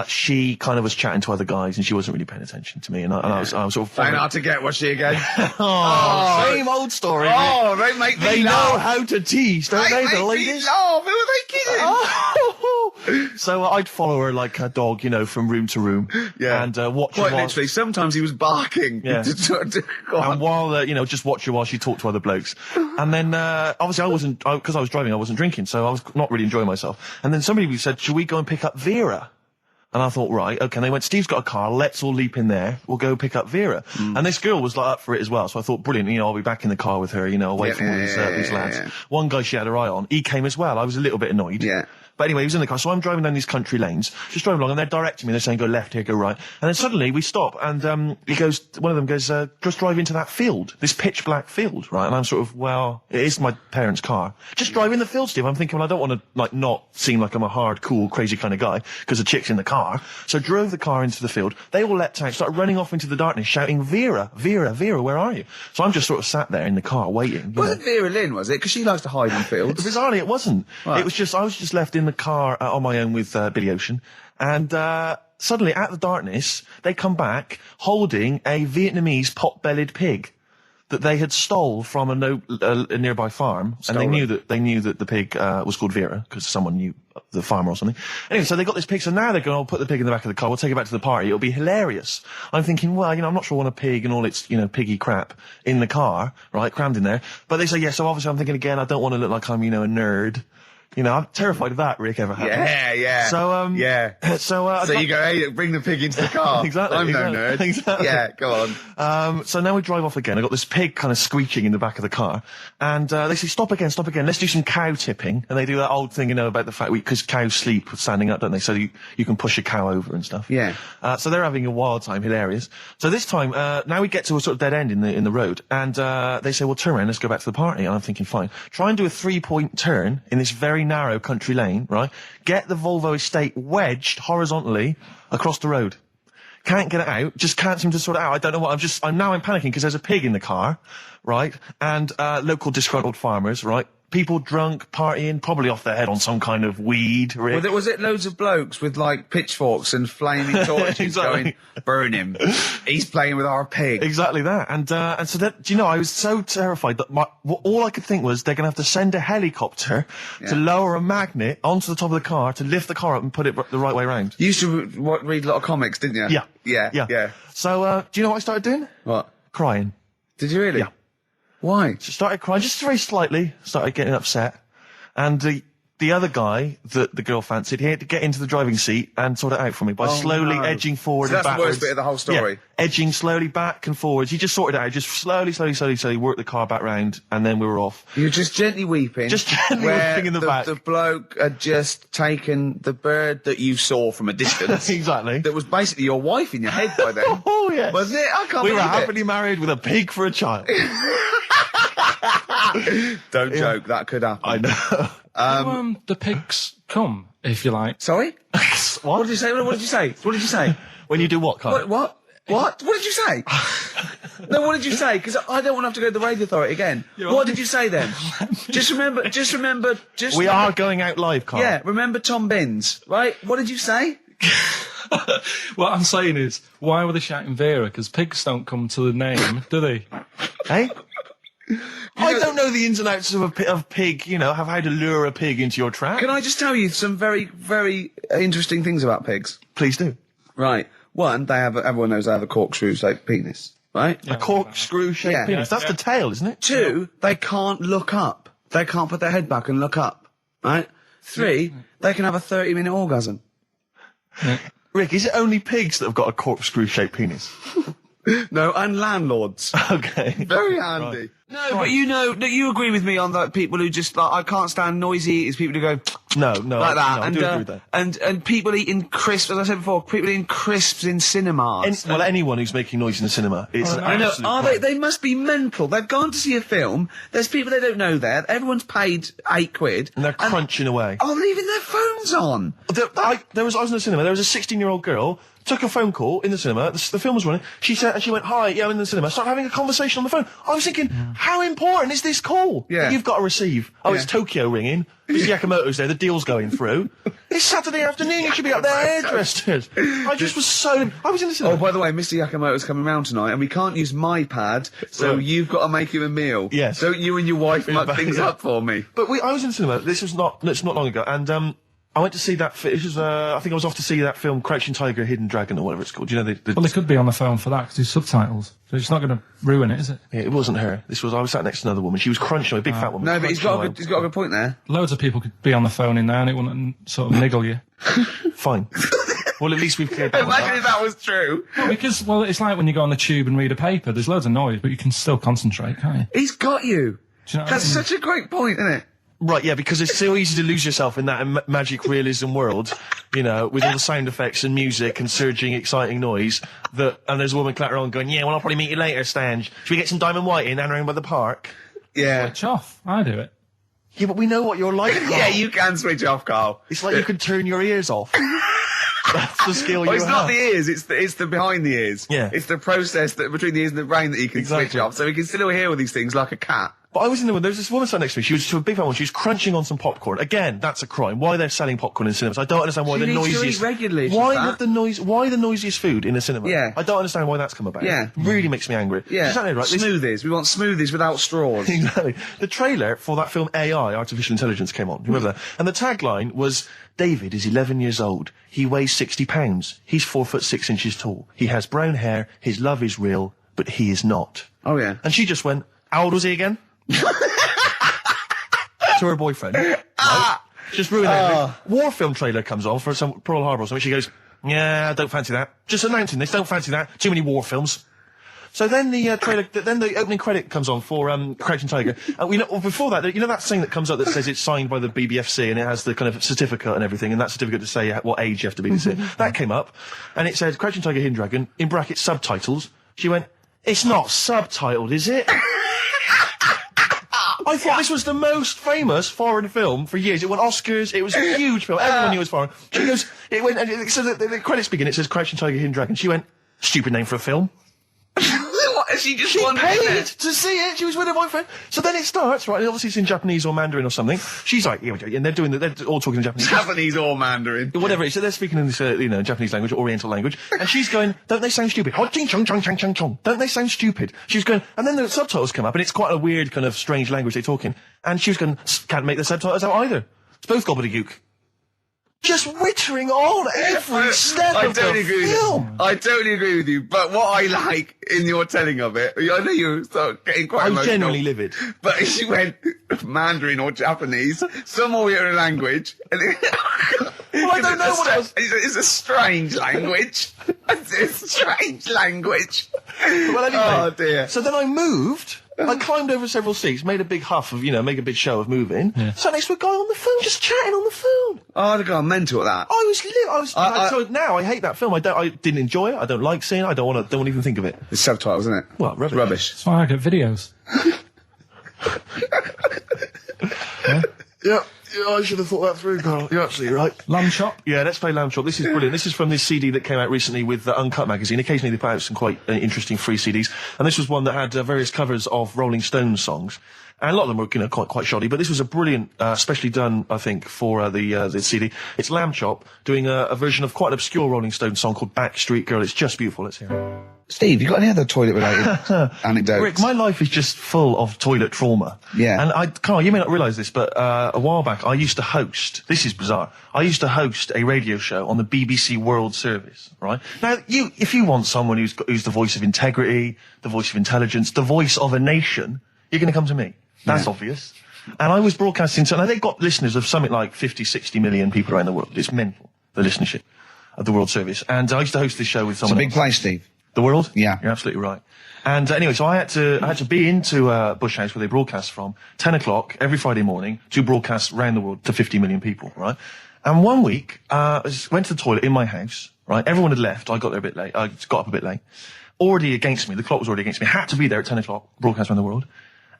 [SPEAKER 2] she kind of was chatting to other guys, and she wasn't really paying attention to me, and I was sort of...
[SPEAKER 1] Trying hard to get, was she again?
[SPEAKER 2] Same old story.
[SPEAKER 1] Oh, they make me
[SPEAKER 2] laugh. They know how to tease, don't they, the ladies?
[SPEAKER 1] They make me laugh. Who are they kidding?
[SPEAKER 2] So I'd follow her like a dog, from room to room. Yeah. And watch her
[SPEAKER 1] quite literally. Sometimes he was barking.
[SPEAKER 2] Yeah. And while, just watch her while she talked to other blokes. And then, obviously because I was driving, I wasn't drinking, so I was not really enjoying myself. And then somebody said, should we go and pick up Vera? And I thought, right, okay. And they went, Steve's got a car, let's all leap in there, we'll go pick up Vera. And this girl was like up for it as well, so I thought, brilliant, I'll be back in the car with her, away from all these lads. Yeah. One guy she had her eye on, he came as well, I was a little bit annoyed. Yeah. But anyway, he was in the car, so I'm driving down these country lanes, just driving along, and they're directing me, they're saying, go left here, go right. And then suddenly we stop, and one of them goes, just drive into that field, this pitch black field, right? And I'm sort of, well, it is my parents' car. Just drive in the field, Steve. I'm thinking, well, I don't want to, not seem like I'm a hard, cool, crazy kind of guy, because the chick's in the car. So drove the car into the field. They all leapt out, started running off into the darkness, shouting, Vera, Vera, Vera, where are you? So I'm just sort of sat there in the car, waiting.
[SPEAKER 1] Wasn't Vera Lynn, was it? Because she likes to hide in fields.
[SPEAKER 2] Bizarrely, it wasn't. Right. I was just left in the car on my own with Billy Ocean, and suddenly, at the darkness, they come back holding a Vietnamese pot-bellied pig that they had stole from a nearby farm, and they knew that the pig was called Vera because someone knew the farmer or something. Anyway, so they got this pig, so now they're going, I'll put the pig in the back of the car, we'll take it back to the party, it'll be hilarious. I'm thinking, well, I'm not sure I want a pig and all its, piggy crap in the car, right, crammed in there. But they say, yeah, so obviously I'm thinking again, I don't want to look like I'm, a nerd. You know, I'm terrified of that, Rick, ever happened.
[SPEAKER 1] Yeah.
[SPEAKER 2] So,
[SPEAKER 1] So you go, hey, bring the pig into the car.
[SPEAKER 2] Exactly.
[SPEAKER 1] I'm no nerd.
[SPEAKER 2] Exactly.
[SPEAKER 1] Yeah, go on.
[SPEAKER 2] So now we drive off again. I got this pig kind of screeching in the back of the car, and they say, "Stop again, stop again. Let's do some cow tipping." And they do that old thing, you know, about the fact because cows sleep standing up, don't they? So you can push a cow over and stuff.
[SPEAKER 1] Yeah.
[SPEAKER 2] So they're having a wild time, hilarious. So this time, now we get to a sort of dead end in the road, and they say, "Well, turn around, let's go back to the party." And I'm thinking, fine. Try and do a 3-point turn in this very narrow country lane, right? Get the Volvo estate wedged horizontally across the road. Can't get it out, just can't seem to sort it out. I don't know what, I'm panicking because there's a pig in the car, right? And, local disgruntled farmers, right? People drunk, partying, probably off their head on some kind of weed. Rick.
[SPEAKER 1] Was it loads of blokes with, like, pitchforks and flaming torches
[SPEAKER 2] Exactly.
[SPEAKER 1] going, burn him. He's playing with our pig.
[SPEAKER 2] Exactly that. And so that, do you know, I was so terrified that all I could think was they're going to have to send a helicopter to lower a magnet onto the top of the car to lift the car up and put it the right way around.
[SPEAKER 1] You used to read a lot of comics, didn't you?
[SPEAKER 2] Yeah. So, do you know what I started doing?
[SPEAKER 1] What?
[SPEAKER 2] Crying.
[SPEAKER 1] Did you really?
[SPEAKER 2] Yeah.
[SPEAKER 1] Why?
[SPEAKER 2] Just started crying, just very slightly, started getting upset. And the other guy that the girl fancied, he had to get into the driving seat and sort it out for me by slowly edging forward
[SPEAKER 1] So
[SPEAKER 2] and
[SPEAKER 1] that's
[SPEAKER 2] backwards.
[SPEAKER 1] the worst bit of the whole story.
[SPEAKER 2] Yeah, edging slowly back and forwards. He just sorted it out, just slowly worked the car back round, and then we were off.
[SPEAKER 1] You were just gently weeping.
[SPEAKER 2] Just gently
[SPEAKER 1] where
[SPEAKER 2] weeping in the back.
[SPEAKER 1] The bloke had just taken the bird that you saw from a distance.
[SPEAKER 2] Exactly.
[SPEAKER 1] That was basically your wife in your head by then.
[SPEAKER 2] Oh, yes.
[SPEAKER 1] Wasn't it? I can't
[SPEAKER 2] We were
[SPEAKER 1] believe
[SPEAKER 2] happily married with a pig for a child.
[SPEAKER 1] Don't joke, that could happen.
[SPEAKER 2] I know.
[SPEAKER 3] The pigs come, if you like.
[SPEAKER 1] Sorry?
[SPEAKER 2] What?
[SPEAKER 1] What did you say? What did you say? What did you say?
[SPEAKER 2] When you do what, Carl?
[SPEAKER 1] What? What did you say? No, what did you say? Because I don't want to have to go to the radio authority again. What did you say then? Just remember.
[SPEAKER 2] We are going out live, Carl.
[SPEAKER 1] Yeah, remember Tom Binns, right? What did you say?
[SPEAKER 3] What I'm saying is, why were they shouting Vera? Because pigs don't come to the name, do they?
[SPEAKER 2] Hey? I don't know the ins and outs of pig, you know, how to lure a pig into your trap.
[SPEAKER 1] Can I just tell you some very, very interesting things about pigs?
[SPEAKER 2] Please do.
[SPEAKER 1] Right. One, everyone knows they have a corkscrew-shaped penis, right?
[SPEAKER 2] A corkscrew-shaped penis. That's the tail, isn't it?
[SPEAKER 1] Two, they can't look up. They can't put their head back and look up, right? Three, they can have a 30-minute orgasm.
[SPEAKER 2] Rick, is it only pigs that have got a corkscrew-shaped penis?
[SPEAKER 1] No, and landlords.
[SPEAKER 2] Okay.
[SPEAKER 1] Very handy.
[SPEAKER 2] Right.
[SPEAKER 1] No, but you agree with me on that. People who just I can't stand noisy eaters. People who go
[SPEAKER 2] no,
[SPEAKER 1] like that,
[SPEAKER 2] no, I do agree with that.
[SPEAKER 1] and people eating crisps. As I said before, people eating crisps in cinemas.
[SPEAKER 2] Anyone who's making noise in the cinema, it's an
[SPEAKER 1] I know.
[SPEAKER 2] absolute
[SPEAKER 1] Are
[SPEAKER 2] crime.
[SPEAKER 1] they must be mental. They've gone to see a film. There's people they don't know there. Everyone's paid £8,
[SPEAKER 2] And they're crunching away.
[SPEAKER 1] Oh, leaving their phones on.
[SPEAKER 2] I was in the cinema. There was a 16-year-old girl. Took a phone call in the cinema. The film was running. She went, "Hi, yeah, I'm in the cinema." Started having a conversation on the phone. I was thinking, how important is this call that you've got to receive? Oh, it's Tokyo ringing. Mr. Yakamoto's there. The deal's going through. It's Saturday afternoon. You should be up there hairdressers. I was in the cinema.
[SPEAKER 1] Oh, by the way, Mr. Yakamoto's coming round tonight, and we can't use my pad, so you've got to make him a meal.
[SPEAKER 2] Yes.
[SPEAKER 1] Don't you and your wife muck things up for me?
[SPEAKER 2] But I was in the cinema. It's not long ago, and I went to see that. I think I was off to see that film, Crouching Tiger, Hidden Dragon, or whatever it's called. You know,
[SPEAKER 3] Well, they could be on the phone for that because there's subtitles. So it's not going to ruin it, is it?
[SPEAKER 2] Yeah, it wasn't her. I was sat next to another woman. She was crunching away, big fat woman.
[SPEAKER 1] No, but he's got a good point there.
[SPEAKER 3] Loads of people could be on the phone in there and it wouldn't sort of niggle you.
[SPEAKER 2] Fine. Well, at least we've cleared that.
[SPEAKER 1] Imagine if that was true.
[SPEAKER 3] No, because, well, it's like when you go on the tube and read a paper. There's loads of noise, but you can still concentrate, can't you?
[SPEAKER 1] He's got you.
[SPEAKER 3] Do you know what
[SPEAKER 1] That's
[SPEAKER 3] I mean?
[SPEAKER 1] such a great point, isn't it?
[SPEAKER 2] Right, yeah, because it's so easy to lose yourself in that magic realism world, you know, with all the sound effects and music and surging, exciting noise, and there's a woman clattering on going, "Yeah, well, I'll probably meet you later, Stan. Should we get some Diamond White in and around by the park?"
[SPEAKER 1] Yeah.
[SPEAKER 3] Switch off. I do it.
[SPEAKER 2] Yeah, but we know what you're like.
[SPEAKER 1] Yeah, you can switch off, Carl.
[SPEAKER 2] It's like you can turn your ears off. That's the skill you
[SPEAKER 1] Well, it's
[SPEAKER 2] have.
[SPEAKER 1] not the ears, it's the behind the ears.
[SPEAKER 2] Yeah.
[SPEAKER 1] It's the process that between the ears and the brain that you can switch
[SPEAKER 2] Exactly.
[SPEAKER 1] off, so he can still hear all these things like a cat.
[SPEAKER 2] But I was in the one, there was this woman sat next to me, she was a big fat one, she was crunching on some popcorn. Again, that's a crime. Why they're selling popcorn in cinemas? I don't understand why
[SPEAKER 1] She
[SPEAKER 2] the
[SPEAKER 1] needs to
[SPEAKER 2] noisiest...
[SPEAKER 1] eat regularly, she's
[SPEAKER 2] Why
[SPEAKER 1] fat.
[SPEAKER 2] the noisiest food in a cinema?
[SPEAKER 1] Yeah.
[SPEAKER 2] I don't understand why that's come about.
[SPEAKER 1] Yeah.
[SPEAKER 2] Really makes me angry.
[SPEAKER 1] Yeah.
[SPEAKER 2] Exactly right. This-
[SPEAKER 1] Smoothies. We want smoothies without straws.
[SPEAKER 2] Exactly. The trailer for that film AI, Artificial Intelligence, came on. Remember that? And the tagline was, "David is 11 years old. He weighs 60 pounds. He's 4'6" tall. He has brown hair. His love is real, but he is not."
[SPEAKER 1] Oh, yeah.
[SPEAKER 2] And she just went, "How old was he again?" To her boyfriend. Right? Just ruin it. War film trailer comes on for some Pearl Harbor or something. She goes, yeah, I don't fancy that. Just announcing this, don't fancy that. Too many war films. So then the trailer, then the opening credit comes on for Crouching Tiger. Before that, you know that thing that comes up that says it's signed by the BBFC and it has the kind of certificate and everything, and that certificate to say what age you have to be to see it. That came up, and it said Crouching Tiger, Hidden Dragon, in brackets subtitles. She went, it's not subtitled, is it? I thought this was the most famous foreign film for years. It won Oscars. It was a huge film. Everyone knew it was foreign. She goes, it went, and so the credits begin. It says Crouching Tiger, Hidden Dragon. She went, stupid name for a film.
[SPEAKER 9] What? She just
[SPEAKER 2] She
[SPEAKER 9] wanted
[SPEAKER 2] paid
[SPEAKER 9] it.
[SPEAKER 2] to see it. She was with her boyfriend. So then it starts, right? And obviously it's in Japanese or Mandarin or something. She's like, here we go. And they're all talking in Japanese.
[SPEAKER 9] Japanese or Mandarin.
[SPEAKER 2] Whatever it is. So they're speaking in this, Japanese language, Oriental language. And she's going, don't they sound stupid? Ho ching chong chong chong chong chong. Don't they sound stupid? She was going, and then the subtitles come up, and it's quite a weird kind of strange language they're talking. And she was going, can't make the subtitles out either. It's both gobbledygook. Just wittering on every step of the film.
[SPEAKER 9] I totally agree with you. But what I like in your telling of it, I know you're getting quite
[SPEAKER 2] I was
[SPEAKER 9] emotional.
[SPEAKER 2] genuinely livid.
[SPEAKER 9] But she went Mandarin or Japanese, some Oriental language. And
[SPEAKER 2] Well, I don't know what else.
[SPEAKER 9] It's a strange language. It's a strange language.
[SPEAKER 2] Well, anyway.
[SPEAKER 9] Oh, dear.
[SPEAKER 2] So then I moved. I climbed over several seats, made a big huff of, make a big show of moving. Yeah. Sat next to a guy on the phone, just chatting on the phone.
[SPEAKER 9] Oh, I'd have gone mental at that.
[SPEAKER 2] So now I hate that film. I didn't enjoy it. I don't like seeing it. I don't want to even think of it.
[SPEAKER 9] It's subtitles, isn't it?
[SPEAKER 2] Well, rubbish.
[SPEAKER 9] Rubbish.
[SPEAKER 3] That's why I get videos.
[SPEAKER 2] Yeah, I should have thought that through, Carl. You're absolutely right.
[SPEAKER 3] Lamb chop?
[SPEAKER 2] Yeah, let's play Lamb Chop. This is brilliant. This is from this CD that came out recently with Uncut magazine. Occasionally they put out some quite interesting free CDs. And this was one that had various covers of Rolling Stones songs. And a lot of them were, quite shoddy, but this was a brilliant, specially done, I think, for the CD. It's Lamb Chop doing a version of quite an obscure Rolling Stones song called Backstreet Girl. It's just beautiful. Let's hear it.
[SPEAKER 9] Steve, you got any other toilet-related anecdotes?
[SPEAKER 2] Rick, my life is just full of toilet trauma.
[SPEAKER 9] Yeah.
[SPEAKER 2] And Carl, you may not realise this, but a while back I used to host, this is bizarre, I used to host a radio show on the BBC World Service, right? Now, if you want someone who's the voice of integrity, the voice of intelligence, the voice of a nation, you're going to come to me. That's obvious. And I was broadcasting, so now they've got listeners of something like 50, 60 million people around the world. It's mental, the listenership of the World Service. And I used to host this show with someone
[SPEAKER 9] It's a big place, Steve.
[SPEAKER 2] The World?
[SPEAKER 9] Yeah.
[SPEAKER 2] You're absolutely right. And anyway, so I had to be into Bush House where they broadcast from 10 o'clock every Friday morning to broadcast around the world to 50 million people, right? And one week, I went to the toilet in my house, right? Everyone had left. I got there a bit late. I got up a bit late. Already against me. The clock was already against me. Had to be there at 10 o'clock, broadcast around the world.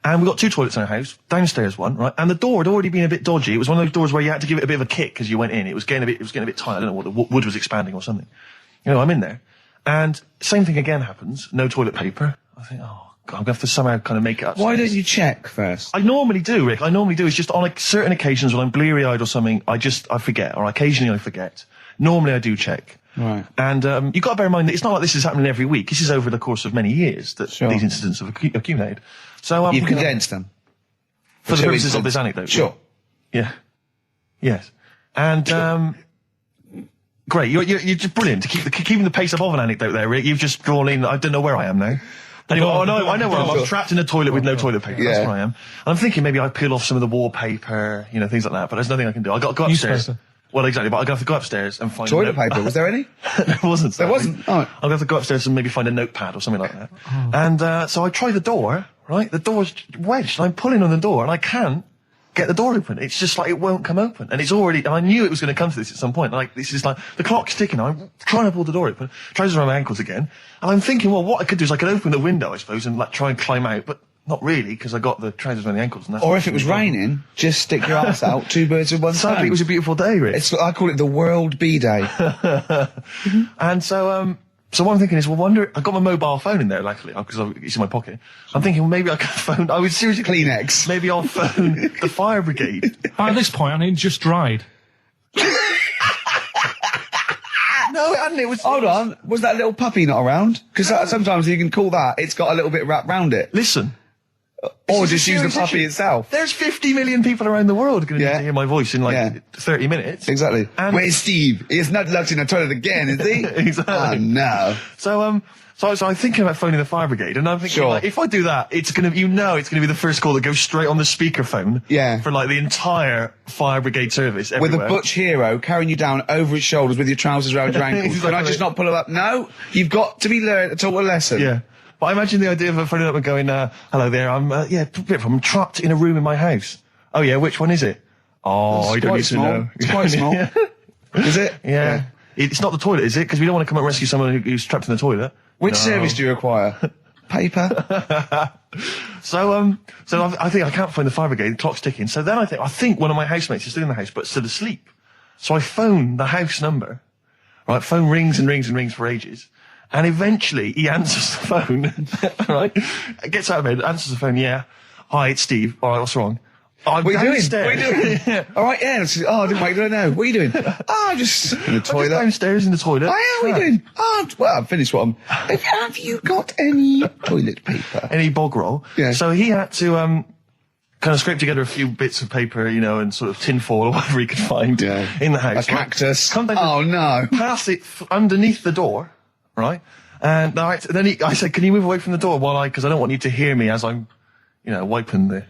[SPEAKER 2] And we got two toilets in our house, downstairs one, right? And the door had already been a bit dodgy. It was one of those doors where you had to give it a bit of a kick as you went in. It was getting a bit tight. I don't know what the wood was expanding or something. I'm in there. And same thing again happens. No toilet paper. I think, oh, God, I'm going to have to somehow kind of make it up.
[SPEAKER 9] Why don't you check first?
[SPEAKER 2] I normally do, Rick. It's just on certain occasions when I'm bleary-eyed or something, I forget, or occasionally I forget. Normally I do check.
[SPEAKER 9] Right.
[SPEAKER 2] And you've got to bear in mind that it's not like this is happening every week. This is over the course of many years that these incidents have accumulated. So
[SPEAKER 9] You've condensed them.
[SPEAKER 2] For the purposes of this anecdote.
[SPEAKER 9] Sure.
[SPEAKER 2] Yeah. Yes. And great. You're just brilliant to keeping the pace up of an anecdote there, Rick. You've just drawn in. I don't know where I am now. Anyway, I know where I am. I'm trapped in a toilet with no toilet paper. That's where I am. And I'm thinking maybe I peel off some of the wallpaper, things like that. But there's nothing I can do. I got to go upstairs. Well, exactly. But I'm going to have to go upstairs and find
[SPEAKER 9] toilet paper. Was there any?
[SPEAKER 2] There wasn't.
[SPEAKER 9] There wasn't. Oh.
[SPEAKER 2] I'm going to have to go upstairs and maybe find a notepad or something like that. Oh. And so I try the door. Right, the door's wedged. I'm pulling on the door and I can't get the door open. It's just like it won't come open. And it's already, and I knew it was going to come to this at some point. Like, this is like, the clock's ticking. I'm trying to pull the door open, trousers around my ankles again. And I'm thinking, well, what I could do is I could open the window, I suppose, and try and climb out. But not really, because I got the trousers around the ankles. And that's
[SPEAKER 9] or if it was raining, just stick your ass out, two birds with one stone.
[SPEAKER 2] Sadly, it was a beautiful day, Rick.
[SPEAKER 9] I call it the World B-Day.
[SPEAKER 2] And so, so what I'm thinking is, I got my mobile phone in there, luckily, because it's in my pocket. I'm thinking, well, maybe I can phone, I would seriously...
[SPEAKER 9] Kleenex.
[SPEAKER 2] Maybe I'll phone the fire brigade.
[SPEAKER 3] At this point, I mean, it just dried.
[SPEAKER 2] No, it hadn't. It was...
[SPEAKER 9] Hold on. Was that little puppy not around? Because sometimes you can call that, it's got a little bit wrapped round it.
[SPEAKER 2] Listen.
[SPEAKER 9] Or just use the puppy itself.
[SPEAKER 2] There's 50 million people around the world going to hear my voice in 30 minutes.
[SPEAKER 9] Exactly. And where's Steve? He's not locked in a toilet again, is he?
[SPEAKER 2] Exactly.
[SPEAKER 9] Oh, no.
[SPEAKER 2] So So I was thinking about phoning the fire brigade, and I'm thinking,
[SPEAKER 1] Sure.
[SPEAKER 2] like, if I do that, it's gonna be the first call that goes straight on the speakerphone.
[SPEAKER 1] Yeah.
[SPEAKER 2] For like the entire fire brigade service
[SPEAKER 1] With
[SPEAKER 2] everywhere.
[SPEAKER 1] a butch hero carrying you down over his shoulders with your trousers around your ankles. Can I just not pull him up? No, you've got to be taught a lesson.
[SPEAKER 2] Yeah. But I imagine the idea of phoning up and going, hello there, I'm trapped in a room in my house. Oh yeah, which one is it? Oh, I don't need to know.
[SPEAKER 1] It's quite small.
[SPEAKER 2] Yeah.
[SPEAKER 1] Is it?
[SPEAKER 2] Yeah. It's not the toilet, is it? Because we don't want to come and rescue someone who's trapped in the toilet.
[SPEAKER 1] Which service do you require? Paper?
[SPEAKER 2] So I think I can't phone the fire brigade, the clock's ticking. So then I think one of my housemates is still in the house, but still asleep. So I phone the house number. Right, phone rings and rings and rings for ages. And eventually he answers the phone, right? Gets out of bed, answers the phone, yeah. Hi, it's Steve. All right, what's wrong? I'm
[SPEAKER 1] What are you doing?
[SPEAKER 2] downstairs.
[SPEAKER 1] What are you doing? All right, yeah. I didn't wake you know. What are you doing? Just in the
[SPEAKER 2] I'm just
[SPEAKER 1] toilet.
[SPEAKER 2] downstairs in the toilet.
[SPEAKER 1] Oh, yeah, what are you doing? Well, I've finished what I'm... Have you got any toilet paper?
[SPEAKER 2] Any bog roll.
[SPEAKER 1] Yeah.
[SPEAKER 2] So he had to kind of scrape together a few bits of paper, and sort of tinfoil or whatever he could find in the house.
[SPEAKER 1] A cactus.
[SPEAKER 2] Come down,
[SPEAKER 1] Oh, no.
[SPEAKER 2] pass it underneath the door, right? And then I said, can you move away from the door because I don't want you to hear me as I'm, wiping the...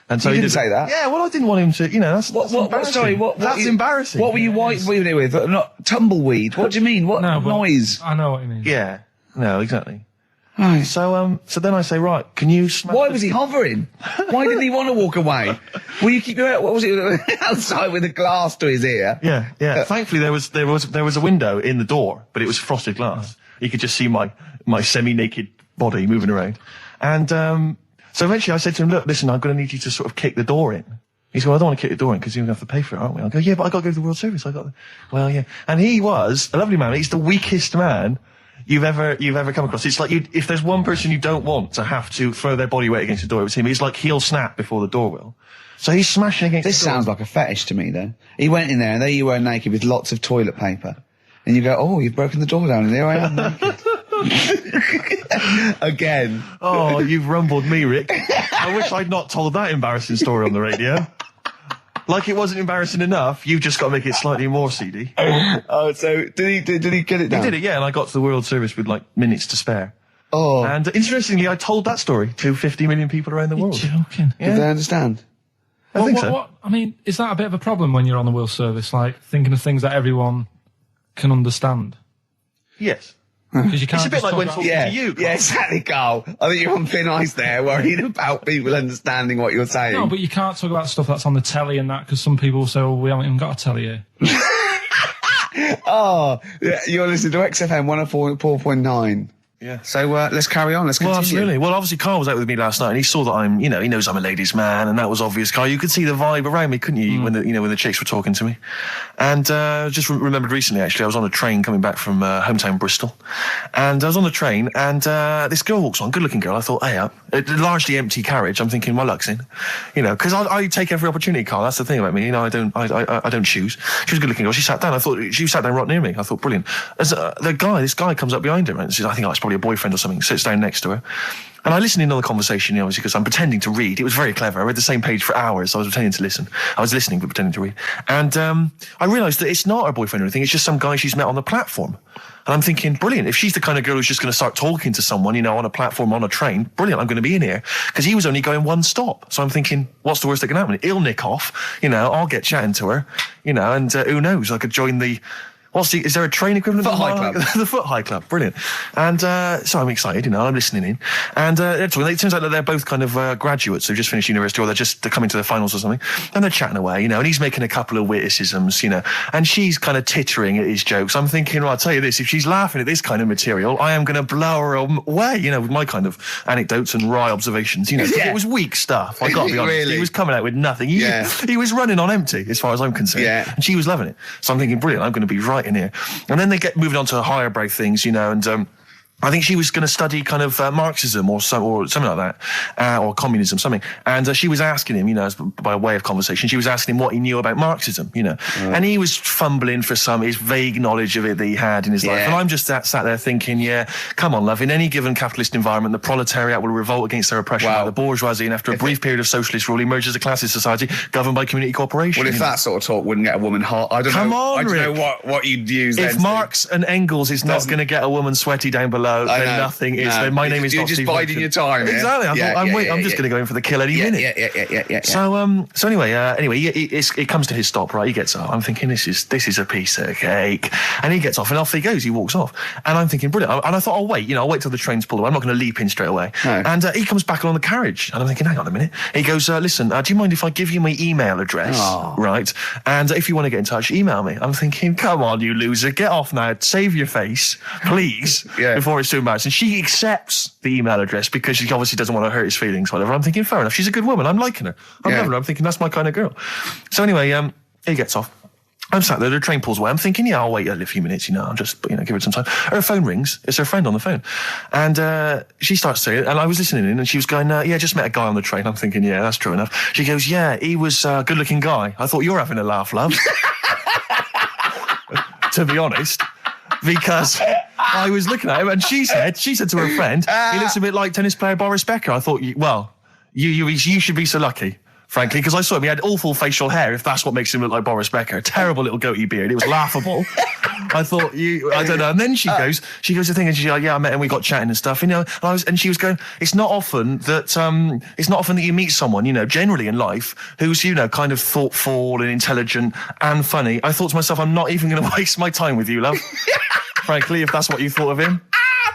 [SPEAKER 2] And so
[SPEAKER 1] You
[SPEAKER 2] he
[SPEAKER 1] didn't say that?
[SPEAKER 2] Yeah, well, I didn't want him to, that's embarrassing.
[SPEAKER 1] Sorry,
[SPEAKER 2] That's embarrassing.
[SPEAKER 1] What were you wiping it with? Not tumbleweed. What do you mean? What
[SPEAKER 3] No, but
[SPEAKER 1] noise?
[SPEAKER 3] I know what you mean.
[SPEAKER 2] Yeah. No, exactly.
[SPEAKER 1] Right.
[SPEAKER 2] So then I say, right, can you smash
[SPEAKER 1] Why
[SPEAKER 2] the-
[SPEAKER 1] was he hovering? Why didn't he want to walk away? Will you keep your what was it outside with a glass to his ear?
[SPEAKER 2] Yeah. Thankfully, there was a window in the door, but it was frosted glass. You could just see my semi-naked body moving around. And so eventually I said to him, look, listen, I'm going to need you to sort of kick the door in. He said, well, I don't want to kick the door in because you're going to have to pay for it, aren't we? I go, yeah, but I got to go to the World Service. Well, yeah. And he was a lovely man. He's the weakest man you've ever come across. It's like if there's one person you don't want to have to throw their body weight against the door, it's him. He's like he'll snap before the door will. So he's smashing against
[SPEAKER 1] This
[SPEAKER 2] the door.
[SPEAKER 1] sounds like a fetish to me, then. He went in there, and there you were naked with lots of toilet paper. And you go, oh, you've broken the door down, and there I am naked. Again.
[SPEAKER 2] Oh, you've rumbled me, Rick. I wish I'd not told that embarrassing story on the radio. Like it wasn't embarrassing enough, you've just got to make it slightly more seedy.
[SPEAKER 1] Oh, so did he get it down?
[SPEAKER 2] He did it, yeah, and I got to the World Service with like minutes to spare.
[SPEAKER 1] Oh.
[SPEAKER 2] And interestingly, I told that story to 50 million people around the world.
[SPEAKER 3] Joking.
[SPEAKER 2] Yeah.
[SPEAKER 1] Did they understand?
[SPEAKER 2] I think so.
[SPEAKER 3] I mean, is that a bit of a problem when you're on the World Service? Like, thinking of things that everyone can understand?
[SPEAKER 2] Yes.
[SPEAKER 3] Because you can't.
[SPEAKER 2] It's a bit
[SPEAKER 3] just
[SPEAKER 2] like
[SPEAKER 3] talk
[SPEAKER 2] when
[SPEAKER 3] about-
[SPEAKER 2] talking to you.
[SPEAKER 1] Yeah, exactly, Carl. I think you're on thin ice there, worrying about people understanding what you're saying.
[SPEAKER 3] No, but you can't talk about stuff that's on the telly and that, because some people will say, well, we haven't even got a telly here.
[SPEAKER 1] Oh, yeah, you're listening to XFM 104.9.
[SPEAKER 2] Yeah.
[SPEAKER 1] So let's carry on. Let's
[SPEAKER 2] Well,
[SPEAKER 1] continue.
[SPEAKER 2] absolutely. Well, obviously, Carl was out with me last night, and he saw that I'm, he knows I'm a ladies' man, and that was obvious. Carl, you could see the vibe around me, couldn't you? When the chicks were talking to me, and just remembered recently, actually, I was on a train coming back from hometown Bristol, and I was on the train, and this girl walks on, good-looking girl. I thought, hey, a largely empty carriage. I'm thinking, my luck's in, because I take every opportunity, Carl. That's the thing about me. I don't choose. She was a good-looking girl. She sat down. I thought she sat down right near me. I thought, brilliant. As this guy comes up behind her and says, I think it's probably a boyfriend or something. Sits down next to her. And I listened in on the conversation, obviously, because I'm pretending to read. It was very clever. I read the same page for hours. So I was pretending to listen. I was listening, but pretending to read. And I realised that it's not her boyfriend or anything. It's just some guy she's met on the platform. And I'm thinking, brilliant. If she's the kind of girl who's just going to start talking to someone, on a platform, on a train, brilliant. I'm going to be in here. Because he was only going one stop. So I'm thinking, what's the worst that can happen? He'll nick off. I'll get chatting to her. And who knows? I could join the... is there a train equivalent?
[SPEAKER 1] Foot High Club.
[SPEAKER 2] The Foot High Club, brilliant. And so I'm excited, I'm listening in. And they're talking. It turns out that they're both kind of graduates who've just finished university, or they're coming to their finals or something. And they're chatting away, and he's making a couple of witticisms, and she's kind of tittering at his jokes. I'm thinking, well, I'll tell you this, if she's laughing at this kind of material, I am going to blow her away, with my kind of anecdotes and wry observations,
[SPEAKER 1] Yeah.
[SPEAKER 2] It was weak stuff, I got to be honest.
[SPEAKER 1] Really?
[SPEAKER 2] He was coming out with nothing. He was running on empty, as far as I'm concerned.
[SPEAKER 1] Yeah.
[SPEAKER 2] And she was loving it. So I'm thinking, brilliant, I'm going to be right in here. And then they get moving on to higher brow things, and I think she was going to study kind of Marxism or something like that, or communism, something. And she was asking him, as by way of conversation, she was asking him what he knew about Marxism, And he was fumbling for his vague knowledge of it that he had in his life. And I'm just sat there thinking, come on, love, in any given capitalist environment, the proletariat will revolt against their oppression by the bourgeoisie, and after a brief period of socialist rule, emerges a classist society governed by community cooperation.
[SPEAKER 1] Well, if that sort of talk wouldn't get a woman hot, I don't know.
[SPEAKER 2] Come on,
[SPEAKER 1] I don't
[SPEAKER 2] Rick.
[SPEAKER 1] know what you'd use.
[SPEAKER 2] If
[SPEAKER 1] then
[SPEAKER 2] Marx and Engels is not going to get a woman sweaty down below hello,
[SPEAKER 1] I
[SPEAKER 2] then
[SPEAKER 1] know.
[SPEAKER 2] nothing. It's
[SPEAKER 1] No.
[SPEAKER 2] then my name is
[SPEAKER 1] You're
[SPEAKER 2] not
[SPEAKER 1] just
[SPEAKER 2] Steve
[SPEAKER 1] biding
[SPEAKER 2] Hodgson.
[SPEAKER 1] your time.
[SPEAKER 2] Exactly.
[SPEAKER 1] Yeah?
[SPEAKER 2] I'm just going to go in for the kill any minute.
[SPEAKER 1] Yeah.
[SPEAKER 2] So anyway, it comes to his stop, right? He gets off. I'm thinking, this is a piece of cake. And he gets off and off he goes. He walks off. And I'm thinking, brilliant. And I thought, I'll wait. I'll wait till the train's pulled away. I'm not going to leap in straight away.
[SPEAKER 1] No.
[SPEAKER 2] And he comes back along the carriage. And I'm thinking, hang on a minute. He goes, listen, do you mind if I give you my email address?
[SPEAKER 1] Oh.
[SPEAKER 2] Right? And if you want to get in touch, email me. I'm thinking, come on, you loser. Get off now. Save your face, please,
[SPEAKER 1] Yeah.
[SPEAKER 2] before it's too embarrassing. She accepts the email address because she obviously doesn't want to hurt his feelings, whatever. I'm thinking, fair enough. She's a good woman. I'm liking her. I'm
[SPEAKER 1] Yeah.
[SPEAKER 2] loving her. I'm thinking, that's my kind of girl. So anyway, he gets off. I'm sat there, the train pulls away. I'm thinking, I'll wait a few minutes, I'll just, give it some time. Her phone rings. It's her friend on the phone. And she starts saying it, and I was listening in, and she was going, just met a guy on the train. I'm thinking, yeah, that's true enough. She goes, yeah, he was a good-looking guy. I thought, you're having a laugh, love. To be honest. Because I was looking at him, and she said to her friend, he looks a bit like tennis player Boris Becker. I thought, you should be so lucky, frankly, because I saw him. He had awful facial hair, if that's what makes him look like Boris Becker. Terrible little goatee beard. It was laughable. I thought, I don't know. And then she goes to thing, and she's like, yeah, I met him, we got chatting and stuff, and she was going, it's not often that you meet someone, generally in life, who's, kind of thoughtful and intelligent and funny. I thought to myself, I'm not even going to waste my time with you, love. Frankly, if that's what you thought of him.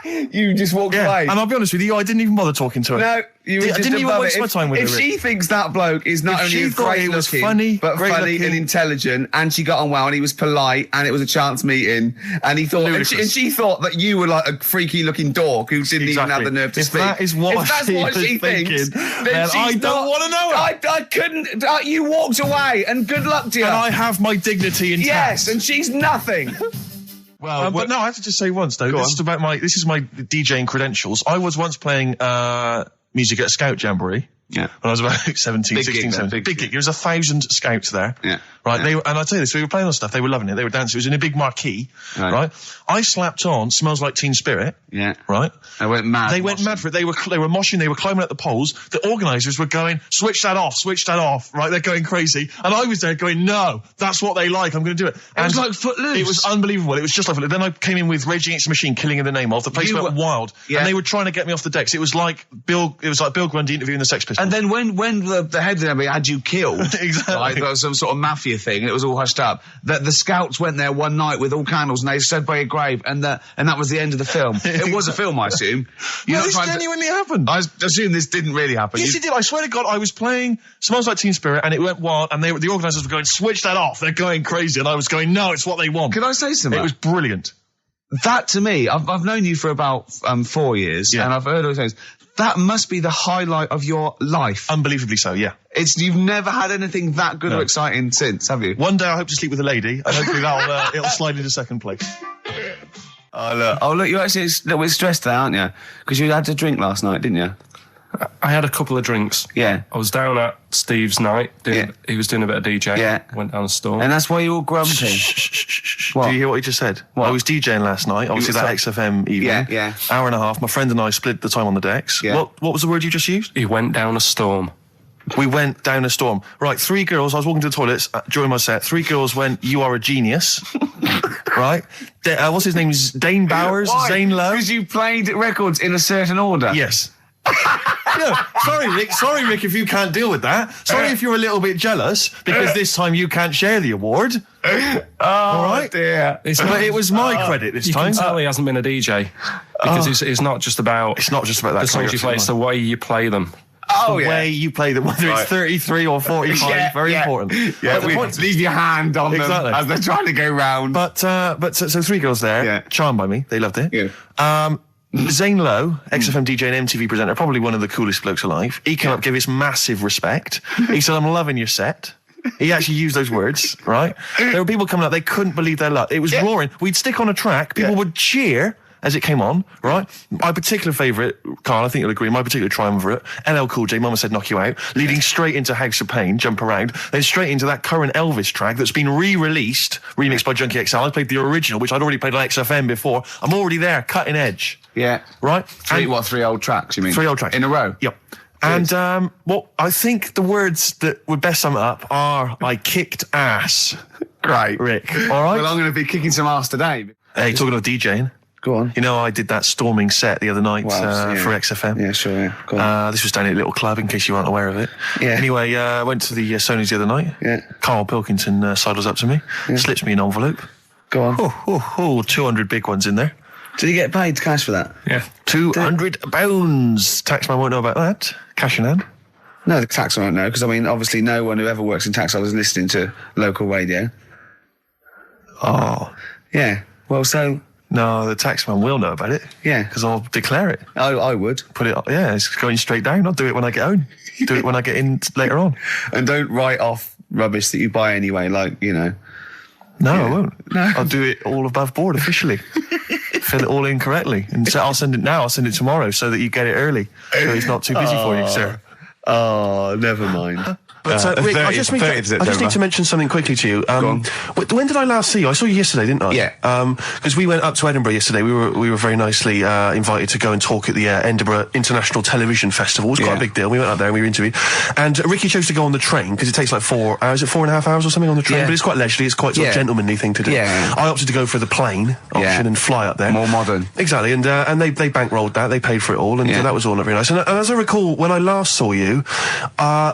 [SPEAKER 1] You just walked away.
[SPEAKER 2] And I'll be honest with you, I didn't even bother talking to her.
[SPEAKER 1] No, you were
[SPEAKER 2] I
[SPEAKER 1] just
[SPEAKER 2] didn't even
[SPEAKER 1] above
[SPEAKER 2] waste
[SPEAKER 1] it.
[SPEAKER 2] my time with her.
[SPEAKER 1] If she thinks that bloke is not
[SPEAKER 2] If
[SPEAKER 1] only
[SPEAKER 2] she thought he
[SPEAKER 1] great
[SPEAKER 2] was
[SPEAKER 1] looking,
[SPEAKER 2] funny,
[SPEAKER 1] but
[SPEAKER 2] great
[SPEAKER 1] funny
[SPEAKER 2] looking.
[SPEAKER 1] and intelligent, and she got on well, and he was polite, and it was a chance meeting, and he thought, and she thought that you were like a freaky looking dork who didn't even have the nerve to
[SPEAKER 2] If
[SPEAKER 1] speak.
[SPEAKER 2] that is what
[SPEAKER 1] if that's
[SPEAKER 2] she
[SPEAKER 1] what
[SPEAKER 2] was
[SPEAKER 1] she thinks,
[SPEAKER 2] thinking,
[SPEAKER 1] then
[SPEAKER 2] I don't want to know it.
[SPEAKER 1] I couldn't. You walked away, and good luck to you.
[SPEAKER 2] And I have my dignity intact.
[SPEAKER 1] Yes, and she's nothing.
[SPEAKER 2] Well, but no, I have to just say once though. This is my DJing credentials. I was once playing music at a Scout Jamboree.
[SPEAKER 1] Yeah.
[SPEAKER 2] When I was about 17,
[SPEAKER 1] Big
[SPEAKER 2] 16,
[SPEAKER 1] gig,
[SPEAKER 2] 17.
[SPEAKER 1] big
[SPEAKER 2] There was 1,000 scouts there.
[SPEAKER 1] Yeah.
[SPEAKER 2] Right.
[SPEAKER 1] Yeah.
[SPEAKER 2] And I'll tell you this, we were playing on stuff. They were loving it. They were dancing. It was in a big marquee. Right. I slapped on Smells Like Teen Spirit.
[SPEAKER 1] Yeah.
[SPEAKER 2] Right.
[SPEAKER 1] They went mad.
[SPEAKER 2] They went mad for it. They were moshing. They were climbing up the poles. The organisers were going, switch that off. Right. They're going crazy. And I was there going, no, that's what they like. I'm going to do it.
[SPEAKER 1] It was like Footloose.
[SPEAKER 2] It was unbelievable. It was just like Footloose. Then I came in with Rage Against the Machine, Killing in the Name of. The place went wild. Yeah. And they were trying to get me off the decks. It was like Bill Grundy interviewing the Sex Pistols.
[SPEAKER 1] And then when the head of the had you killed,
[SPEAKER 2] exactly.
[SPEAKER 1] Like there was some sort of mafia thing, and it was all hushed up. That the scouts went there one night with all candles, and they stood by a grave, and that was the end of the film. It was a film, I assume.
[SPEAKER 2] This genuinely happened.
[SPEAKER 1] I assume this didn't really happen.
[SPEAKER 2] Yes, it did. I swear to God, I was playing Smells Like Teen Spirit, and it went wild, and the organisers were going, switch that off. They're going crazy, and I was going, no, it's what they want.
[SPEAKER 1] Can I say something?
[SPEAKER 2] It was brilliant.
[SPEAKER 1] That to me, I've known you for about 4 years, and I've heard all things. That must be the highlight of your life.
[SPEAKER 2] Unbelievably so, yeah.
[SPEAKER 1] You've never had anything that good or exciting since, have you?
[SPEAKER 2] One day I hope to sleep with a lady, and hopefully it'll slide into second place.
[SPEAKER 1] Oh look, you're actually a little bit stressed there, aren't you? Because you had to drink last night, didn't you?
[SPEAKER 3] I had a couple of drinks.
[SPEAKER 1] Yeah.
[SPEAKER 3] I was down at Steve's night. He was doing a bit of DJing.
[SPEAKER 1] Yeah.
[SPEAKER 3] Went down the store.
[SPEAKER 1] And that's why you're all grumpy. What?
[SPEAKER 2] Do you hear what he just said?
[SPEAKER 1] What?
[SPEAKER 2] I was DJing last night, obviously that XFM evening.
[SPEAKER 1] Yeah.
[SPEAKER 2] Hour and a half. My friend and I split the time on the decks.
[SPEAKER 1] Yeah.
[SPEAKER 2] What was the word you just used?
[SPEAKER 3] He went down a storm.
[SPEAKER 2] We went down a storm. Right, 3 girls, I was walking to the toilets during my set. 3 girls went, you are a genius. Right? What's his name? Dane Bowers?
[SPEAKER 1] Why?
[SPEAKER 2] Zane Lowe?
[SPEAKER 1] Because you played records in a certain order.
[SPEAKER 2] Yes. No, sorry, Rick, if you can't deal with that. Sorry if you're a little bit jealous, because this time you can't share the award. All right?
[SPEAKER 1] Dear.
[SPEAKER 2] But it was my credit this
[SPEAKER 3] You
[SPEAKER 2] time.
[SPEAKER 3] can tell he hasn't been a DJ. Because it's not just about...
[SPEAKER 2] It's not just about that.
[SPEAKER 3] the songs you play, it's the way you play them.
[SPEAKER 1] Oh,
[SPEAKER 2] the way you play them, whether it's 33 or 45, very important.
[SPEAKER 1] Yeah,
[SPEAKER 2] But the point-
[SPEAKER 1] leave your hand on
[SPEAKER 2] Exactly.
[SPEAKER 1] them as they're trying to go round.
[SPEAKER 2] But so 3 girls there, charmed by me, they loved it.
[SPEAKER 1] Yeah.
[SPEAKER 2] Zane Lowe, XFM DJ and MTV presenter, probably one of the coolest blokes alive. He came up, gave us massive respect. He said, I'm loving your set. He actually used those words, right? There were people coming up, they couldn't believe their luck. It was roaring. We'd stick on a track, people would cheer as it came on, right? My particular favourite, Carl, I think you'll agree, my particular triumvirate, LL Cool J, Mama Said Knock You Out, leading straight into House of Pain, Jump Around, then straight into that current Elvis track that's been re-released, remixed by Junkie XL. I played the original, which I'd already played on XFM before. I'm already there, cutting edge.
[SPEAKER 1] Yeah.
[SPEAKER 2] Right?
[SPEAKER 1] 3 old tracks, you mean?
[SPEAKER 2] 3 old tracks.
[SPEAKER 1] In a row?
[SPEAKER 2] Yep. And I think the words that would best sum it up are, I kicked ass.
[SPEAKER 1] Great.
[SPEAKER 2] Rick. All right?
[SPEAKER 1] Well, I'm going to be kicking some ass today.
[SPEAKER 2] Hey, talking about DJing.
[SPEAKER 1] Go on.
[SPEAKER 2] You know, I did that storming set the other night
[SPEAKER 1] Wow,
[SPEAKER 2] for XFM.
[SPEAKER 1] Yeah, sure, yeah. Go on.
[SPEAKER 2] This was down at a little club, in case you weren't aware of it.
[SPEAKER 1] Yeah.
[SPEAKER 2] Anyway, I went to the Sony's the other night.
[SPEAKER 1] Yeah.
[SPEAKER 2] Karl Pilkington sidles up to me, slips me an envelope.
[SPEAKER 1] Go on.
[SPEAKER 2] 200 big ones in there.
[SPEAKER 1] Did you get paid cash for that?
[SPEAKER 3] Yeah.
[SPEAKER 2] £200. Taxman won't know about that. Cash in hand.
[SPEAKER 1] No, the tax won't know, because, I mean, obviously no one who ever works in tax is listening to local radio.
[SPEAKER 2] Oh.
[SPEAKER 1] Yeah. Well, so...
[SPEAKER 2] No, the taxman will know about it.
[SPEAKER 1] Yeah.
[SPEAKER 2] Because I'll declare it.
[SPEAKER 1] I would.
[SPEAKER 2] Put it, it's going straight down. I'll do it when I get home. Do it when I get in later on.
[SPEAKER 1] And don't write off rubbish that you buy anyway, like, you know.
[SPEAKER 2] No, I won't.
[SPEAKER 1] No.
[SPEAKER 2] I'll do it all above board officially. Fill it all in correctly. And so I'll send it now. I'll send it tomorrow so that you get it early. So it's not too busy for you, sir.
[SPEAKER 1] Oh, never mind.
[SPEAKER 2] But Rick, I just need to mention something quickly to you. When did I last see you? I saw you yesterday, didn't I?
[SPEAKER 1] Yeah.
[SPEAKER 2] Because we went up to Edinburgh yesterday. We were very nicely invited to go and talk at the Edinburgh International Television Festival. It was quite a big deal. We went up there and we were interviewed. And Ricky chose to go on the train because it takes like 4 hours. Is it 4.5 hours or something on the train?
[SPEAKER 1] Yeah.
[SPEAKER 2] But it's quite leisurely. It's quite sort of gentlemanly thing to do.
[SPEAKER 1] Yeah.
[SPEAKER 2] I opted to go for the plane option and fly up there.
[SPEAKER 1] More modern.
[SPEAKER 2] Exactly. And they bankrolled that. They paid for it all, and that was all very nice. And as I recall, when I last saw you,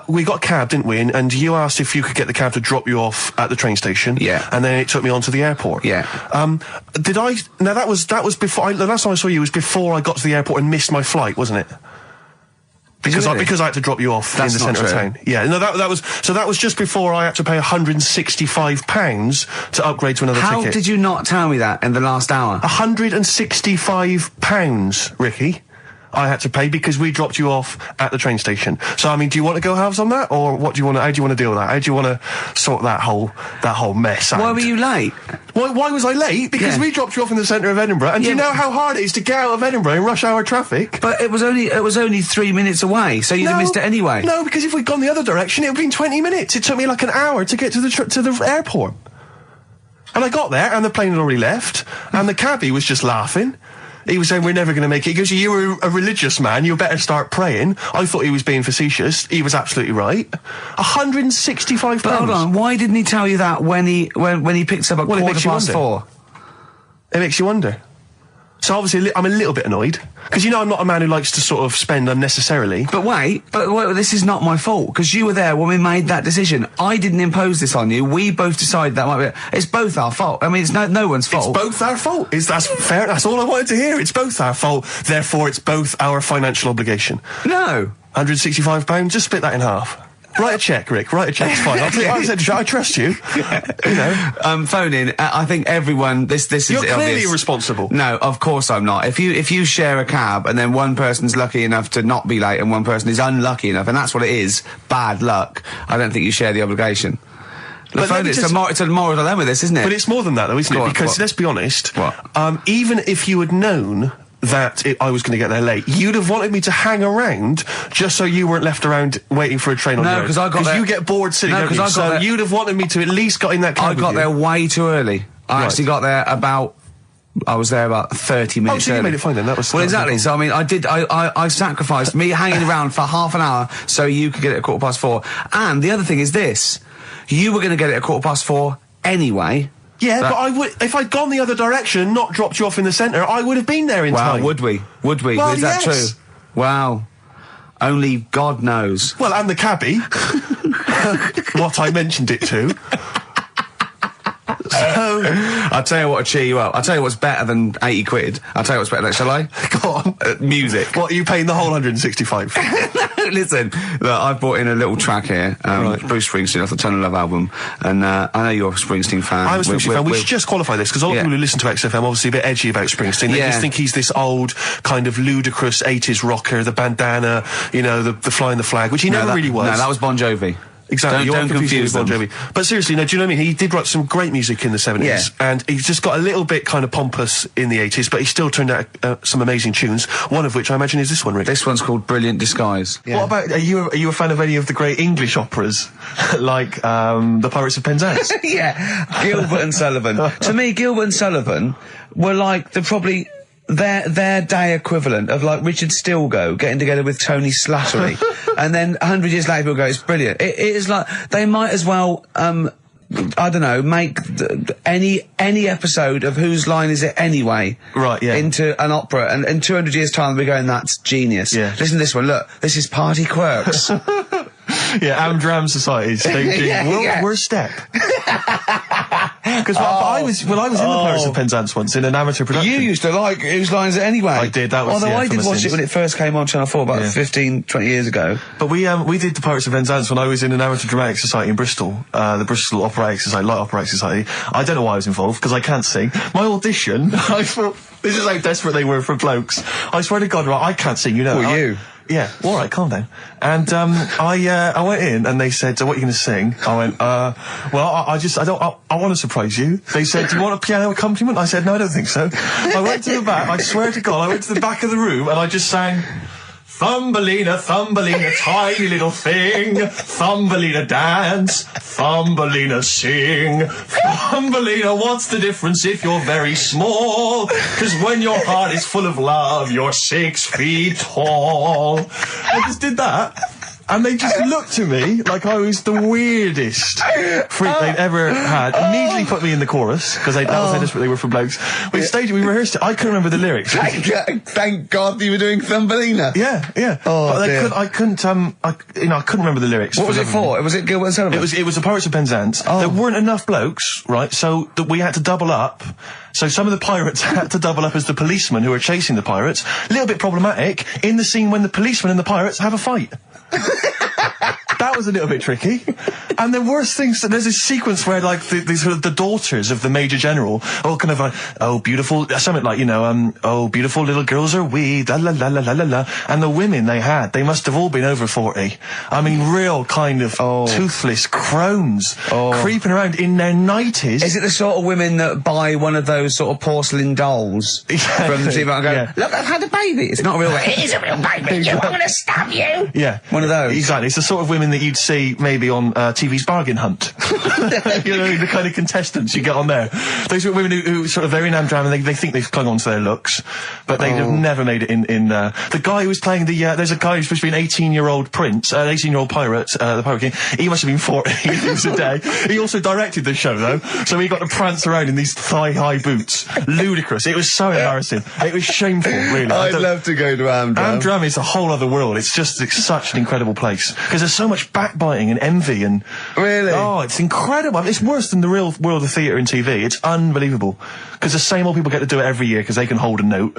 [SPEAKER 2] we got a cab, didn't we? And you asked if you could get the cab to drop you off at the train station.
[SPEAKER 1] Yeah.
[SPEAKER 2] And then it took me on to the airport.
[SPEAKER 1] Yeah.
[SPEAKER 2] Did I... Now, that was before... the last time I saw you was before I got to the airport and missed my flight, wasn't it? Because I had to drop you off in the centre of town. Yeah, no, that was just before I had to pay £165 to upgrade to another ticket.
[SPEAKER 1] How did you not tell me that in the last hour?
[SPEAKER 2] £165, Ricky. I had to pay because we dropped you off at the train station. So, I mean, do you want to go halves on that, or what do you want? How do you want to deal with that? How do you want to sort that whole mess out?
[SPEAKER 1] Why were you late?
[SPEAKER 2] Why was I late? Because we dropped you off in the centre of Edinburgh, and do you know how hard it is to get out of Edinburgh in rush hour traffic?
[SPEAKER 1] But it was only 3 minutes away, so you'd have missed it anyway.
[SPEAKER 2] No, because if we'd gone the other direction, it would have been 20 minutes. It took me like an hour to get to the airport. And I got there, and the plane had already left, and the cabbie was just laughing. He was saying, we're never going to make it. He goes, you were a religious man, you better start praying. I thought he was being facetious. He was absolutely right. £165.
[SPEAKER 1] But hold on, why didn't he tell you that when he picks up at 4:15?
[SPEAKER 2] It makes you wonder. So obviously I'm a little bit annoyed, because you know I'm not a man who likes to sort of spend unnecessarily.
[SPEAKER 1] But wait, this is not my fault, because you were there when we made that decision. I didn't impose this on you. We both decided that might be... It's both our fault. I mean, it's no one's fault.
[SPEAKER 2] It's both our fault. That's fair. That's all I wanted to hear. It's both our fault. Therefore, it's both our financial obligation.
[SPEAKER 1] No.
[SPEAKER 2] £165. Just split that in half. Write a cheque, Rick. Write a cheque. It's fine. I trust you. You know.
[SPEAKER 1] Phone in. I think everyone. This is.
[SPEAKER 2] You're clearly
[SPEAKER 1] obvious.
[SPEAKER 2] irresponsible.
[SPEAKER 1] No, of course I'm not. If you share a cab and then one person's lucky enough to not be late and one person is unlucky enough, and that's what it is, bad luck. I don't think you share the obligation. It's a moral dilemma, this, isn't it?
[SPEAKER 2] But it's more than that, though, isn't it? Because let's be honest.
[SPEAKER 1] What?
[SPEAKER 2] Even if you had known that I was going to get there late, you'd have wanted me to hang around just so you weren't left around waiting for a train on your own.
[SPEAKER 1] No, because
[SPEAKER 2] you get bored sitting, don't you? So you'd have wanted me to at least got in that cab.
[SPEAKER 1] I got there way too early. I actually got there I was there about 30 minutes
[SPEAKER 2] so
[SPEAKER 1] early.
[SPEAKER 2] You made it fine then. That was...
[SPEAKER 1] Well, exactly. So, I mean, I sacrificed me hanging around for half an hour so you could get it at 4:15. And the other thing is this. You were going to get it at 4:15 anyway.
[SPEAKER 2] Yeah, but I would, if I'd gone the other direction and not dropped you off in the centre, I would have been there in time.
[SPEAKER 1] Would we?
[SPEAKER 2] Well,
[SPEAKER 1] is that true? Well, only God knows.
[SPEAKER 2] Well, and the cabbie. What I mentioned it to. So,
[SPEAKER 1] I'll tell you what to cheer you up. I'll tell you what's better than 80 quid. I'll tell you what's better than, shall I?
[SPEAKER 2] Go on.
[SPEAKER 1] Music.
[SPEAKER 2] What, are you paying the whole 165?
[SPEAKER 1] Listen, look, I've brought in a little track here, Bruce Springsteen off the Tunnel Love album, and I know you're a Springsteen fan.
[SPEAKER 2] I'm a Springsteen fan. We should just qualify this, because a lot of people who listen to XFM obviously a bit edgy about Springsteen. They just think he's this old, kind of ludicrous 80s rocker, the bandana, you know, the flying the flag, which he never really was.
[SPEAKER 1] No, that was Bon Jovi.
[SPEAKER 2] Exactly.
[SPEAKER 1] Don't confuse
[SPEAKER 2] Bon Jovi. But seriously, no, do you know what I mean? He did write some great music in the 70s, and he just got a little bit kind of pompous in the 80s, but he still turned out some amazing tunes, one of which I imagine is this one, Rick.
[SPEAKER 1] This one's called Brilliant Disguise.
[SPEAKER 2] Yeah. What about, are you a fan of any of the great English operas, like The Pirates of Penzance?
[SPEAKER 1] Yeah, Gilbert and Sullivan. To me, Gilbert and Sullivan were like their day equivalent of like Richard Stilgoe getting together with Tony Slattery. And then 100 years later people go, it's brilliant. It is like, they might as well, I don't know, make any episode of Whose Line Is It Anyway?
[SPEAKER 2] Right, yeah.
[SPEAKER 1] Into an opera, and in 200 years' time we're going, that's genius.
[SPEAKER 2] Yeah.
[SPEAKER 1] Listen to this one, look, this is Party Quirks.
[SPEAKER 2] Yeah, Amdram Society staging Worst Step. Because I was in the Pirates of Penzance once in an amateur production.
[SPEAKER 1] You used to like Whose Line Is It Anyway?
[SPEAKER 2] I did, that was
[SPEAKER 1] Although I did watch it when it first came on Channel 4 about 15, 20 years ago.
[SPEAKER 2] But we did the Pirates of Penzance when I was in an amateur dramatic society in Bristol, the Bristol Operatic Society, Light Operatic Society. I don't know why I was involved, because I can't sing. My audition, I thought, this is how desperate they were for blokes. I swear to God, right, I can't sing, you know.
[SPEAKER 1] Well, you?
[SPEAKER 2] Yeah, all right, calm down. And I went in and they said, so what are you going to sing? I went, well, I want to surprise you. They said, do you want a piano accompaniment? I said, no, I don't think so. I went to the back, I swear to God, I went to the back of the room and I just sang, Thumbelina, Thumbelina, tiny little thing. Thumbelina dance, Thumbelina sing. Thumbelina, what's the difference if you're very small? 'Cause when your heart is full of love, you're 6 feet tall. I just did that. And they just looked at me like I was the weirdest freak they'd ever had. Immediately put me in the chorus, because that was how desperate they were for blokes. We staged it, we rehearsed it. I couldn't remember the lyrics.
[SPEAKER 1] Thank God you were doing Thumbelina.
[SPEAKER 2] Yeah.
[SPEAKER 1] Oh,
[SPEAKER 2] but
[SPEAKER 1] dear.
[SPEAKER 2] I couldn't remember the lyrics.
[SPEAKER 1] What was it for? Was it Gilbert and Sullivan?
[SPEAKER 2] It was the Pirates of Penzance. There weren't enough blokes, right? So that we had to double up. So some of the pirates had to double up as the policemen who were chasing the pirates. A little bit problematic in the scene when the policemen and the pirates have a fight. That was a little bit tricky. And the worst things, there's this sequence where, like, the daughters of the Major General all kind of like, oh, beautiful, something like, you know, oh, beautiful little girls are we, la la la la la la la. And the women they must have all been over 40. I mean, real kind of toothless crones creeping around in their 90s.
[SPEAKER 1] Is it the sort of women that buy one of those sort of porcelain dolls from the TV and go, look, I've had a baby. It's not a real baby. It is a real baby. I'm going to stab you.
[SPEAKER 2] Yeah.
[SPEAKER 1] One of those.
[SPEAKER 2] Exactly. It's the sort of women that you'd see maybe on TV's Bargain Hunt. You know, the kind of contestants you get on there. Those are women who sort of, they're in Amdram and they think they've clung on to their looks, but they have never made it in the guy who was playing there's a guy who's supposed to be an 18-year-old prince, an 18-year-old pirate, the Pirate King. He must have been 40 if it was a day. He also directed the show, though, so he got to prance around in these thigh-high boots. Ludicrous. It was so embarrassing. It was shameful, really.
[SPEAKER 1] I'd love to go to Amdram.
[SPEAKER 2] Amdram is a whole other world. It's such an incredible place, because there's so much backbiting and envy and...
[SPEAKER 1] Really?
[SPEAKER 2] Oh, it's incredible. It's worse than the real world of theatre and TV. It's unbelievable. Because the same old people get to do it every year because they can hold a note.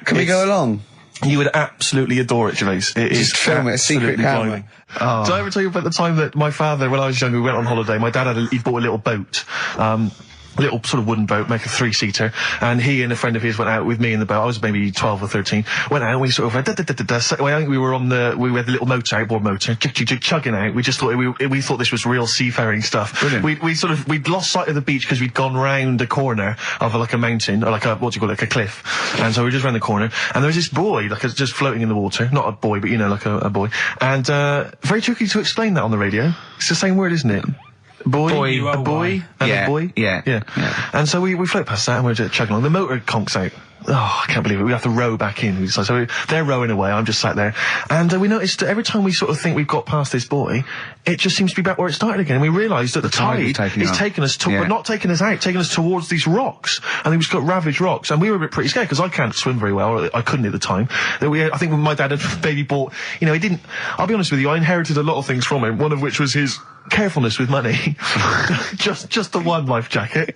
[SPEAKER 1] Can we go along?
[SPEAKER 2] You would absolutely adore it, Gervais. It is
[SPEAKER 1] film it, a secret camera.
[SPEAKER 2] blinding. Did I ever tell you about the time that my father, when I was younger, we went on holiday, my dad he bought a little boat. A little sort of wooden boat, make a 3-seater, and he and a friend of his went out with me in the boat. I was maybe 12 or 13. Went out and we sort of went, I think we were we had the little motor, outboard motor, chugging out. We just thought, we thought this was real seafaring stuff.
[SPEAKER 1] Brilliant.
[SPEAKER 2] We'd lost sight of the beach because we'd gone round a corner of like a mountain, or like a, what do you call it, like a cliff. And so we just round the corner, and there was this boy, like just floating in the water. Not a boy, but you know, like a boy. And, very tricky to explain that on the radio. It's the same word, isn't it? Boy, a boy, and a boy.
[SPEAKER 1] Yeah.
[SPEAKER 2] And so we float past that and we're just chugging along. The motor conks out. Oh, I can't believe it. We have to row back in. So they're rowing away. I'm just sat there. And we noticed that every time we sort of think we've got past this buoy, it just seems to be back where it started again. And we realised that the tide is taking us to, but not taking us out, taking us towards these rocks. And we've got ravaged rocks. And we were a bit pretty scared because I can't swim very well. Or I couldn't at the time. I think when my dad had maybe bought, you know, he didn't, I'll be honest with you, I inherited a lot of things from him. One of which was his carefulness with money. just the one life jacket.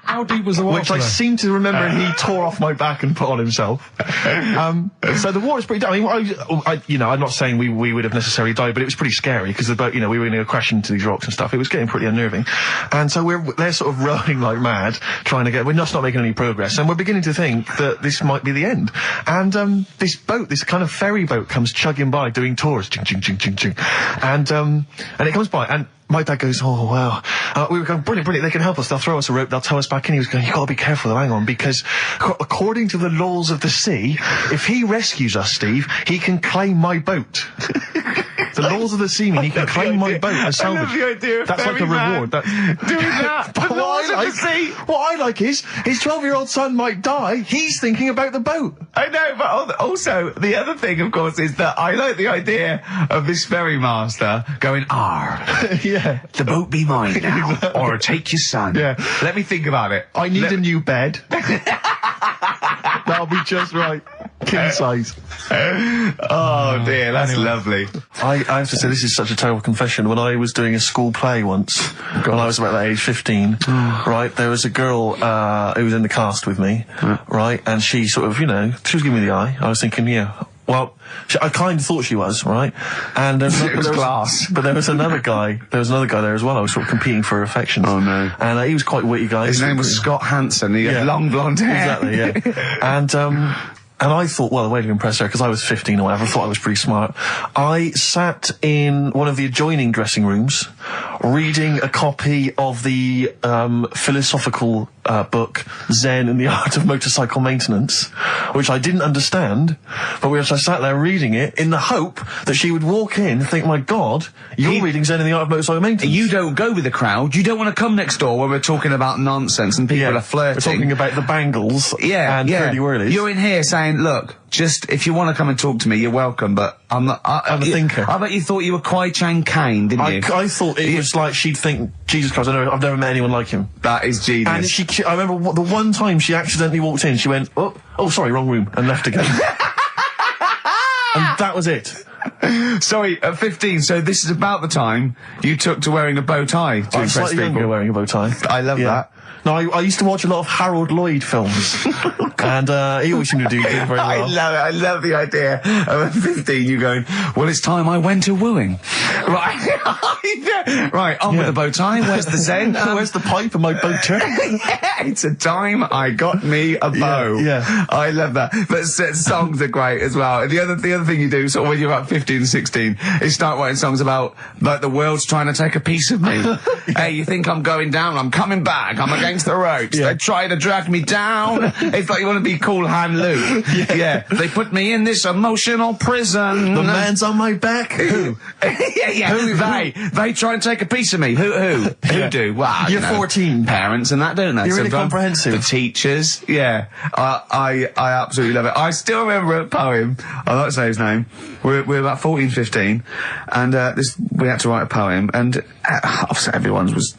[SPEAKER 3] How deep was the water?
[SPEAKER 2] Which I seem to remember he tore off my back and put on himself. So the water's pretty down. I mean, I'm not saying we would have necessarily died, but it was pretty scary because the boat, you know, we were going to crash into these rocks and stuff. It was getting pretty unnerving. And so they're sort of rowing like mad, we're just not making any progress. And we're beginning to think that this might be the end. And this boat, this kind of ferry boat, comes chugging by doing tours. Ching, ching, ching, ching, ching. And it comes by, and my dad goes, oh, wow. We were going, brilliant, they can help us. They'll throw us a rope, they'll tow us back in. He was going, you've got to be careful though, hang on, because according to the laws of the sea, if he rescues us, Steve, he can claim my boat. The laws of the sea mean he can claim my boat as salvage.
[SPEAKER 1] I love the idea of
[SPEAKER 2] that's like a reward.
[SPEAKER 1] Doing that.
[SPEAKER 2] But
[SPEAKER 1] The laws of the sea.
[SPEAKER 2] What I like is, his 12-year-old son might die, he's thinking about the boat.
[SPEAKER 1] I know, but also, the other thing, of course, is that I like the idea of this ferry master going, arr.
[SPEAKER 2] Yeah.
[SPEAKER 9] The boat be mine now, or take your son.
[SPEAKER 2] Yeah.
[SPEAKER 9] Let me think about it.
[SPEAKER 2] I need a new bed. That'll be just right. King size.
[SPEAKER 9] Oh dear, that's lovely.
[SPEAKER 2] I have to say, this is such a terrible confession. When I was doing a school play once, when I was about that age, 15, right, there was a girl who was in the cast with me, right, and she sort of, she was giving me the eye. I was thinking, well, I kind of thought she was, right? And
[SPEAKER 9] it was class.
[SPEAKER 2] But there was another guy. There was another guy there as well. I was sort of competing for her affections.
[SPEAKER 9] Oh no!
[SPEAKER 2] And he was quite a witty guy.
[SPEAKER 9] His name was Scott Hansen. He had long blonde hair.
[SPEAKER 2] Exactly. Yeah. And I thought, well, the way to impress her, because I was 15 or whatever, I thought I was pretty smart. I sat in one of the adjoining dressing rooms, reading a copy of the philosophical book Zen and the Art of Motorcycle Maintenance, which I didn't understand, but which I sat there reading it in the hope that she would walk in and think, my God, you're reading Zen and the Art of Motorcycle Maintenance.
[SPEAKER 9] You don't go with the crowd. You don't want to come next door when we're talking about nonsense and people are flirting.
[SPEAKER 2] We're talking about the bangles and curly whirlies.
[SPEAKER 9] You're in here saying, look, just if you want to come and talk to me, you're welcome, but I'm not.
[SPEAKER 2] I'm a thinker.
[SPEAKER 9] I bet you thought you were Kwai Chang Kane, didn't you?
[SPEAKER 2] I thought it was like she'd think, Jesus Christ, I've never met anyone like him.
[SPEAKER 9] That is genius.
[SPEAKER 2] And I remember the one time she accidentally walked in, she went, oh, sorry, wrong room, and left again. And that was it.
[SPEAKER 9] Sorry, at 15, so this is about the time you took to wearing a bow tie to
[SPEAKER 2] I'm
[SPEAKER 9] impress
[SPEAKER 2] slightly
[SPEAKER 9] people.
[SPEAKER 2] younger wearing a bow tie.
[SPEAKER 9] I love that.
[SPEAKER 2] No, I used to watch a lot of Harold Lloyd films, and he always seemed to do very well.
[SPEAKER 9] I love it. I love the idea of at 15 you going, well, it's time I went to wooing. Right. Right, on with the bow tie. Where's the Zen?
[SPEAKER 2] Where's the pipe and my boater?
[SPEAKER 9] It's a time I got me a bow.
[SPEAKER 2] Yeah.
[SPEAKER 9] I love that. But songs are great as well. The other thing you do, sort of when you're about 15 and 16, is start writing songs about, like, the world's trying to take a piece of me. Hey, you think I'm going down? I'm coming back. I'm against the ropes. They try to drag me down. It's like you want to be Cool Hand Luke. Yeah. They put me in this emotional prison.
[SPEAKER 2] The man's on my back. Who?
[SPEAKER 9] They try and take a piece of me. Who do? Well,
[SPEAKER 2] you're 14.
[SPEAKER 9] Parents and that, don't they?
[SPEAKER 2] You're really comprehensive.
[SPEAKER 9] The teachers. Yeah. I absolutely love it. I still remember a poem. I'll not say his name. We're about 14, 15, and we had to write a poem, and obviously everyone's was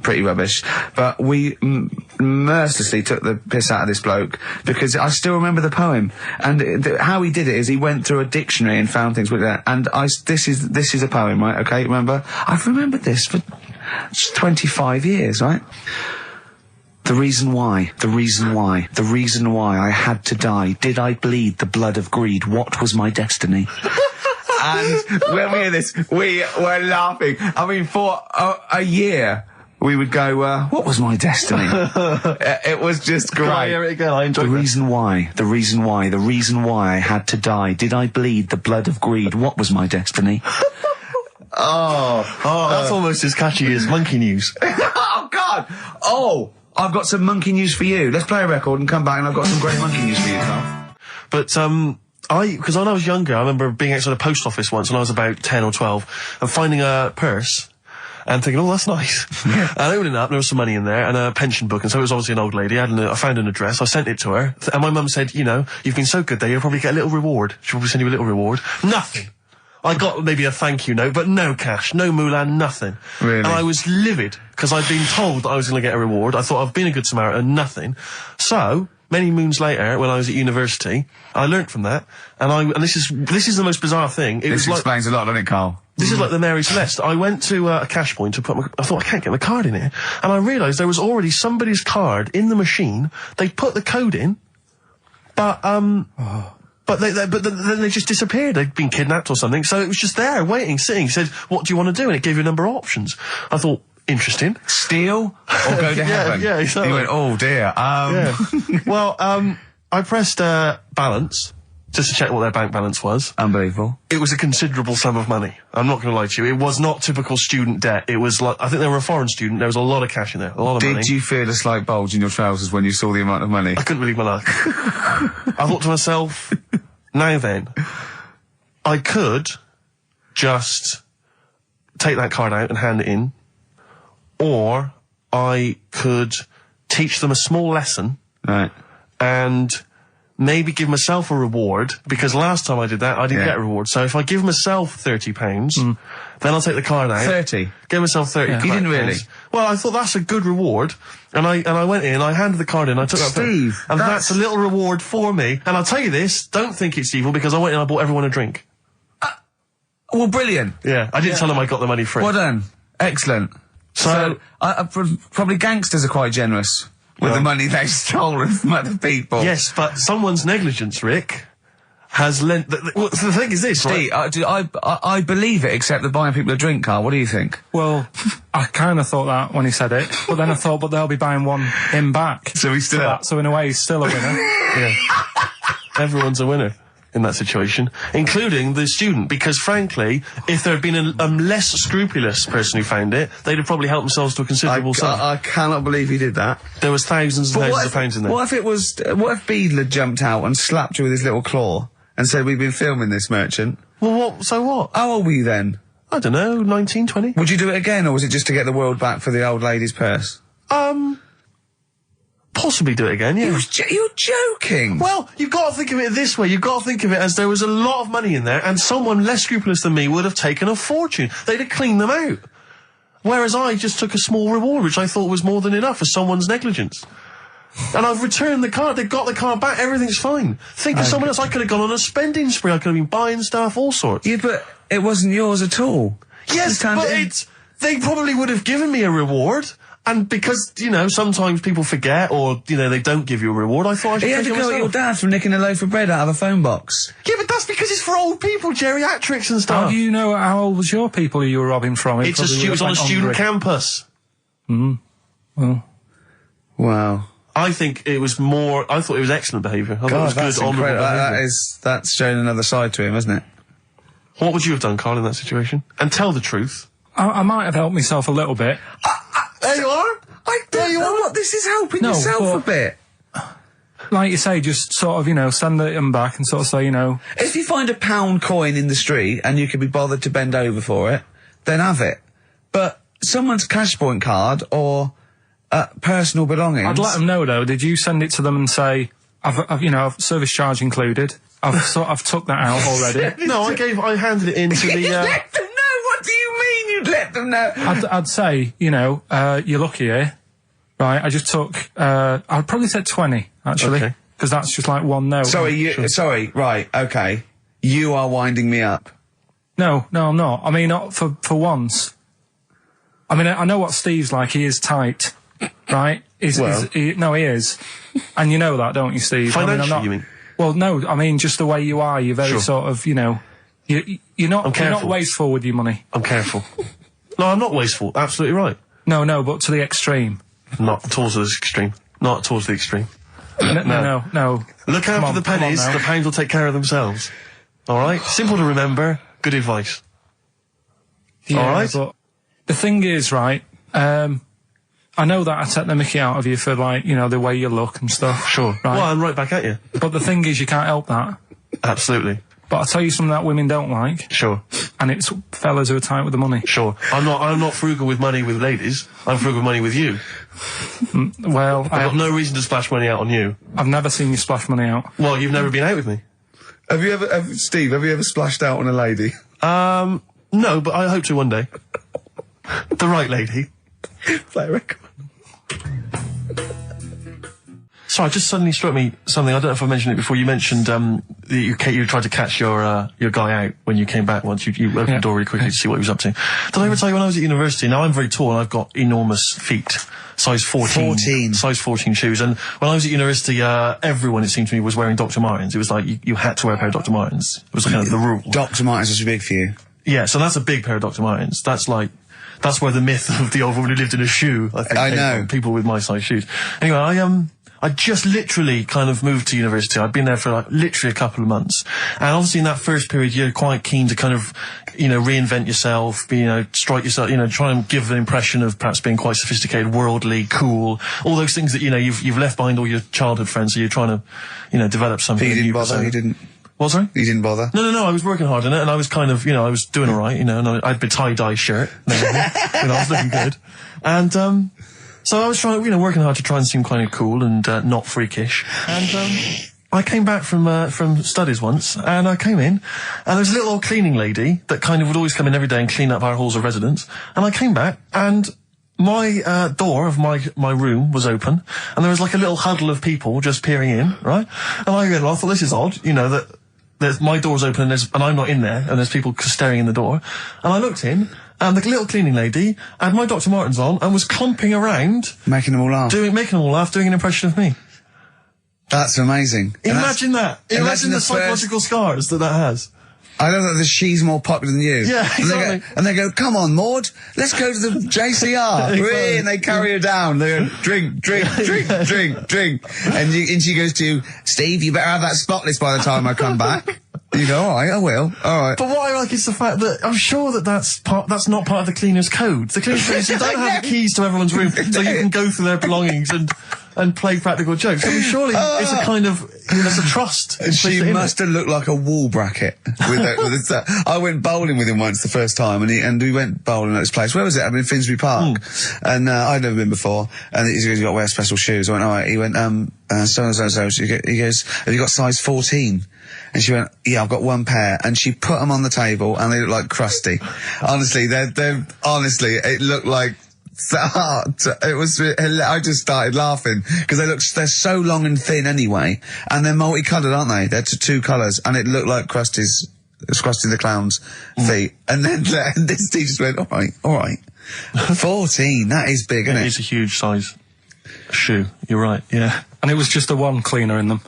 [SPEAKER 9] pretty rubbish, but we mercilessly took the piss out of this bloke because I still remember the poem, and how he did it is he went through a dictionary and found things with that, and this is a poem, right? Okay, remember? I've remembered this for 25 years, right? The reason why I had to die. Did I bleed the blood of greed? What was my destiny? And when we hear this, we were laughing. I mean, for a year, we would go, what was my destiny? It was just great.
[SPEAKER 2] Can I hear it again? I enjoyed
[SPEAKER 9] the reason why I had to die. Did I bleed the blood of greed? What was my destiny?
[SPEAKER 2] That's almost as catchy as Monkey News.
[SPEAKER 9] Oh, God! Oh! I've got some monkey news for you. Let's play a record and come back, and I've got some great monkey news for you, Carl.
[SPEAKER 2] But, because when I was younger, I remember being outside a post office once when I was about 10 or 12, and finding a purse, and thinking, oh, that's nice.
[SPEAKER 9] Yeah.
[SPEAKER 2] And opening it up, there was some money in there, and a pension book, and so it was obviously an old lady. I found an address, I sent it to her, and my mum said, you've been so good there, you'll probably get a little reward. She'll probably send you a little reward. Nothing. I got maybe a thank you note, but no cash, no moolah, nothing.
[SPEAKER 9] Really?
[SPEAKER 2] And I was livid, because I'd been told that I was going to get a reward. I thought I've been a good Samaritan, nothing. So, many moons later, when I was at university, I learnt from that, and this is the most bizarre thing.
[SPEAKER 9] This explains a lot, doesn't it, Carl?
[SPEAKER 2] This is like the Mary Celeste. I went to a cash point to I thought, I can't get my card in here. And I realised there was already somebody's card in the machine. They put the code in, but then they just disappeared. They'd been kidnapped or something. So it was just there, waiting, sitting. He said, what do you want to do? And it gave you a number of options. I thought, interesting.
[SPEAKER 9] Steal or go to heaven?
[SPEAKER 2] Yeah, exactly.
[SPEAKER 9] He went, oh dear.
[SPEAKER 2] Yeah. Well, I pressed balance just to check what their bank balance was.
[SPEAKER 9] Unbelievable.
[SPEAKER 2] It was a considerable sum of money. I'm not going to lie to you. It was not typical student debt. It was like, I think they were a foreign student. There was a lot of cash in there, a lot of money.
[SPEAKER 9] Did you feel a slight bulge in your trousers when you saw the amount of money?
[SPEAKER 2] I couldn't believe my luck. I thought to myself, now then, I could just take that card out and hand it in, or I could teach them a small lesson,
[SPEAKER 9] right,
[SPEAKER 2] and maybe give myself a reward, because last time I did that, I didn't get a reward. So if I give myself £30, then I'll take the card out.
[SPEAKER 9] 30?
[SPEAKER 2] Give myself 30.
[SPEAKER 9] You didn't really?
[SPEAKER 2] Well, I thought that's a good reward. And I went in, I handed the card in, I took that.
[SPEAKER 9] Steve,
[SPEAKER 2] and that's a little reward for me. And I'll tell you this, don't think it's evil, because I went in and I bought everyone a drink.
[SPEAKER 9] Well, brilliant.
[SPEAKER 2] Yeah, I didn't tell them I got the money free.
[SPEAKER 9] Well done. Excellent. So probably gangsters are quite generous with the money they've stolen from other people.
[SPEAKER 2] Yes, but someone's negligence, Rick, has lent... the thing is this,
[SPEAKER 9] Steve,
[SPEAKER 2] right?
[SPEAKER 9] I believe it, except that buying people a drink, Carl. What do you think?
[SPEAKER 3] Well, I kind of thought that when he said it, but then I thought, but they'll be buying him back.
[SPEAKER 9] So he's still
[SPEAKER 3] that. So in a way, he's still a winner.
[SPEAKER 2] Yeah. Everyone's a winner in that situation, including the student, because frankly, if there had been a less scrupulous person who found it, they'd have probably helped themselves to a considerable sum.
[SPEAKER 9] I cannot believe he did that.
[SPEAKER 2] There was thousands and thousands of pounds in there.
[SPEAKER 9] What if Beadle had jumped out and slapped you with his little claw and said, we've been filming this, merchant?
[SPEAKER 2] Well, so what?
[SPEAKER 9] How old were you then?
[SPEAKER 2] I don't know, 19, 20?
[SPEAKER 9] Would you do it again, or was it just to get the world back for the old lady's purse?
[SPEAKER 2] Possibly do it again, yeah.
[SPEAKER 9] You're joking!
[SPEAKER 2] Well, you've got to think of it this way. You've got to think of it as there was a lot of money in there, and someone less scrupulous than me would have taken a fortune. They'd have cleaned them out. Whereas I just took a small reward, which I thought was more than enough for someone's negligence. And I've returned the card. They've got the card back. Everything's fine. Think of someone else. I could have gone on a spending spree. I could have been buying stuff, all sorts.
[SPEAKER 9] Yeah, but it wasn't yours at all.
[SPEAKER 2] Yes, but they probably would have given me a reward. And because, sometimes people forget or, they don't give you a reward, I thought I should
[SPEAKER 9] take it myself. You had to go at your dad for nicking a loaf of bread out of a phone box.
[SPEAKER 2] Yeah, but that's because it's for old people, geriatrics and stuff.
[SPEAKER 3] How do you know how old was your people who you were robbing from?
[SPEAKER 2] It was on a student campus.
[SPEAKER 3] Well.
[SPEAKER 9] Wow.
[SPEAKER 2] I thought it was excellent behaviour. I thought it was
[SPEAKER 9] that's
[SPEAKER 2] good, honourable behaviour.
[SPEAKER 9] That's showing another side to him, isn't it?
[SPEAKER 2] What would you have done, Carl, in that situation? And tell the truth.
[SPEAKER 3] I might have helped myself a little bit.
[SPEAKER 2] There you are.
[SPEAKER 9] I don't know what this is helping yourself a bit.
[SPEAKER 3] Like you say, just sort of, send them back and sort of say,
[SPEAKER 9] If you find a £1 coin in the street and you can be bothered to bend over for it, then have it. But someone's cash point card or personal belongings...
[SPEAKER 3] I'd let them know, though. Did you send it to them and say, I've service charge included. I've took that out already.
[SPEAKER 2] No, I handed it into the...
[SPEAKER 9] Let them know? What do you mean you'd let them know?
[SPEAKER 3] I'd say, you're lucky here. Right, I just took, I'd probably said 20, actually. Okay. Because that's just like one note.
[SPEAKER 9] Sorry, right, okay. You are winding me up.
[SPEAKER 3] No, I'm not. I mean, not for once. I mean, I know what Steve's like. He is tight, right? He is. And you know that, don't you, Steve?
[SPEAKER 2] Financially, you mean?
[SPEAKER 3] Well, no, I mean, just the way you are. You're very sort of, you're not wasteful with your money.
[SPEAKER 2] I'm careful. No, I'm not wasteful. Absolutely right.
[SPEAKER 3] No, but to the extreme.
[SPEAKER 2] Not towards the extreme. Not towards the extreme.
[SPEAKER 3] No.
[SPEAKER 2] Look after the pennies. The pounds will take care of themselves. All right? Simple to remember. Good advice.
[SPEAKER 3] Yeah,
[SPEAKER 2] all right?
[SPEAKER 3] But the thing is, right, I know that I take the mickey out of you for, like, the way you look and stuff.
[SPEAKER 2] Sure.
[SPEAKER 3] Right?
[SPEAKER 2] Well, I'm right back at you.
[SPEAKER 3] But the thing is, you can't help that.
[SPEAKER 2] Absolutely.
[SPEAKER 3] But I'll tell you something that women don't like.
[SPEAKER 2] Sure.
[SPEAKER 3] And it's fellas who are tight with the money.
[SPEAKER 2] Sure. I'm not frugal with money with ladies. I'm frugal with money with you.
[SPEAKER 3] Well,
[SPEAKER 2] I've got no reason to splash money out on you.
[SPEAKER 3] I've never seen you splash money out.
[SPEAKER 2] Well, you've never been out with me.
[SPEAKER 9] Steve, have you ever splashed out on a lady?
[SPEAKER 2] No, but I hope to one day. The right lady.
[SPEAKER 9] Play a record.
[SPEAKER 2] Sorry, just suddenly struck me something. I don't know if I mentioned it before. You mentioned that you tried to catch your guy out when you came back once. You opened the door really quickly to see what he was up to. Did I ever tell you when I was at university? Now, I'm very tall and I've got enormous feet. Size 14. Size 14 shoes. And when I was at university, everyone, it seemed to me, was wearing Dr. Martens. It was like you had to wear a pair of Dr. Martens. It was kind of the rule.
[SPEAKER 9] Dr. Martens was big for you.
[SPEAKER 2] Yeah, so that's a big pair of Dr. Martens. That's where the myth of the old woman who lived in a shoe, I think, came from. People with my size shoes. Anyway, I just literally kind of moved to university. I'd been there for literally a couple of months. And obviously in that first period, you're quite keen to kind of, reinvent yourself, strike yourself, try and give an impression of perhaps being quite sophisticated, worldly, cool, all those things that, you've left behind all your childhood friends, so you're trying to, develop something.
[SPEAKER 9] He didn't bother, he didn't.
[SPEAKER 2] What, sorry?
[SPEAKER 9] You didn't bother?
[SPEAKER 2] No, I was working hard on it, and I was kind of, I was doing alright, and I had a tie-dye shirt, I was looking good. And, so I was trying, working hard to try and seem kind of cool and not freakish. And I came back from studies once, and I came in, and there was a little old cleaning lady that kind of would always come in every day and clean up our halls of residence. And I came back, and my door of my room was open, and there was like a little huddle of people just peering in, right? And I thought, this is odd, you know, that my door's open and I'm not in there, and there's people staring in the door. And I looked in, and the little cleaning lady had my Dr. Martens on and was clumping around,
[SPEAKER 1] making them all laugh,
[SPEAKER 2] doing an impression of me.
[SPEAKER 1] That's amazing.
[SPEAKER 2] Imagine that. Imagine the psychological scars that has.
[SPEAKER 1] I don't know that she's more popular than you.
[SPEAKER 2] Yeah, exactly.
[SPEAKER 1] And they go, come on, Maud, let's go to the JCR.
[SPEAKER 2] Exactly.
[SPEAKER 1] And they carry her down. They go, drink. And she goes to you, Steve, you better have that spotless by the time I come back. You go, all right, I will. All right.
[SPEAKER 2] But what I like is the fact that I'm sure that's not part of the cleaner's code. The cleaner's code is you don't have the keys to everyone's room so you can go through their belongings and play practical jokes. I mean, surely it's a kind of, there's a trust.
[SPEAKER 1] She must have looked like a wall bracket. I went bowling with him once the first time, and we went bowling at this place. Where was it? I mean, Finsbury Park. And I'd never been before. And he goes, you got to wear special shoes. I went, all right. He went, so. He goes, have you got size 14? And she went, yeah, I've got one pair. And she put them on the table, and they look like crusty. Honestly, honestly, it looked like, it was, I just started laughing because they're so long and thin anyway, and they're multicoloured, aren't they? They're two colours, and it looked like Krusty the Clown's feet. And then this teacher just went, all right, 14, that is big, isn't it?
[SPEAKER 2] It is a huge size shoe, you're right, yeah.
[SPEAKER 3] And it was just the one cleaner in them.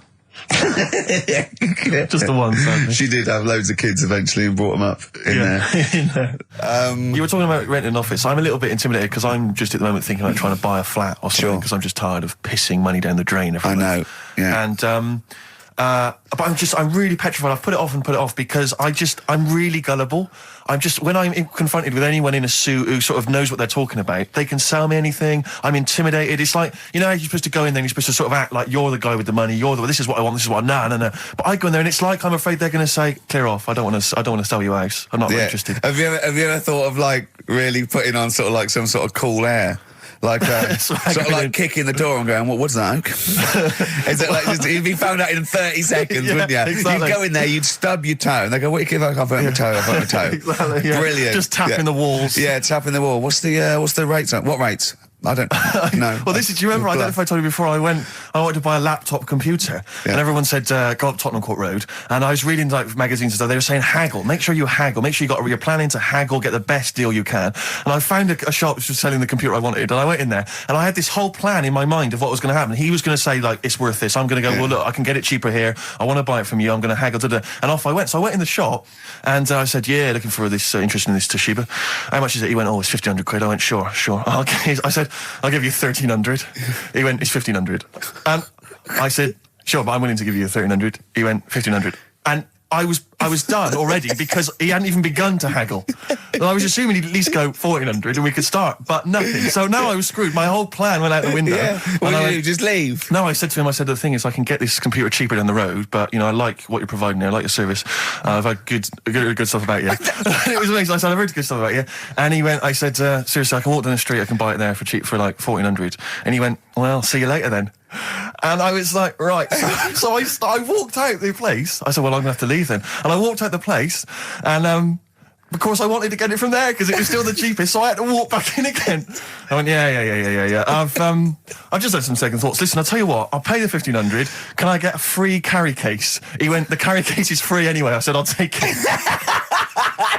[SPEAKER 2] Just the one, sadly.
[SPEAKER 1] She did have loads of kids eventually and brought them up in there.
[SPEAKER 2] You were talking about renting an office. I'm a little bit intimidated because I'm just at the moment thinking about trying to buy a flat or something because I'm just tired of pissing money down the drain every month.
[SPEAKER 1] I know, yeah.
[SPEAKER 2] And but I'm really petrified. I've put it off because I'm really gullible. When I'm confronted with anyone in a suit who sort of knows what they're talking about, they can sell me anything. I'm intimidated. It's like, you know, you're supposed to go in there and you're supposed to sort of act like you're the guy with the money. This is what I want. This is what, no. But I go in there and it's like, I'm afraid they're going to say, clear off. I don't want to sell you a house. I'm not interested.
[SPEAKER 1] Have you ever thought of like really putting on sort of like some sort of cool air? Like, sort of like kicking the door and going, what's that? Is it like, you'd be found out in 30 seconds, wouldn't you?
[SPEAKER 2] Exactly.
[SPEAKER 1] You'd go in there, you'd stub your toe, and they go, what do you give? I put my toe,
[SPEAKER 2] Exactly, yeah.
[SPEAKER 1] Brilliant.
[SPEAKER 2] Just tapping the walls.
[SPEAKER 1] Yeah, tapping the wall. What's the rates? What rates? I don't know.
[SPEAKER 2] Well, do you remember, I don't know if I told you before, I wanted to buy a laptop computer, and everyone said, go up Tottenham Court Road, and I was reading like magazines and stuff, they were saying haggle, make sure you haggle, make sure you're planning to haggle, get the best deal you can. And I found a shop which was selling the computer I wanted, and I went in there, and I had this whole plan in my mind of what was going to happen. He was going to say, like, it's worth this. I'm going to go, well, look, I can get it cheaper here, I want to buy it from you, I'm going to haggle, and off I went. So I went in the shop, and I said, yeah, looking for this, interested in this Toshiba. How much is it? He went, it's 1,500 quid. I went, sure. Okay. I said, I'll give you 1,300. He went, it's 1,500. And I said, sure, but I'm willing to give you 1,300. He went, 1,500. And I was done already because he hadn't even begun to haggle. And I was assuming he'd at least go 1,400 and we could start, but nothing. So now I was screwed. My whole plan went out the window.
[SPEAKER 1] Yeah. What did you do? Just leave?
[SPEAKER 2] No, I said to him, the thing is I can get this computer cheaper down the road, but, you know, I like what you're providing there. I like your service. I've had good stuff about you. It was amazing. I said, I've heard good stuff about you. And he went, I said, seriously, I can walk down the street, I can buy it there for cheap for like 1,400. And he went, well, see you later then. And I was like, right. So I walked out the place. I said, well, I'm going to have to leave then. And I walked out the place, and of course I wanted to get it from there because it was still the cheapest, so I had to walk back in again. I went, yeah. I've just had some second thoughts. Listen, I'll tell you what, I'll pay the 1,500. Can I get a free carry case? He went, the carry case is free anyway. I said, I'll take it.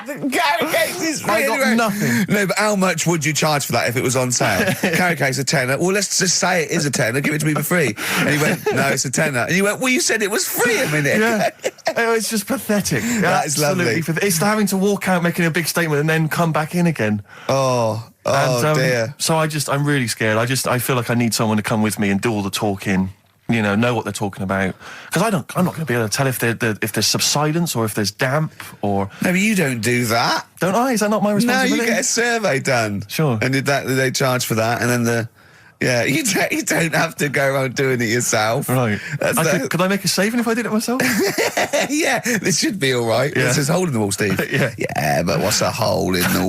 [SPEAKER 1] The carry case is free.
[SPEAKER 2] I got nothing.
[SPEAKER 1] No, but how much would you charge for that if it was on sale? Carry case a tenner. Well, let's just say it is a tenner. Give it to me for free. And he went, no, it's a tenner. And you went, well, you said it was free a minute.
[SPEAKER 2] Yeah. It's just pathetic.
[SPEAKER 1] That is lovely.
[SPEAKER 2] It's having to walk out making a big statement and then come back in again.
[SPEAKER 1] Oh dear.
[SPEAKER 2] So I'm really scared. I feel like I need someone to come with me and do all the talking. You know what they're talking about, because I'm not going to be able to tell if there's subsidence or if there's damp or.
[SPEAKER 1] No, but you don't do that,
[SPEAKER 2] don't I? Is that not my responsibility?
[SPEAKER 1] No, you get a survey done.
[SPEAKER 2] Sure.
[SPEAKER 1] And they charge for that, and then you don't have to go around doing it yourself.
[SPEAKER 2] Right. Could I make a saving if I did it myself?
[SPEAKER 1] Yeah, this should be over. Yeah. There's a hole in the wall, Steve. Yeah, but what's a hole in the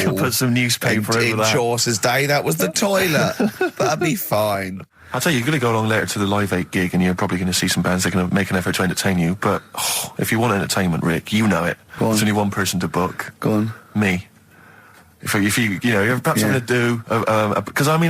[SPEAKER 1] wall?
[SPEAKER 2] Put some newspaper over that.
[SPEAKER 1] In Chaucer's day, that was the toilet. That'd be fine.
[SPEAKER 2] I'll tell you, you're going to go along later to the Live 8 gig and you're probably going to see some bands that are going to make an effort to entertain you. But if you want entertainment, Rick, you know it. There's only one person to book.
[SPEAKER 1] Go on.
[SPEAKER 2] Me. If you have perhaps something to do, because I'm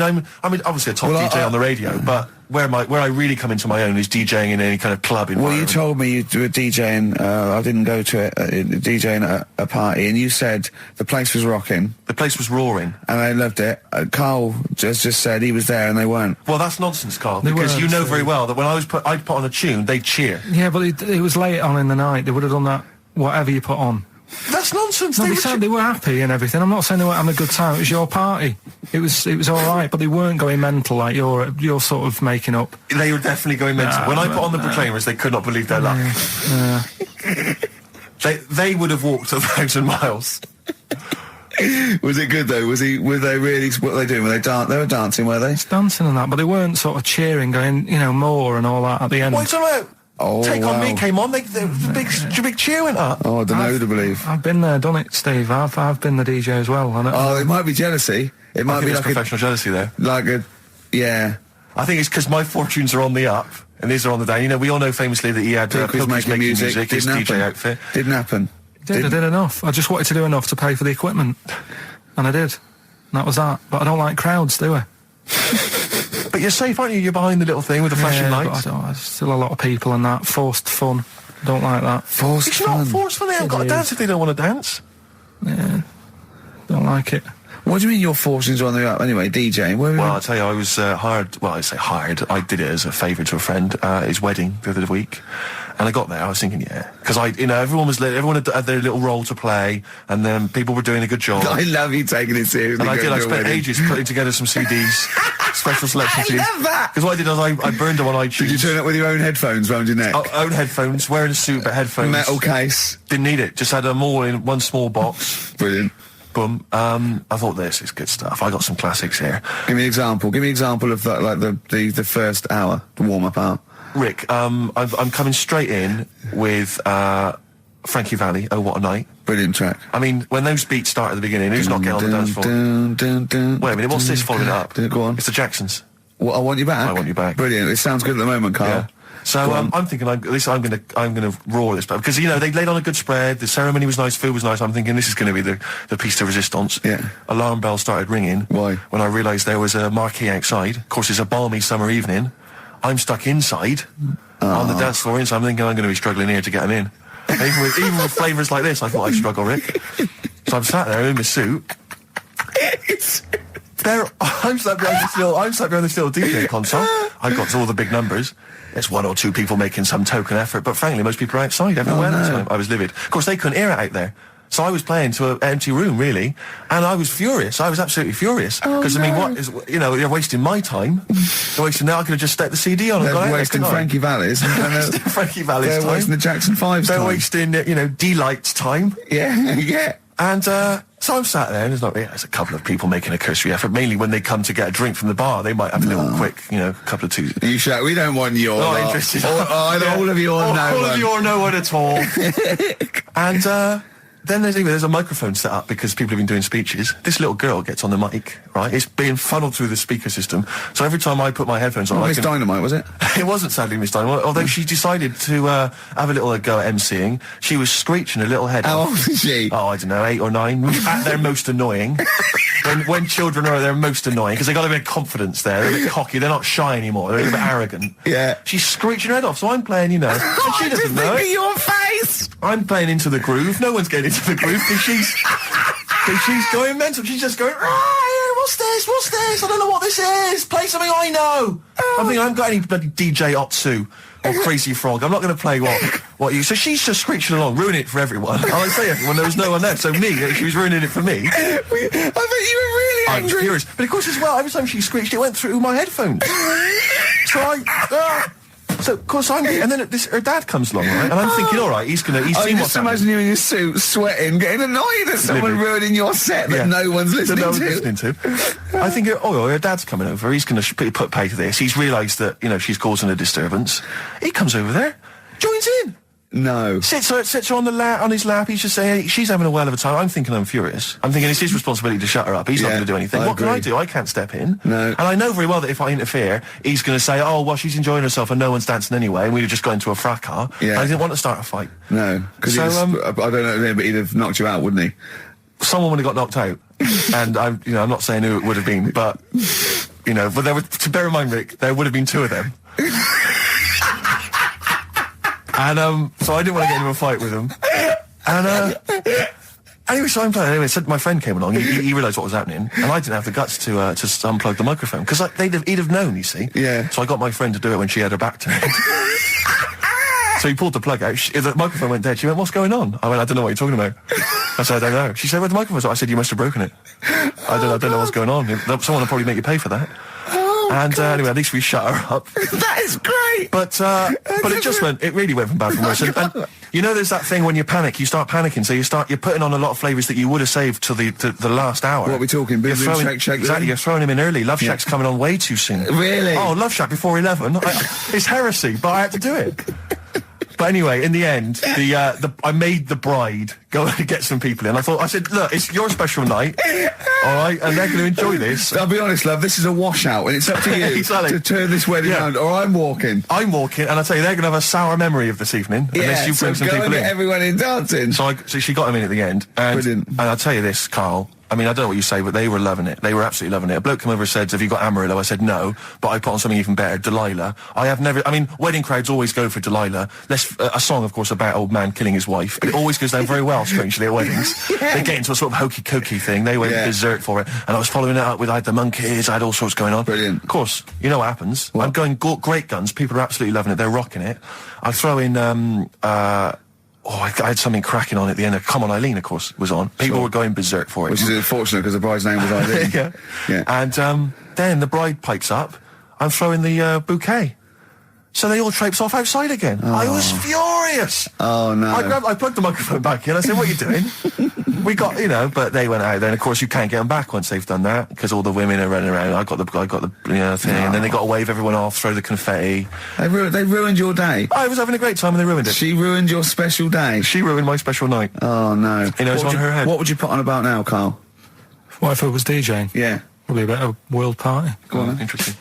[SPEAKER 2] obviously a top DJ on the radio, but where I really come into my own is DJing in any kind of club environment.
[SPEAKER 1] Well, you told me you were DJing, I didn't go to it, DJing at a party, and you said the place was rocking.
[SPEAKER 2] The place was roaring.
[SPEAKER 1] And I loved it. Carl just said he was there and they weren't.
[SPEAKER 2] Well, that's nonsense, Carl,
[SPEAKER 3] They
[SPEAKER 2] because
[SPEAKER 3] weren't,
[SPEAKER 2] you know
[SPEAKER 3] so-
[SPEAKER 2] very well that when I'd put on a tune, they'd cheer.
[SPEAKER 3] Yeah, but it was late on in the night. They would have done that, whatever you put on.
[SPEAKER 2] That's nonsense.
[SPEAKER 3] No, they were happy and everything. I'm not saying they weren't having a good time. It was your party. It was all right, but they weren't going mental like you're sort of making up.
[SPEAKER 2] They were definitely going mental. When I put on the Proclaimers, they could not believe their luck. They would have walked 1,000 miles.
[SPEAKER 1] Was it good though? Were they really? What were they doing? Were they They were dancing, were they?
[SPEAKER 3] Dancing and that, but they weren't sort of cheering, going, more and all that at the end.
[SPEAKER 2] What are you talking about?
[SPEAKER 1] Oh,
[SPEAKER 2] Take On
[SPEAKER 1] wow.
[SPEAKER 2] Me came on. The big cheer went up.
[SPEAKER 1] Oh, I don't know who to believe.
[SPEAKER 3] I've been there, done it, Steve. I've been the DJ as well.
[SPEAKER 1] Oh, it might be jealousy. It might
[SPEAKER 2] I think
[SPEAKER 1] be
[SPEAKER 2] there's
[SPEAKER 1] like
[SPEAKER 2] professional jealousy there.
[SPEAKER 1] Yeah.
[SPEAKER 2] I think it's because my fortunes are on the up and these are on the down. We all know famously that he had
[SPEAKER 1] Pilk was making music.
[SPEAKER 2] his
[SPEAKER 1] Didn't
[SPEAKER 2] DJ
[SPEAKER 1] happen.
[SPEAKER 2] outfit.
[SPEAKER 1] Didn't happen.
[SPEAKER 3] I did enough. I just wanted to do enough to pay for the equipment, and I did. And that was that. But I don't like crowds, do I?
[SPEAKER 2] But you're safe, aren't you? You're behind the little thing with the flashing lights.
[SPEAKER 3] But there's still a lot of people and that forced fun. Don't like that.
[SPEAKER 1] Forced
[SPEAKER 2] It's not forced fun. They haven't got to
[SPEAKER 3] It
[SPEAKER 2] dance
[SPEAKER 3] is.
[SPEAKER 2] if they don't want to dance.
[SPEAKER 3] Yeah, don't like it.
[SPEAKER 1] What do you mean your fortunes are on the up? Anyway, DJing.
[SPEAKER 2] Well, I'll tell you, I was hired. Well, I say hired. I did it as a favour to a friend. His wedding the other week, and I got there. I was thinking, because everyone had their little role to play, and then people were doing a good job.
[SPEAKER 1] I love you taking it seriously.
[SPEAKER 2] And I did.
[SPEAKER 1] going
[SPEAKER 2] I
[SPEAKER 1] to a
[SPEAKER 2] spent
[SPEAKER 1] wedding.
[SPEAKER 2] ages putting together some CDs, special selection CDs.
[SPEAKER 1] I love that.
[SPEAKER 2] Because what I did was I burned them on iTunes.
[SPEAKER 1] Did you turn up with your own headphones round your neck?
[SPEAKER 2] Own headphones, wearing a suit, but headphones.
[SPEAKER 1] Metal case.
[SPEAKER 2] Didn't need it. Just had them all in one small box.
[SPEAKER 1] Brilliant.
[SPEAKER 2] Boom. I thought this is good stuff. I got some classics here.
[SPEAKER 1] Give me an example. Give me an example of that, like the first hour, the warm up hour.
[SPEAKER 2] Rick, I'm coming straight in with Frankie Valli. Oh, what a night!
[SPEAKER 1] Brilliant track.
[SPEAKER 2] I mean, when those beats start at the beginning, who's not getting on the dance floor? Wait a minute, what's this following it up?
[SPEAKER 1] Go on.
[SPEAKER 2] It's the Jacksons.
[SPEAKER 1] What, I Want You Back?
[SPEAKER 2] I Want You Back.
[SPEAKER 1] Brilliant. It sounds good at the moment, Carl.
[SPEAKER 2] Yeah. So
[SPEAKER 1] Go on.
[SPEAKER 2] I'm thinking, I'm gonna roar this, because they laid on a good spread. The ceremony was nice, food was nice. I'm thinking this is going to be the piece de resistance.
[SPEAKER 1] Yeah.
[SPEAKER 2] Alarm bell started ringing.
[SPEAKER 1] Why?
[SPEAKER 2] When I realised there was a marquee outside. Of course, it's a balmy summer evening. I'm stuck inside on the dance floor, so I'm thinking I'm going to be struggling here to get them in. And even with flavours like this, I thought I'd struggle, Rick. So I'm sat there in my suit. I'm sat behind this little DJ console. I've got all the big numbers. There's one or two people making some token effort, but frankly, most people are outside everywhere. That time. I was livid. Of course, they couldn't hear it out there. So I was playing to an empty room, really, and I was furious. I was absolutely furious. Because, I mean, what is, they're wasting my time. They're wasting, now I could have just stuck the CD on and gone out.
[SPEAKER 1] They're wasting Frankie Valli's.
[SPEAKER 2] Frankie Valli's time.
[SPEAKER 1] They're wasting the Jackson 5's
[SPEAKER 2] They're
[SPEAKER 1] time.
[SPEAKER 2] wasting, D-Light's time.
[SPEAKER 1] Yeah, yeah.
[SPEAKER 2] And so I'm sat there, and there's a couple of people making a cursory effort. Mainly when they come to get a drink from the bar, they might have a little quick, couple of twos.
[SPEAKER 1] You shout, we don't want your
[SPEAKER 2] Not
[SPEAKER 1] lot.
[SPEAKER 2] interested.
[SPEAKER 1] All of your no
[SPEAKER 2] All
[SPEAKER 1] one.
[SPEAKER 2] of your no one at all. And then there's a microphone set up because people have been doing speeches. This little girl gets on the mic, right? It's being funneled through the speaker system. So every time I put my headphones on,
[SPEAKER 1] Miss Dynamite, was it?
[SPEAKER 2] It wasn't sadly Miss Dynamite, although she decided to have a little go at MCing. She was screeching a little head
[SPEAKER 1] How
[SPEAKER 2] off.
[SPEAKER 1] old is she?
[SPEAKER 2] Oh, I don't know, 8 or 9. At their most annoying. when children are at their most annoying, because they got a bit of confidence there. They're a bit cocky. They're not shy anymore. They're a bit arrogant.
[SPEAKER 1] Yeah.
[SPEAKER 2] She's screeching her head off, so I'm playing, and she doesn't know it.
[SPEAKER 1] your face!
[SPEAKER 2] I'm playing into the groove. No one's getting into the groove because she's going mental. She's just going, what's this? What's this? I don't know what this is. Play something I know. I'm thinking I haven't got any bloody DJ Otsu or Crazy Frog. I'm not going to play what you... So she's just screeching along, ruining it for everyone. And I say everyone, there was no one there. So me, she was ruining it for me.
[SPEAKER 1] I bet you were really
[SPEAKER 2] I was
[SPEAKER 1] angry.
[SPEAKER 2] furious. But of course as well, every time she screeched, it went through my headphones. So of course and then her dad comes along, right? And I'm thinking, all right, he's seen
[SPEAKER 1] I
[SPEAKER 2] what's
[SPEAKER 1] just
[SPEAKER 2] happening.
[SPEAKER 1] imagine you in your suit, sweating, getting annoyed at someone
[SPEAKER 2] Livid.
[SPEAKER 1] ruining your set that no one's listening
[SPEAKER 2] that no
[SPEAKER 1] to.
[SPEAKER 2] one's listening to. I think, her dad's coming over. He's going to put pay to this. He's realised that, she's causing a disturbance. He comes over there, joins in.
[SPEAKER 1] No.
[SPEAKER 2] Sits her on his lap. He's just saying, she's having a well of a time. I'm thinking I'm furious. I'm thinking it's his responsibility to shut her up. He's not going to do anything. What can I do? I can't step in.
[SPEAKER 1] No.
[SPEAKER 2] And I know very well that if I interfere, he's going to say, oh, well, she's enjoying herself and no one's dancing anyway, and we've just got into a fracas.
[SPEAKER 1] Yeah.
[SPEAKER 2] I didn't want to start a fight.
[SPEAKER 1] No. Because I don't know, but he'd have knocked you out, wouldn't he?
[SPEAKER 2] Someone would have got knocked out. And I'm not saying who it would have been, but, but there were, to bear in mind, Rick, there would have been 2 of them. And so I didn't want to get into a fight with him. And anyway, so I'm playing. Anyway, so my friend came along. He realised what was happening, and I didn't have the guts to unplug the microphone because he'd have known. You see.
[SPEAKER 1] Yeah.
[SPEAKER 2] So I got my friend to do it when she had her back turned. So he pulled the plug out. The microphone went dead. She went, "What's going on?" I went, "I don't know what you're talking about." I said, "I don't know." She said, "Where's the microphone?" I said, "You must have broken it." I don't know what's going on. Someone will probably make you pay for that. Anyway, at least we shut her up.
[SPEAKER 1] That is great.
[SPEAKER 2] But it really went from bad from worse. And there's that thing when you panic, you start panicking. So you're putting on a lot of flavours that you would have saved till the last hour.
[SPEAKER 1] What are we talking? Boom, boom, shake, shake.
[SPEAKER 2] Exactly. You're throwing him in early. Love Shack's coming on way too soon.
[SPEAKER 1] Really?
[SPEAKER 2] Oh, Love Shack before 11. It's heresy, but I had to do it. But anyway, in the end, I made the bride go and get some people in. I said, look, it's your special night, all right, and they're going to enjoy this.
[SPEAKER 1] I'll be honest, love, this is a washout, and it's up to you
[SPEAKER 2] exactly.
[SPEAKER 1] to turn this wedding around, or I'm walking.
[SPEAKER 2] I'm walking, and I tell you, they're going to have a sour memory of this evening unless you bring some people in.
[SPEAKER 1] Get everyone in dancing.
[SPEAKER 2] So she got him in at the end,
[SPEAKER 1] Brilliant.
[SPEAKER 2] And I'll tell you this, Carl. I mean, I don't know what you say, but they were loving it. They were absolutely loving it. A bloke came over and said, "Have you got Amarillo?" I said, "No," but I put on something even better, Delilah. Wedding crowds always go for Delilah. A song, of course, about old man killing his wife. It always goes down very well, strangely, at weddings. They get into a sort of hokey-cokey thing. They went berserk for it. And I was following it up with, I had the Monkeys, I had all sorts going on.
[SPEAKER 1] Brilliant.
[SPEAKER 2] Of course, you know what happens.
[SPEAKER 1] What?
[SPEAKER 2] I'm going great guns. People are absolutely loving it. They're rocking it. I throw in, I had something cracking on at the end. Come On Eileen, of course, was on. People were going berserk for it.
[SPEAKER 1] Which is unfortunate because the bride's name was Eileen.
[SPEAKER 2] Yeah. And then the bride pipes up. I'm throwing the bouquet. So they all traipse off outside again. I was furious.
[SPEAKER 1] Oh, no.
[SPEAKER 2] I plugged the microphone back in. I said, "What are you doing?" We got, but they went out. Then, of course, you can't get them back once they've done that because all the women are running around. I got the thing. And then they got to wave everyone off, throw the confetti.
[SPEAKER 1] They ruined your day.
[SPEAKER 2] I was having a great time and they ruined it.
[SPEAKER 1] She ruined your special day.
[SPEAKER 2] She ruined my special night.
[SPEAKER 1] Oh, no.
[SPEAKER 2] It's on her head.
[SPEAKER 1] What would you put on about now, Carl?
[SPEAKER 3] What if I was DJing?
[SPEAKER 1] Yeah.
[SPEAKER 3] Probably a bit of world party.
[SPEAKER 1] Go on, then.
[SPEAKER 2] Interesting.